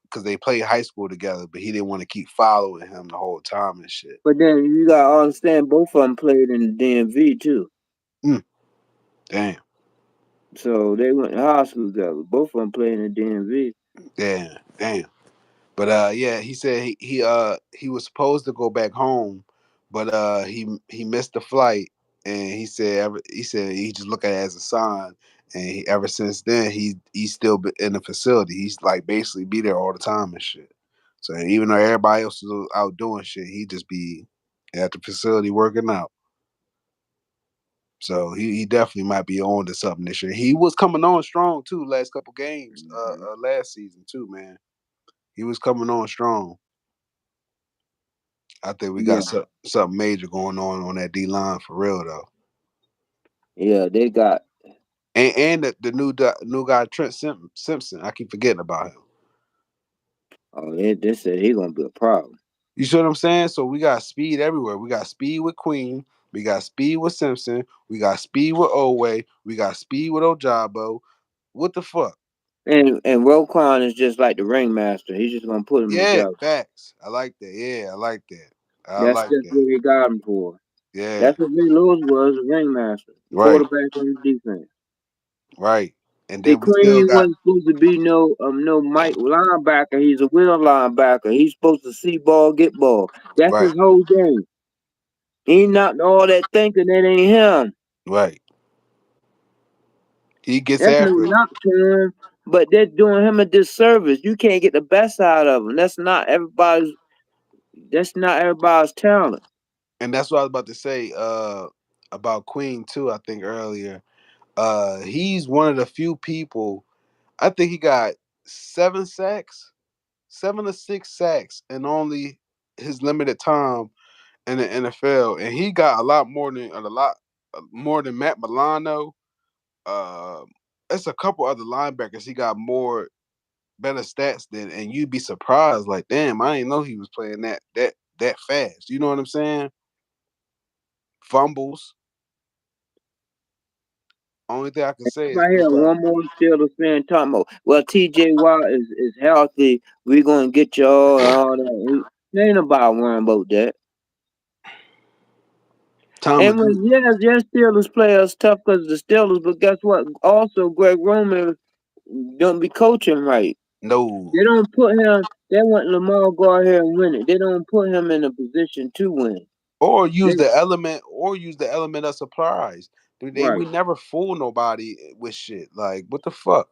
because they played high school together, but he didn't want to keep following him the whole time and shit. But then you gotta understand, both of them played in the DMV too. Mm, damn, So they went to high school together. Both of them played in the DMV. damn. But yeah, he said he was supposed to go back home, but he missed the flight, and he said he just looked at it as a sign, and ever since then he's still been in the facility. He's like basically be there all the time and shit. So even though everybody else is out doing shit, he just be at the facility working out. So he definitely might be on to something this year. He was coming on strong too last couple games Mhm. last season too, man. He was coming on strong. I think we got Yeah, something major going on that D line for real though. yeah, they got. And the new guy Trent Simpson. I keep forgetting about him. Oh, they said he gonna be a problem. You see what I'm saying? So we got speed everywhere. We got speed with Queen. We got speed with Simpson. We got speed with Oway. We got speed with Ojabo. What the fuck? And Roquan is just like the ringmaster. He's just gonna put them Yeah, together. facts. I like that. Yeah, I like that. I That's like just that. what they got him for. Yeah, That's what Ray Lewis was, a ringmaster, right, quarterback on the defense. right. And See, then we still Queen got wasn't supposed to be no Mike linebacker. He's a will linebacker. He's supposed to see ball, get ball. That's right, his whole game. He not all that thinking. That ain't him. right. He gets That's no after it. knock to him, but they're doing him a disservice. You can't get the best out of him. That's not everybody's. That's not everybody's talent. And that's what I was about to say about Queen too. I think earlier, he's one of the few people. I think he got 7 sacks, 7 to 6 sacks, in only his limited time in the NFL, and he got a lot more than Matt Milano. Uh, it's a couple other linebackers. He got more better stats than, and you'd be surprised. Like, damn, I didn't know he was playing that fast. You know what I'm saying? Fumbles. Only thing I can say If is I we hear got one more Steelers fan talking about, well, TJ Watt is healthy. We're gonna get y'all and all that. Ain't nobody worrying about that. Tomlin. And when yes, Steelers players tough because the Steelers, but guess what? Also, Greg Roman don't be coaching right. No, They don't put him. They want Lamar go out here and win it. They don't put him in a position to win. They or use the element of surprise. We right. never fool nobody with shit. Like what the fuck?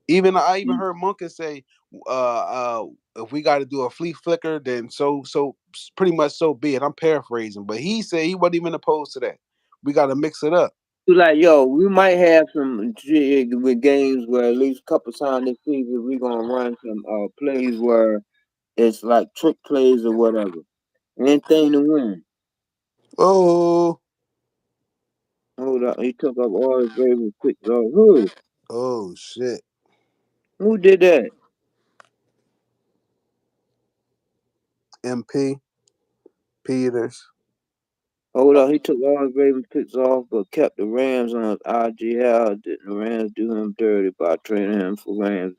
Even I even heard Monken say, if we got to do a flea flicker, then pretty much so be it. I'm paraphrasing, but he said he wasn't even opposed to that. We got to mix it up. So like, yo, we might have some jig with games where at least a couple times this season we gonna run some plays where it's like trick plays or whatever. Anything to win. Oh, Hold up, he took up all his favorite quick. Oh, who? oh shit. Who did that? MP Peters. Hold on, he took all his Ravens picks off, but kept the Rams on his IG. How did the Rams do him dirty by trading him for Rams?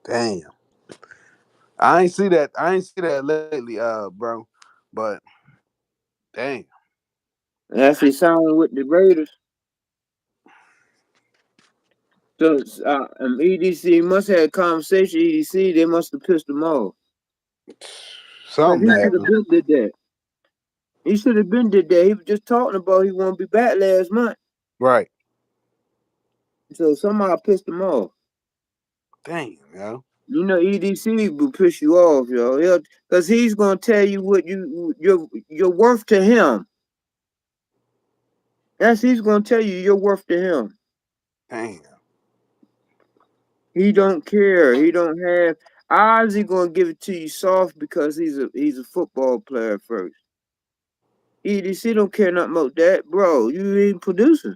Damn. I ain't see that. I ain't see that lately, bro. But damn. And actually signed with the Raiders. So EDC must have had a conversation. EDC, they must have pissed him off. Cause Something he should have happened. been did that. He should have been did that. He was just talking about he won't be back last month. Right. So somehow pissed him off. Damn, yo. You know, EDC will piss you off, yo. Cause he's gonna tell you what you're worth to him. That's he's gonna tell you you're worth to him. Damn. He don't care. He don't have. Ozzy gonna give it to you soft because he's a football player first. EDC don't care nothing about that, bro. You ain't producing.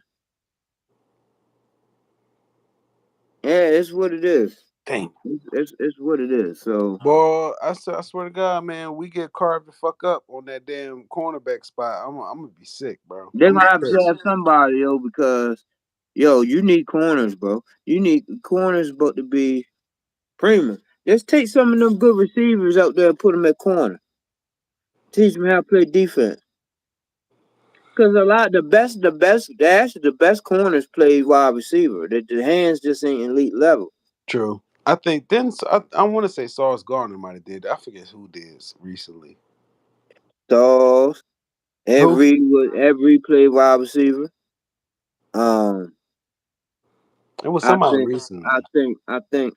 Yeah, it's what it is. Damn. It's what it is. So Boy, I swear to God, man, we get carved the fuck up on that damn cornerback spot. I'm gonna be sick, bro. they're I'm gonna gonna have be to pissed. have somebody, yo, because yo, you need corners, bro. You need corners, but to be premium. Just take some of them good receivers out there and put them at corner. Teach them how to play defense. Because a lot the best corners play wide receiver. The hands just ain't elite level. True. I think then I want to say Sauce Gardner might have did. I forget who did recently. So Who? every play wide receiver. Um, It was I somebody think I recently. think I think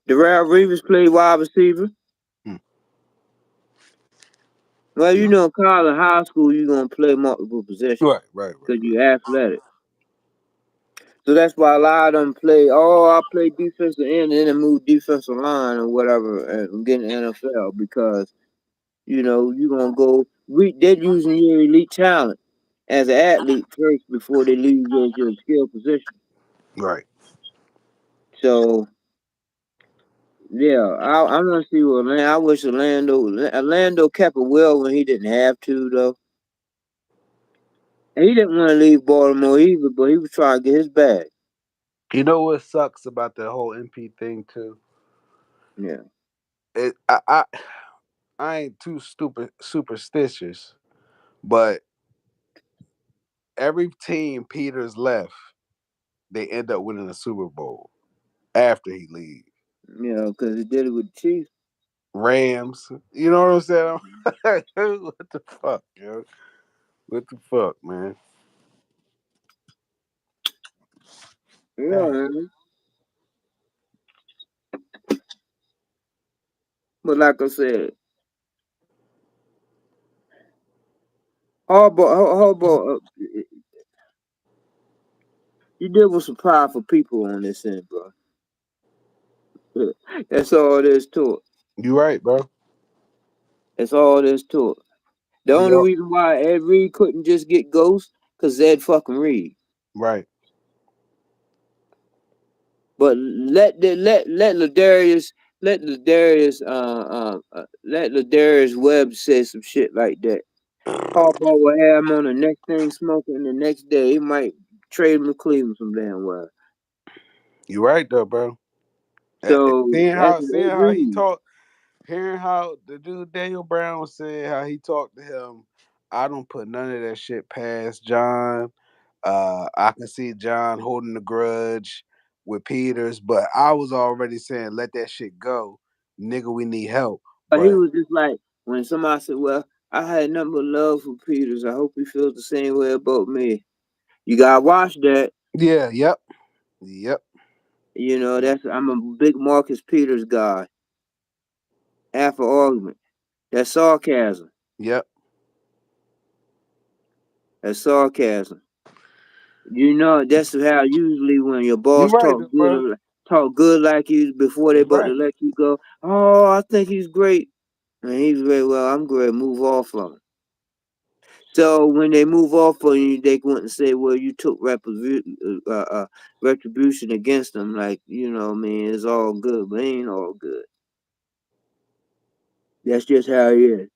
Darrell Reeves played wide receiver. Hmm. Well, you Yeah. know, in college, high school, you're gonna play multiple positions Right, right, right, because right. you're athletic. So that's why a lot of them play. Oh, I play defensive end and then move defensive line or whatever and get in the NFL because you know you're gonna go. They're using your elite talent as an athlete first before they leave your skill position. Right. So yeah, I want to see what man. I wish Orlando kept it well when he didn't have to though. And he didn't want to leave Baltimore either, but he was trying to get his bag. You know what sucks about the whole MP thing too? Yeah, It I ain't too stupid superstitious, but every team Peters left, they end up winning a Super Bowl after he leaves. you know, because he did it with the Chiefs. Rams, you know what I'm saying? What the fuck, yo? What the fuck, man? Yeah, Damn. man. But like I said, Harbaugh, you deal with some powerful people on this end, bro. That's all there is to it. You right, bro. That's all there is to it. The only Yup. reason why Ed Reed couldn't just get Ghost, because Ed fucking Reed. Right. But let Ladarius Webb say some shit like that. Harbaugh will have him on the next thing smoking, and the next day he might trade him to Cleveland some damn well. You right though, bro. So Seeing that's how what seeing Ed how he Reed. talked, hearing how the dude Daniel Brown said how he talked to him, I don't put none of that shit past John. I can see John holding the grudge with Peters, but I was already saying let that shit go, nigga. We need help. But he But was just like when somebody said, "Well, I had nothing but love for Peters. I hope he feels the same way about me." You gotta watch that. yeah, yep, You know, yep, that's I'm a big Marcus Peters guy. Half an argument. That's sarcasm. yep. That's sarcasm. You know, that's how usually when your You boss right, though, bro. talk good like you before they You about to right. let you go. Oh, I think he's great. And he's very well. I'm great. Move off from him. So when they move off on you, they want to say, "Well, you took retribution against them." Like you know, I mean, it's all good, but it ain't all good. That's just how it is.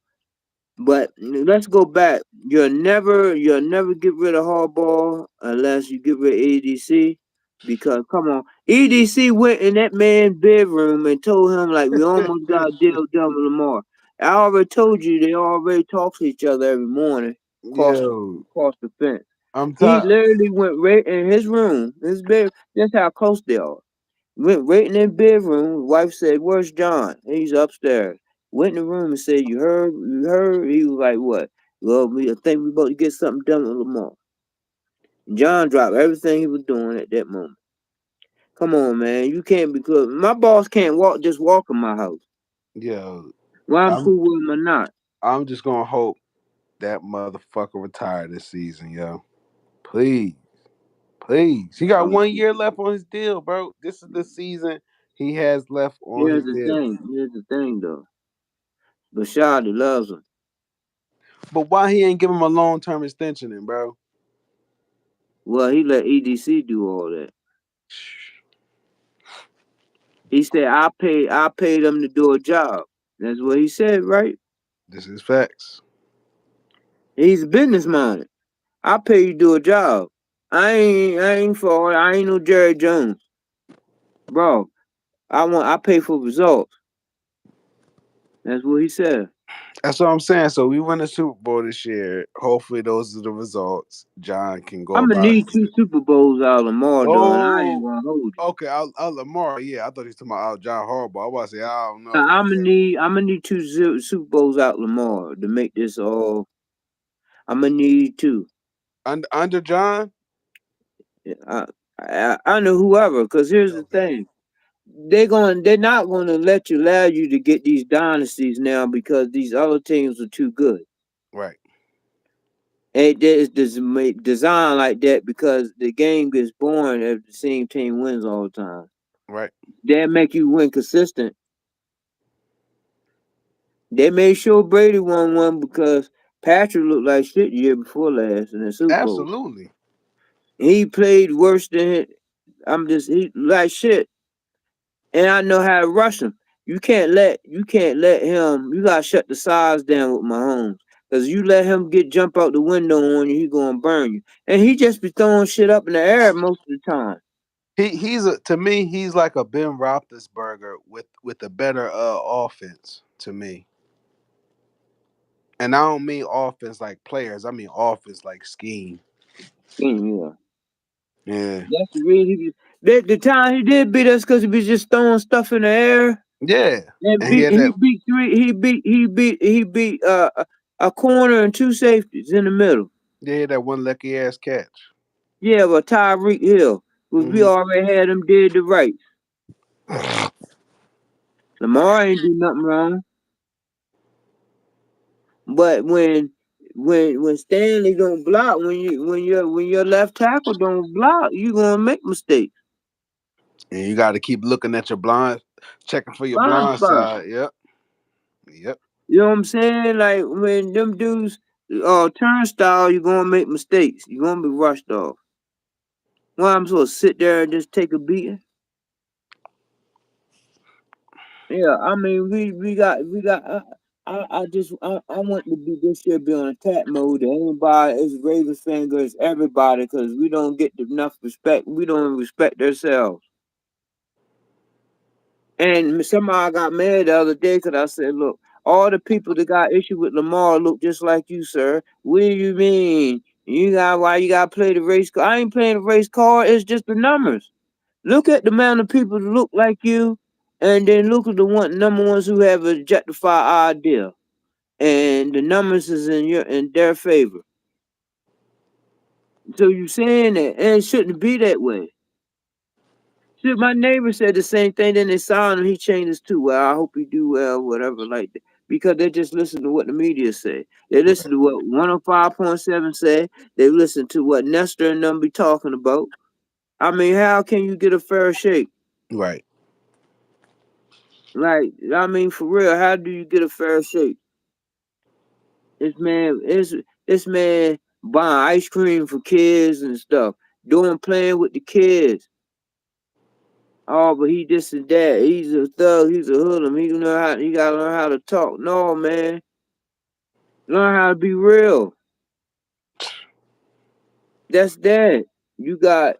But let's go back. You'll never get rid of Harbaugh unless you get rid of EDC. Because come on, EDC went in that man's bedroom and told him like we almost got a deal done with Lamar. I already told you they already talk to each other every morning Yo, across the fence. I'm He tired. literally went right in his room, his bed. That's how close they are. Went right in their bedroom. Wife said, "Where's John?" He's upstairs. Went in the room and said, "You heard? You heard?" He was like, "What?" Well, I think we about to get something done with Lamar. John dropped everything he was doing at that moment. Come on, man. You can't be good. My boss can't walk in my house. Yo, Why I'm I'm cool with him or not. I'm just gonna hope that motherfucker retire this season, yo. Please, please. He got Um, 1 year left on his deal, bro. This is the season he has left on here's his the deal. thing. Here's the thing, though. Bashadi loves him. But why he ain't give him a long term extension, then, bro? Well, he let EDC do all that. He said, I paid them to do a job. That's what he said, right? This is facts. He's a business minded. I pay you to do a job. I ain't for I ain't no Jerry Jones. Bro, I pay for results. That's what he said. That's what I'm saying. So we win the Super Bowl this year. Hopefully, those are the results. John can go I'm gonna about need his. 2 Super Bowls out of Lamar though, and I ain't Oh, gonna hold you. okay. I'll Lamar. Yeah, I thought he was talking about John Harbaugh. I was about to say I don't know, but I'm gonna yeah, need I'm gonna need Super Bowls out of Lamar to make this all. I'm gonna need two. under John, I I know whoever, cause here's the okay, thing. They're not gonna allow you to get these dynasties now because these other teams are too good. right, It's designed like that because the game gets boring if the same team wins all the time. right. They make you win consistent. They made sure Brady won one because Patrick looked like shit the year before last in the Super Bowl. Absolutely. He played worse than he like shit, and I know how to rush him. You can't let him. You gotta shut the sides down with Mahomes. Cause you let him get jump out the window on you, he gonna burn you. And he just be throwing shit up in the air most of the time. He's to me he's like a Ben Roethlisberger with a better offense to me. And I don't mean offense like players. I mean offense like scheme. Yeah. Yeah. That's the reason the time he did beat us because he was just throwing stuff in the air Yeah. and And he beat had he that beat three he beat a corner and 2 safeties in the middle. one lucky ass catch. Yeah, but Tyreek Hill, because we Hmm. already had him dead to rights. Lamar ain't do nothing wrong. But when Stanley don't block, when your left tackle don't block, you gonna make mistakes. And you got to keep looking at your blind, checking for your Blind blind spot. side. Yep. Yep. You know what I'm saying? Like when them dudes turnstile, you're gonna make mistakes. You're gonna be rushed off. Why I'm supposed to sit there and just take a beating? Yeah, I mean we got. I want to be this year be on attack mode. Anybody, it's Ravens fan, it's everybody, because we don't get enough respect. We don't respect ourselves. And somebody got mad the other day because I said, look, all the people that got issue with Lamar look just like you, sir. What do you mean? Why you got to play the race card? I ain't playing the race card. It's just the numbers. Look at the amount of people that look like you, and then look at the number ones who have a objectified idea, and the numbers is in their favor. So you saying that, and it shouldn't be that way. Shit, my neighbor said the same thing. Then they saw him. He changed his too. Well, I hope you do well, whatever, like that. Because they just listen to what the media say. They listen Right. to what 105.7 say. They listen to what Nestor and them be talking about. I mean, how can you get a fair shake? Right. Like, I mean, for real, how do you get a fair shake? This man buying ice cream for kids and stuff, doing playing with the kids. Oh, but he this and that. He's a thug. He's a hoodlum. He gotta learn how to talk. No, man. Learn how to be real. That's that. You got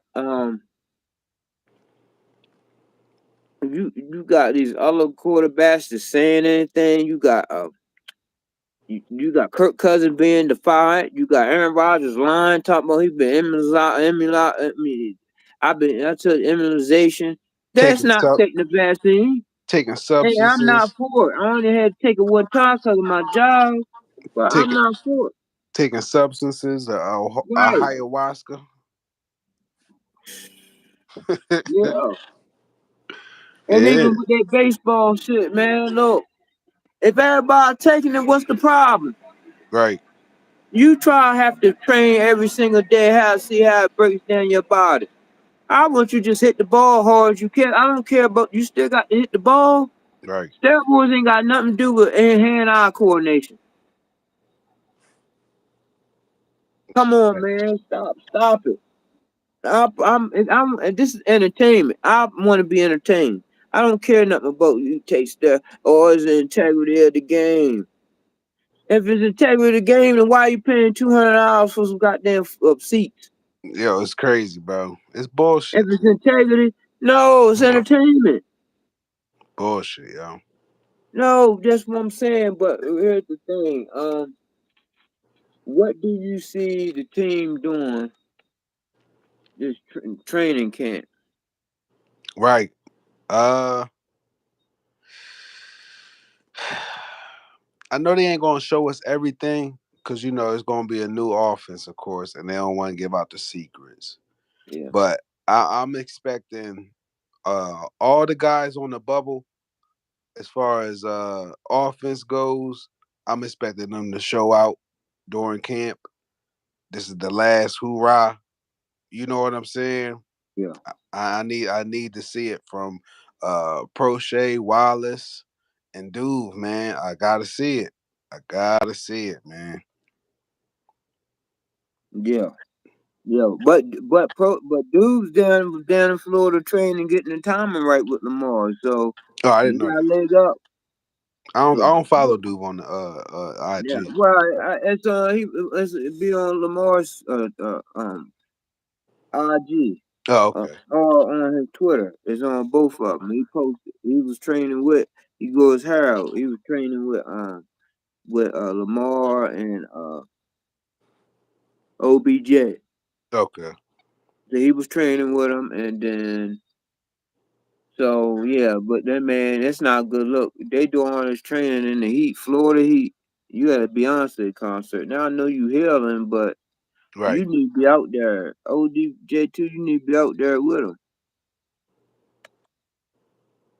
you got these other quarterbacks that's saying anything. You got Kirk Cousins being defiant. You got Aaron Rodgers lying, talking about he been I took immunization. That's taking not sub taking the vaccine. taking Hey, I'm not substances, for it. I only had to take it one time because of my job, but I'm taking not for it. taking substances, Right. ayahuasca. Yeah. And Yeah, even with that baseball shit, man, look, if everybody taking it, what's the problem? right, You try to have to train every single day, see how it breaks down your body. I want you to just hit the ball hard as you can. I don't care about you still got to hit the ball. right. Steroids ain't got nothing to do with hand-eye coordination. Come on, man, stop it. And this is entertainment. I want to be entertained. I don't care nothing about you take stuff or is the integrity of the game. If it's integrity of the game, then why you paying $200 for some goddamn seats? Yo, it's crazy, bro. It's If bullshit. it's integrity, no, it's entertainment. Bullshit, yo. No, that's what I'm saying. But here's the thing. What do you see the team doing this training camp? Right. Uh, I know they ain't gonna show us everything because you know it's gonna be a new offense, of course, and they don't want to give out the secrets. Yeah, But I'm expecting all the guys on the bubble as far as offense goes. I'm expecting them to show out during camp. This is the last hoorah. You know what I'm saying? yeah, I need to see it from Prochet, Wallace, and Duve, man. I gotta see it. I gotta see it, man. yeah, yeah. But dudes down in Florida training, getting the timing right with Lamar. So Oh, I didn't you know got a that. leg up. I Yeah, don't follow Duve on the yeah. IG. Well, it be on Lamar's IG. Oh, okay. Or on his Twitter. It's on both of them. He posted. He was training with. He goes Harold. He was training with Lamar and OBJ. Okay. So he was training with him, and then so yeah. But that man, that's not a good look. They doing all this training in the heat, Florida heat. You at a Beyonce concert. Now I know you healing, but Right. you need to be out there. ODJ too. You need to be out there with him.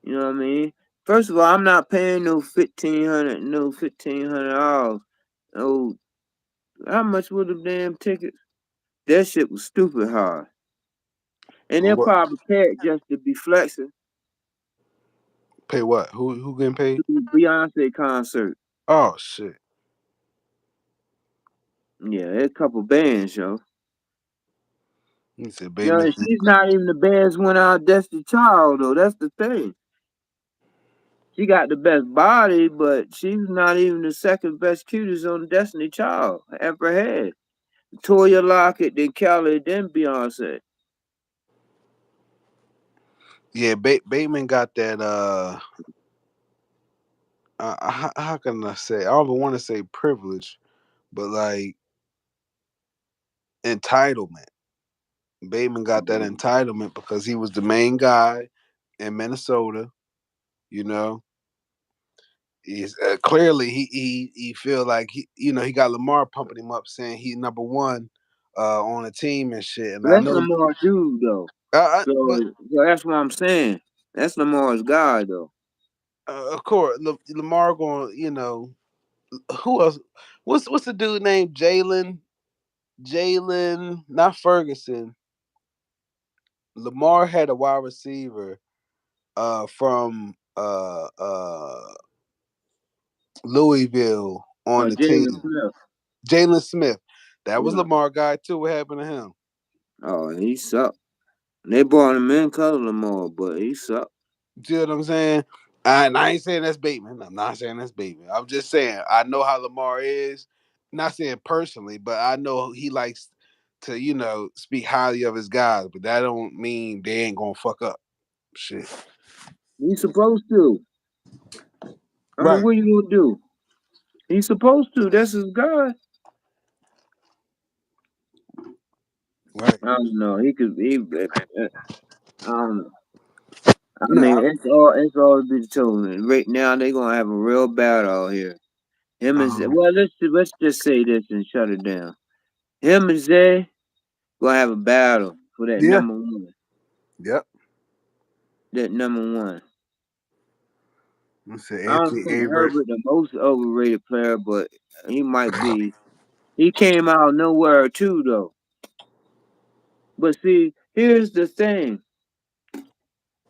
You know what I mean? First of all, I'm not paying no $1,500. Oh, how much were the damn tickets? That shit was stupid high. And they'll What? probably pay it just to be flexing Pay what? Who getting paid? to the Beyonce concert. Oh shit. Yeah, there's a couple bands, yo. He said You know, Bateman. and she's not even the baddest one out of Destiny Child though. That's the thing. She got the best body, but she's not even the second best cutest on Destiny Child ever had. Toya Lockett, then Kelly, then Beyonce. Yeah, Bateman got that. How can I say? I don't even want to say privilege, but like entitlement. Bateman got that entitlement because he was the main guy in Minnesota. You know, he's clearly he feel like he got Lamar pumping him up, saying he number one on the team and shit. And I That's know, Lamar dude though. but So that's what I'm saying. That's Lamar's guy though. of course Lamar going. Who else? What's the dude named Jalen? Jalen, not Ferguson. Lamar had a wide receiver from Louisville on the Jalen team. Smith. Jalen Smith. That was Yeah. Lamar guy too. What happened to him? Oh, he sucked. They brought him in cause of Lamar, but he sucked. You see what I'm saying? And I ain't saying that's Bateman. I'm not saying that's Bateman. I'm just saying I know how Lamar is. not saying personally, but I know he likes to, speak highly of his guys, but that don't mean they ain't gonna fuck up. Shit. He's supposed to. I mean, Right. what you gonna do? He's supposed to. That's his guy. Right. I don't know. He could. Um. I No, mean, it's all to be determined. Right now, they gonna have a real battle out here. Him and um, well, let's just say this and shut it down. Him and Zay gonna have a battle for that yeah. number one. Yep. That number one. Let's say I don't Anthony think Averett. Herbert the most overrated player, but he might be. He came out of nowhere too, though. But see, here's the thing.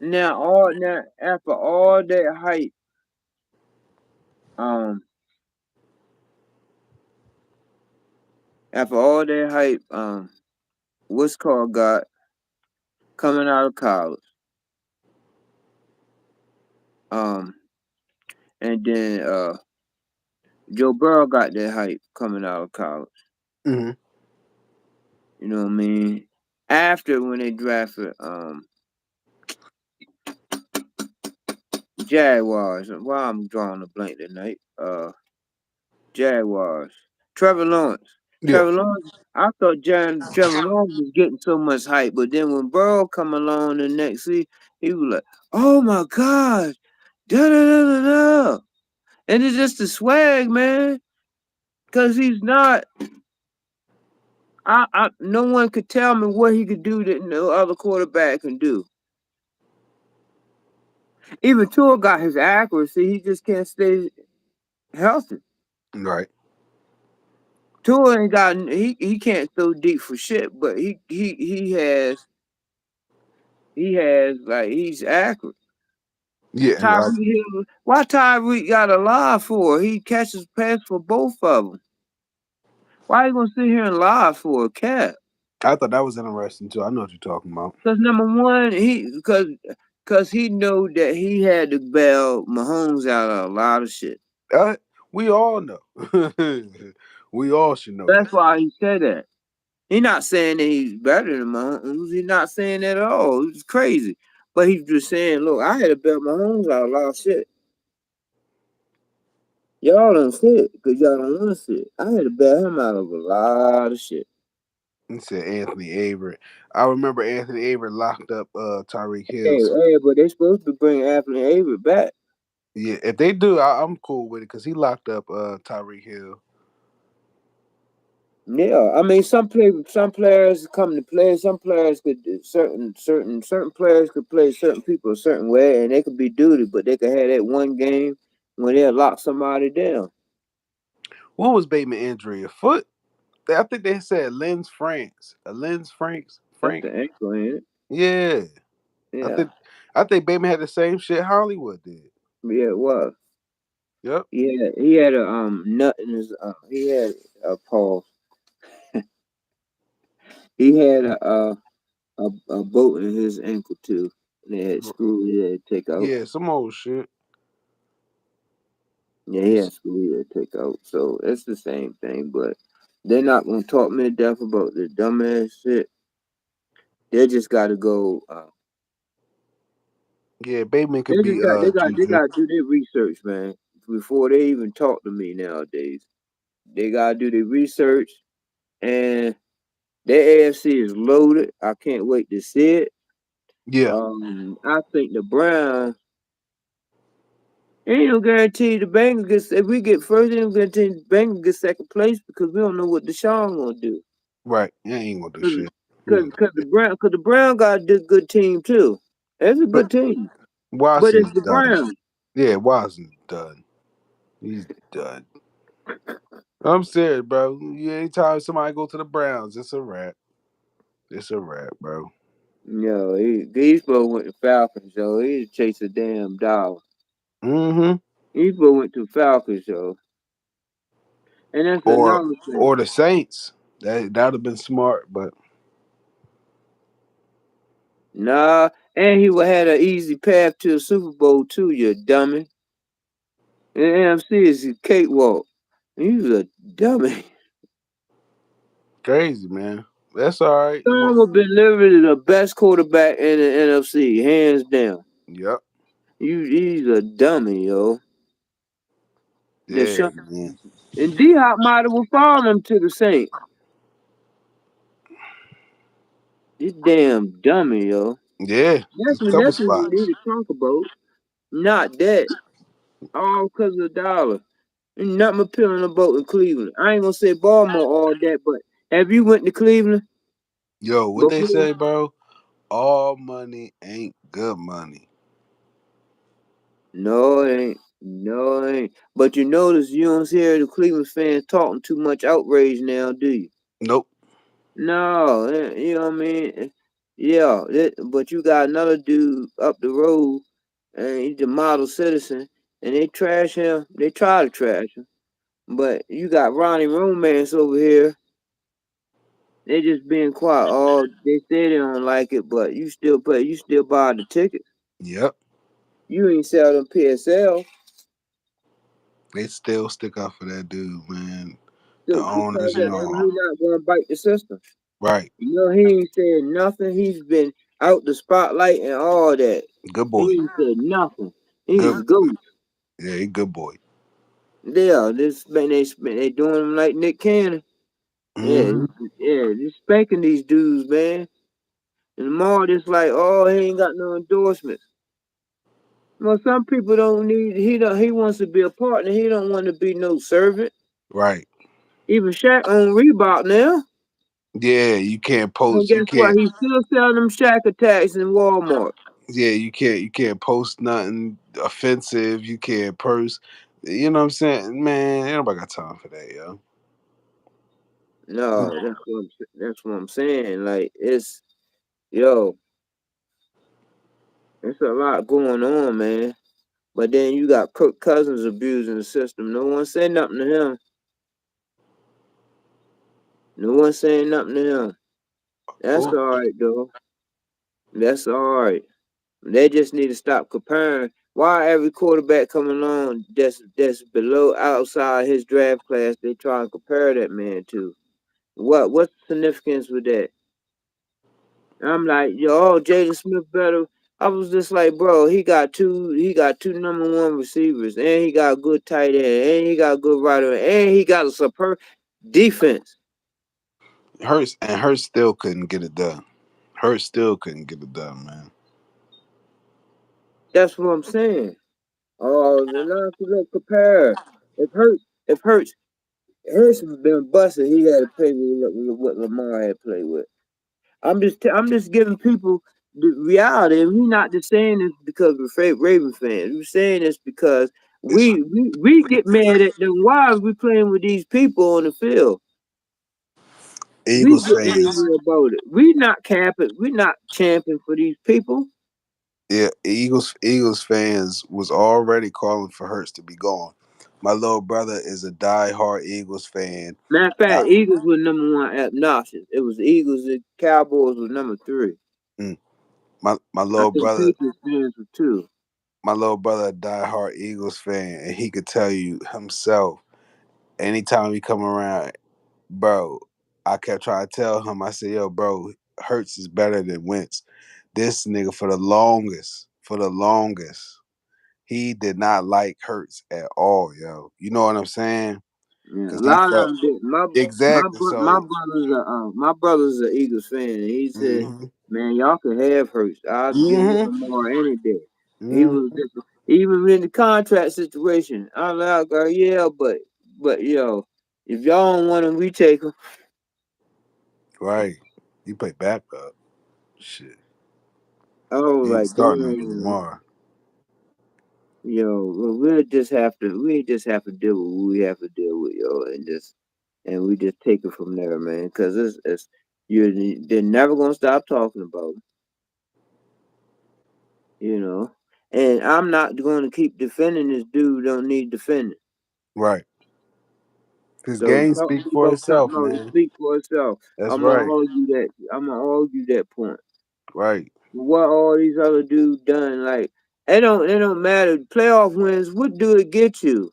Now after all that hype, um, after all that hype, what's called got coming out of college, um, and then Joe Burrow got that hype coming out of college. Hmm. You know what I mean? After when they drafted Jaguars, why I'm drawing a blank tonight. Jaguars. Trevor Lawrence. Yeah. Trevor Lawrence. I thought Trevor Lawrence was getting so much hype, but then when Burrow come along the next season, he was like, "Oh my gosh, da da da da da," and it's just the swag, man. Cause he's not. No one could tell me what he could do that no other quarterback can do. Even Tua got his accuracy, he just can't stay healthy. Right. Tua ain't got he can't throw deep for shit, but he has like he's accurate. Yeah. Tyreek Hill, why Tyreek got a lie for? He catches pass for both of them. Why you gonna sit here and lie for a cat? I thought that was interesting too. I know what you're talking about. Because number one, cause he know that he had to bail Mahomes out of a lot of shit. Uh, we all know. We all should know that. That's why he said that. He not saying that he's better than Mahomes. He's not saying that at all. It's crazy. But he's just saying, look, I had to bail Mahomes out of a lot of shit. Y'all don't see it because y'all don't want to see it. I had to bail him out of a lot of shit. He said Anthony Averett. I remember Anthony Averett locked up Tyreek Hill. Hey, So hey, but they supposed to bring Anthony Averett back. yeah, if they do, I'm cool with it because he locked up Tyreek Hill. Yeah, I mean, some players come to play. Some players could certain players could play certain people a certain way, and they could be duty, but they could have that one game when they'll lock somebody down. What was Bateman injury? A foot? I think they said Lens Franks. A Lens Franks That's Frank. the ankle, ain't it? Yeah. I Yeah, think I think Bateman had the same shit Hollywood did. yeah, it was. Yep. He had a nut in his. He had a pause. He had a bolt in his ankle too. And they had screws he had to take out. Yeah, some old shit. Yeah, he had screws he had to take out. So it's the same thing, but they're not gonna talk me to death about the dumbass shit. They just got to go. Yeah, Bateman They could be just got they got they Juju. got to do their research, man, before they even talk to me nowadays. They gotta do their research, and their AFC is loaded. I can't wait to see it. Yeah. I think the Browns ain't no guarantee the Bengals gets if we get first, ain't no guarantee the Bengals get second place because we don't know what Deshaun gonna do. Right. Yeah, he ain't gonna do Cause, shit. He cause, ain't gonna cause do the shit. Brown, cause the Brown got a good team too. It's a But good team, but it's Watson's the done. Browns. Yeah, Watson's done. He's done. I'm serious, bro. Yeah, anytime somebody go to the Browns, it's a wrap. It's a wrap, bro. No, he's supposed went to Falcons, yo. He chase a damn dog. Mm-hmm. He's supposed went to Falcons, yo. And that's Or another or thing. the Saints. That'd have been smart, but Nah, and he would have had an easy path to the Super Bowl too, you dummy. And NFC is a cakewalk. He's a dummy. Crazy, man. That's all right. Tom would been literally the best quarterback in the NFC, hands down. Yep. He's a dummy, yo. Yeah, Deshaun, man. and D Hop might have followed him to the Saints. This damn dummy, yo. Yeah. That's A couple what we need spots. to talk about. Not that. All because of the dollar. Ain't nothing appealing about in Cleveland. I ain't gonna say Baltimore all that, but have you went to Cleveland Yo, what they before? say, bro? All money ain't good money. No, it ain't. No, it ain't. But you notice you don't hear the Cleveland fans talking too much outrage now, do you? Nope. No, you know what I mean? Yeah, but you got another dude up the road, and he's a model citizen, and they trash him. They try to trash him. But you got Ronnie Romance over here. They just being quiet. Oh, they say they don't like it, but you still pay. You still buy the ticket. Yep. You ain't sell them PSL They still stick up for that dude, man. The so because owners of and them. all. He not gonna bite the system. Right. You know, he ain't said nothing. He's been out the spotlight and all that. Good He boy. ain't said nothing. He's Good a boy. ghost. Yeah, he good boy. Yeah, this man, they doing him like Nick Cannon. Yeah, Hmm. yeah, they spanking these dudes, man. And the more just like, oh, he ain't got no endorsements. Well, some people don't need. He wants to be a partner. He don't want to be no servant. Right. Even Shaq on Reebok now. Yeah, you can't And post. You guess what? can't. He still selling them Shaq attacks in Walmart. Yeah, you can't. You can't post nothing offensive. You can't purse. You know what I'm saying, man? Ain't nobody got time for that, yo. No, that's what I'm saying. Like yo, it's a lot going on, man. But then you got Kirk Cousins abusing the system. No one said nothing to him. No one saying nothing to him. That's Oh, all right, though. That's all right. They just need to stop comparing. Why every quarterback coming on that's below outside his draft class, they try and compare that man to? What's the significance with that? I'm like, yo, oh, Jaden Smith better. I was just like, bro, he got two number one receivers, and he got a good tight end, and he got a good rider, and he got a superb defense. Hurts still couldn't get it done. Hurts still couldn't get it done, man. That's what I'm saying. Oh, they're not to look compare. If Hurts has been busted, he had to play with what Lamar had played with. I'm just giving people the reality, and we're not just saying this because we're Raven fans. We're saying this because It's we get mad at them. Why are we playing with these people on the field? We Eagles get fans. angry about it. We not camping. We're not champing for these people. Yeah, Eagles fans was already calling for Hurts to be gone. My little brother is a diehard Eagles fan. Matter of I, fact, Eagles were number one at obnoxious. It was the Eagles and Cowboys were number three. mm, my I little think brother, Patriots fans were two. my little brother, a diehard Eagles fan, and he could tell you himself. Anytime he come around, bro, I kept trying to tell him. I said, "Yo, bro, Hurts is better than Wentz." This nigga for the longest, he did not like Hurts at all, yo. You know what I'm saying? Yeah, a Because he lot of felt them did. exactly My so. brother's an Eagles fan, and he said, Hmm. "Man, y'all can have Hurts. I'll give you Hmm. Lamar any day." He was Hmm. just, even in the contract situation. I'm like, yeah, but yo, if y'all don't want him, we take him. Right. He play backup. Shit. I was He ain't like, starting no more damn, tomorrow. yo, we just have to deal with what we have to deal with, yo, and we just take it from there, man. Because they're never gonna stop talking about it, you know. And I'm not going to keep defending this dude. Don't need defending. Right. His So game talk to speak me for about something itself, else to man. speak for itself. That's I'm gonna right. argue that. I'm gonna argue that point. Right. What all these other dudes done? Like, it don't matter. Playoff wins. What do it get you?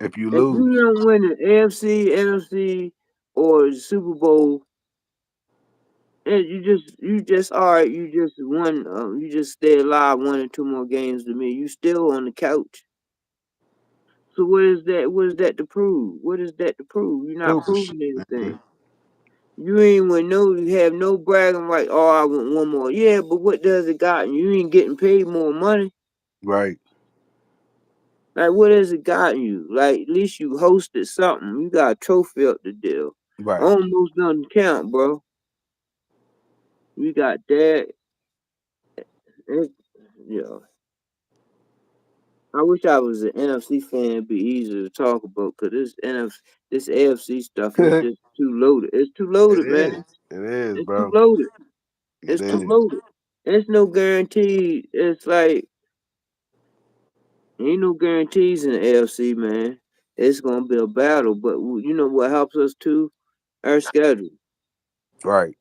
If you If you lose, don't win the AFC, NFC, or the Super Bowl, and you just all right. You just won. You just stay alive 1 or 2 more games to me. You still on the couch. So what is that? What is that to prove? What is that to prove? You're not stupid shit, proving man. anything. You ain't win no. You have no bragging right. Oh, I want one more. Yeah, but what does it got? You ain't getting paid more money. Right, Like what has it gotten you? Like at least you hosted something. You got a trophy up the deal. right. Almost doesn't count, bro. We got that. It, yeah. I wish I was an NFC fan. It'd be easier to talk about because this AFC stuff is it just too loaded. It's too loaded, man. is. It is, It's too bro. loaded. It It's too is. loaded. There's no guarantee. It's like ain't no guarantees in the AFC, man. It's gonna be a battle, but you know what helps us too? Our schedule. Right.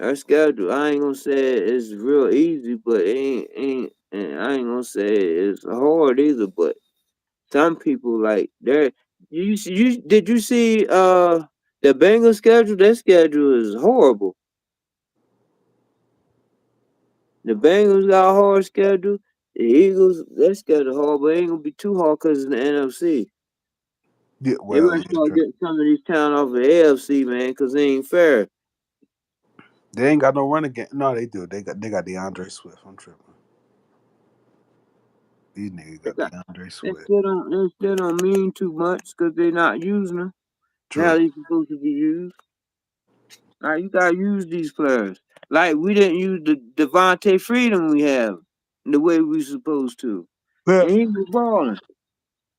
Our schedule. I ain't gonna say it's real easy, but it ain't. And I ain't gonna say it's hard either. But some people like they're you did you see the Bengals schedule? Their schedule is horrible. The Bengals got a hard schedule. The Eagles, their schedule hard, but it ain't gonna be too hard because it's in the NFC. Yeah. They Well, better yeah, start true. getting some of these towns off the AFC, man, because they ain't fair. They ain't got no running game. No, they do. They got DeAndre Swift. I'm tripping. These niggas They got got DeAndre they Swift. still don't mean too much because they not using them how True. they supposed to be used. Like you gotta use these players. Like we didn't use the Devontae Freedom we have the way we supposed to, Yeah, and he was balling.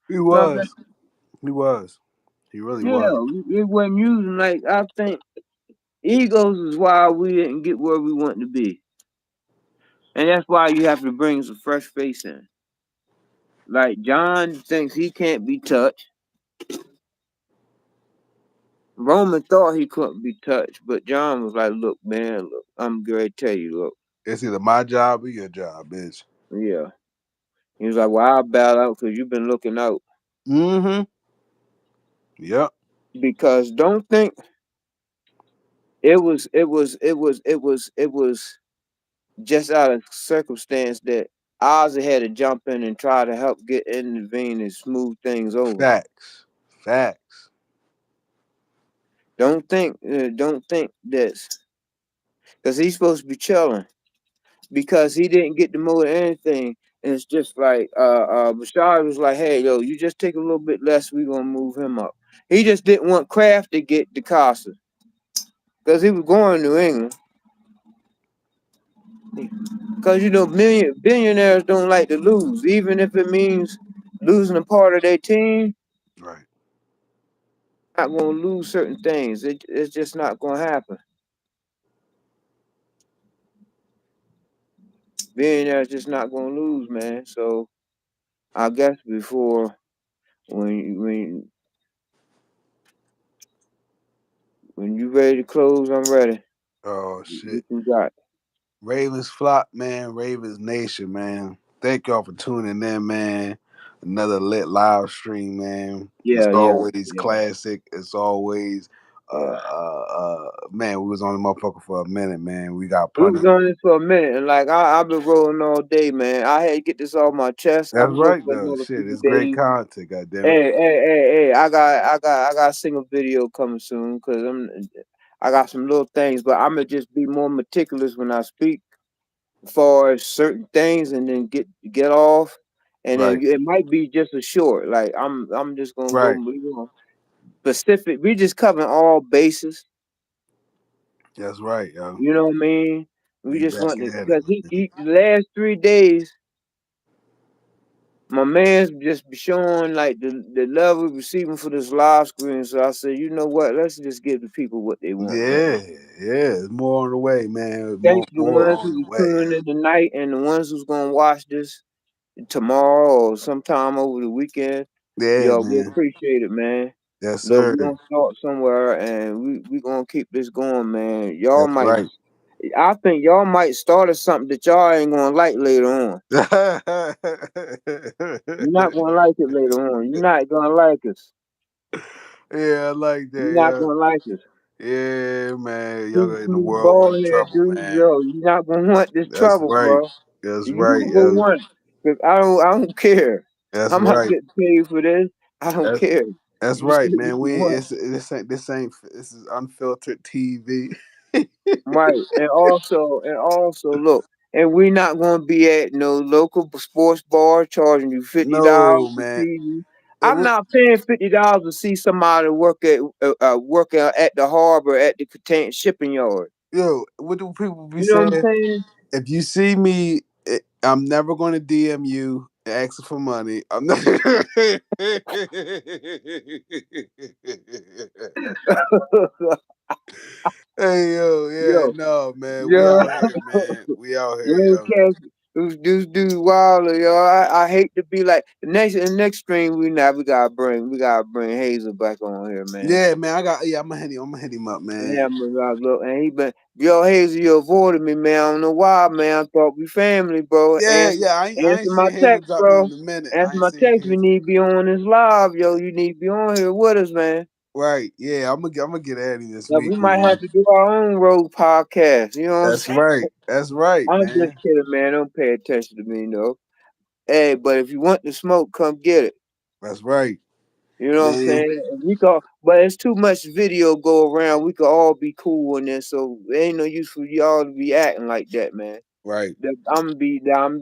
he So I guess was. He was. He really yeah, was. it wasn't using like I think egos is why we didn't get where we want to be, and that's why you have to bring some fresh face in. Like John thinks he can't be touched. Roman thought he couldn't be touched, but John was like, "Look, man, look, I'm going to tell you, look, It's either my job or your job, bitch. yeah." He was like, "Well, I'll bow out because you've been looking out." Mm-hmm. Yep. Because don't think it was just out of circumstance that Ozzy had to jump in and try to help get intervene and smooth things over. Facts. Facts. Don't think this because he's supposed to be chilling because he didn't get the mold or anything. And it's just like Bashar was like, "Hey, yo, you just take a little bit less. We're gonna move him up." He just didn't want Kraft to get the Costa because he was going to New England. Because billionaires don't like to lose, even if it means losing a part of their team. Right. Not gonna lose certain things. It's just not gonna happen. Billionaires just not gonna lose, man. So I guess before when you ready to close, I'm ready. Oh What shit. you got? Ravens flop, man. Ravens Nation, man. Thank y'all for tuning in, man. Another lit live stream, man. It's Yeah, yeah, always yeah, classic. It's always yeah. man, we was on the motherfucker for a minute, man. We got We was plenty. on this for a minute, and like I've been rolling all day, man. I had to get this off my chest. That's I'm booked right for though. another Shit, few it's great days. content, goddammit. Hey! I got a single video coming soon because I got some little things, but I'm gonna just be more meticulous when I speak for certain things, and then get off, and then Right, it might be just a short. Like I'm just gonna go right. specific. We just covering all bases. That's right, yo. You know what I mean? We You just back want it at it, because man. the last 3 days. My man's just be showing like the love we're receiving for this live screen. So I said, you know what? Let's just give the people what they want, man. Yeah, yeah. It's more on the way, man. Thanks to the More ones on who the was way, tuning yo. in tonight and the ones who's gonna watch this tomorrow or sometime over the weekend. Yeah, Yo, we man. appreciate it, man. Yes, Look, sir. we're gonna start somewhere and we gonna keep this going, man. Y'all That's might right. I think y'all might start something that y'all ain't gonna like later on. You're not gonna like it later on. You're not gonna like us. Yeah, I like You're that. not Yeah, gonna like us. yeah, man. Y'all in the These world bald want head trouble, dudes, man. yo, you're not gonna want this That's trouble, right. bro. That's You're right, not gonna yo. want it. 'Cause I don't care. That's I'm not right. getting paid for this. I don't That's care. that's You say right, what man. you We want. it's this ain't this is unfiltered TV. Right. And also look, and we're not gonna be at no local sports bar charging you $50 No, to man. see you. And I'm not paying $50 to see somebody work at the harbor at the container shipping yard. what do people be You know what I'm saying? saying? If you see me, I'm never going to DM you asking for money. I'm not. Hey yo, yeah, Yo, no, man, we yo, out here, man. We out here, you ain't yo. catch this dude wilder, yo. I hate to be like the next stream we gotta bring Hazel back on here, man. Yeah, man. I'm gonna hit him up, man. Yeah, man, look, and he been yo Hazel, you avoided me, man. I don't know why, man. I thought we family, bro. Yeah, Answer, yeah. I ain't answer my seen Hazel text, drop nothing bro. in a minute. Answer I ain't my seen text. We Hazel. need to be on this live, yo. You need to be on here with us, man. Right. Yeah, I'm gonna get at him this Now, we week, might have man. to do our own road podcast. You know what I'm That's saying? right. That's right, I'm just man. kidding, man. Don't pay attention to me, no. Hey, but if you want the smoke, come get it. That's right, You know what I'm man. saying? And but it's too much video go around. We could all be cool in this, so it ain't no use for y'all to be acting like that, man. Right. I'm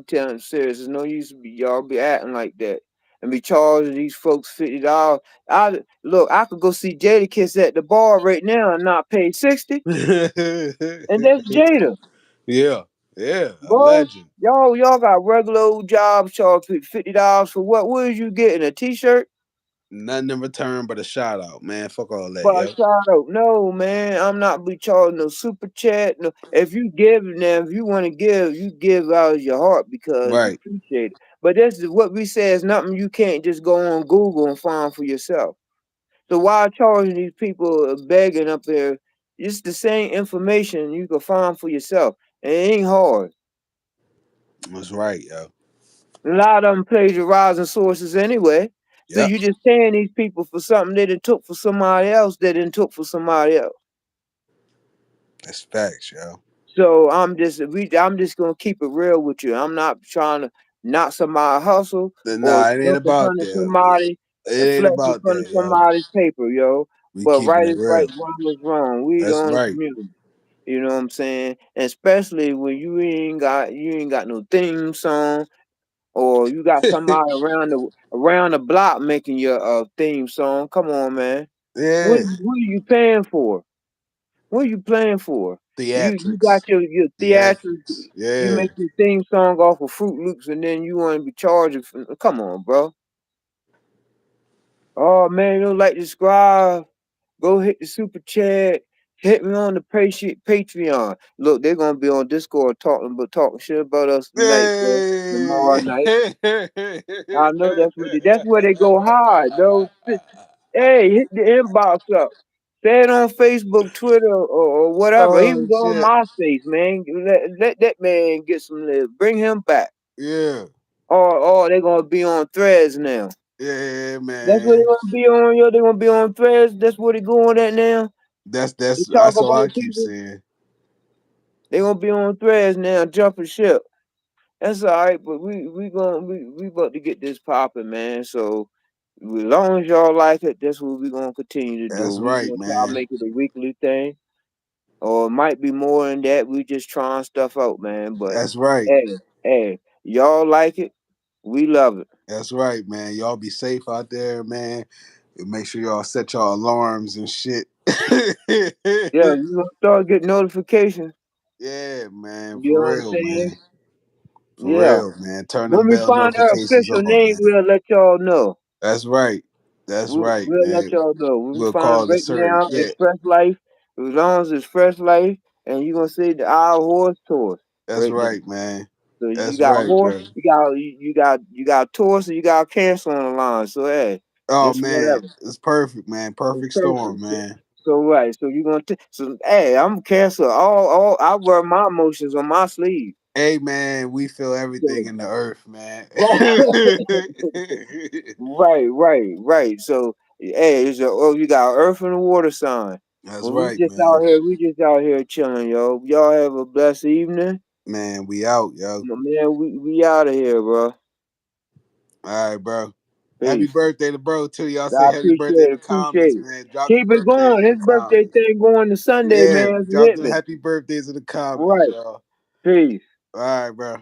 telling you serious. There's no use to be y'all be acting like that and be charging these folks $50. I could go see Jadakiss at the bar right now and not pay 60, and that's Jada, Yeah. Yeah. A boy. legend. Y'all got regular old jobs, charge $50 for what? What is you getting? A T-shirt? Nothing in return but a shout out, man. Fuck all that, But I yo. shout out, no man, I'm not be charging no super chat. No, if you give now, if you want to give, you give out of your heart because you Right. appreciate it. But this is what we say is nothing you can't just go on Google and find for yourself. So why charging these people begging up there? It's the same information you can find for yourself. And it ain't hard. That's right, yo. A lot of them plagiarizing sources anyway. So Yep. you just paying these people for something they done took for somebody else that done took for somebody else. That's facts, yo. So I'm just gonna keep it real with you. I'm not trying to knock somebody hustle or Nah, it ain't jump in about front of that. somebody It and ain't flex in about front of that, yo. somebody's paper, yo. We But keeping right it is right, real. wrong is wrong. We the That's only right. community. You know what I'm saying? And especially when you ain't got no theme song or you got somebody around the block making your theme song. Come on, man. What Yeah. what are you paying for? What are you playing for? You got Theatrics. your theatrics. Theatrics. You Yeah. make your theme song off of Fruit Loops, and then you want to be charging for. Come on, bro. Oh man, you don't like to subscribe? Go hit the super chat. Hit me on the Patreon. Look, they're gonna be on Discord talking shit about us tonight, bro. Tomorrow Hey. night. I know that's where they go hard, though. Hey, hit the inbox up. Say it on Facebook, Twitter, or whatever. He Oh was on shit. MySpace, man. Let that man get some live. Bring him back. Yeah. Or they gonna be on Threads now. Yeah, That's what they man. gonna be on, yo. They gonna be on Threads. That's what they going at now. That's They that's talk that's all I about keep people. saying. They gonna be on Threads now, jumping ship. That's all right, but we about to get this popping, man. So as long as y'all like it, that's what we gonna continue to do. That's We right, gonna try to man. make it a weekly thing. Or it might be more than that. We just trying stuff out, man. But That's right. hey, y'all like it, we love it. That's right, man. Y'all be safe out there, man. And make sure y'all set y'all alarms and shit. Yeah, you gonna start getting notifications. Yeah, man. You For know what I'm real, saying? man. For Yeah. real, man. Turn When them we bell find our notifications official on, name, man. we'll let y'all know. That's right. That's right, We'll let man. y'all know. When we We'll find call it right certain. now, Yeah, it's Fresh Life. As long as it's Fresh Life, and you're gonna see the Our Horse Tours that's right now. right, man. So you That's got right, horse, bro. you got tours, and you got cancer on the line. So hey, Oh it's man, whatever. it's perfect, man. It's Perfect storm, perfect. man. So right, so you gonna so hey, I'm Cancer. All I wear my emotions on my sleeve. Hey man, we feel everything So in the earth, man. right. So hey, you got Earth and the water sign. That's Well, right, man. we just out here chilling, yo. Y'all have a blessed evening. Man, we out, yo. Man, we out of here, bro. All right, bro. Happy Peace. birthday to bro too. Y'all say I happy birthday in the appreciate comments, it. man. Drop the Keep it birthdays going. in the His birthday comments. thing going to Sunday, Yeah, man. It's drop hit the me. happy birthdays in the comments, Right. y'all. Peace. All right, bro.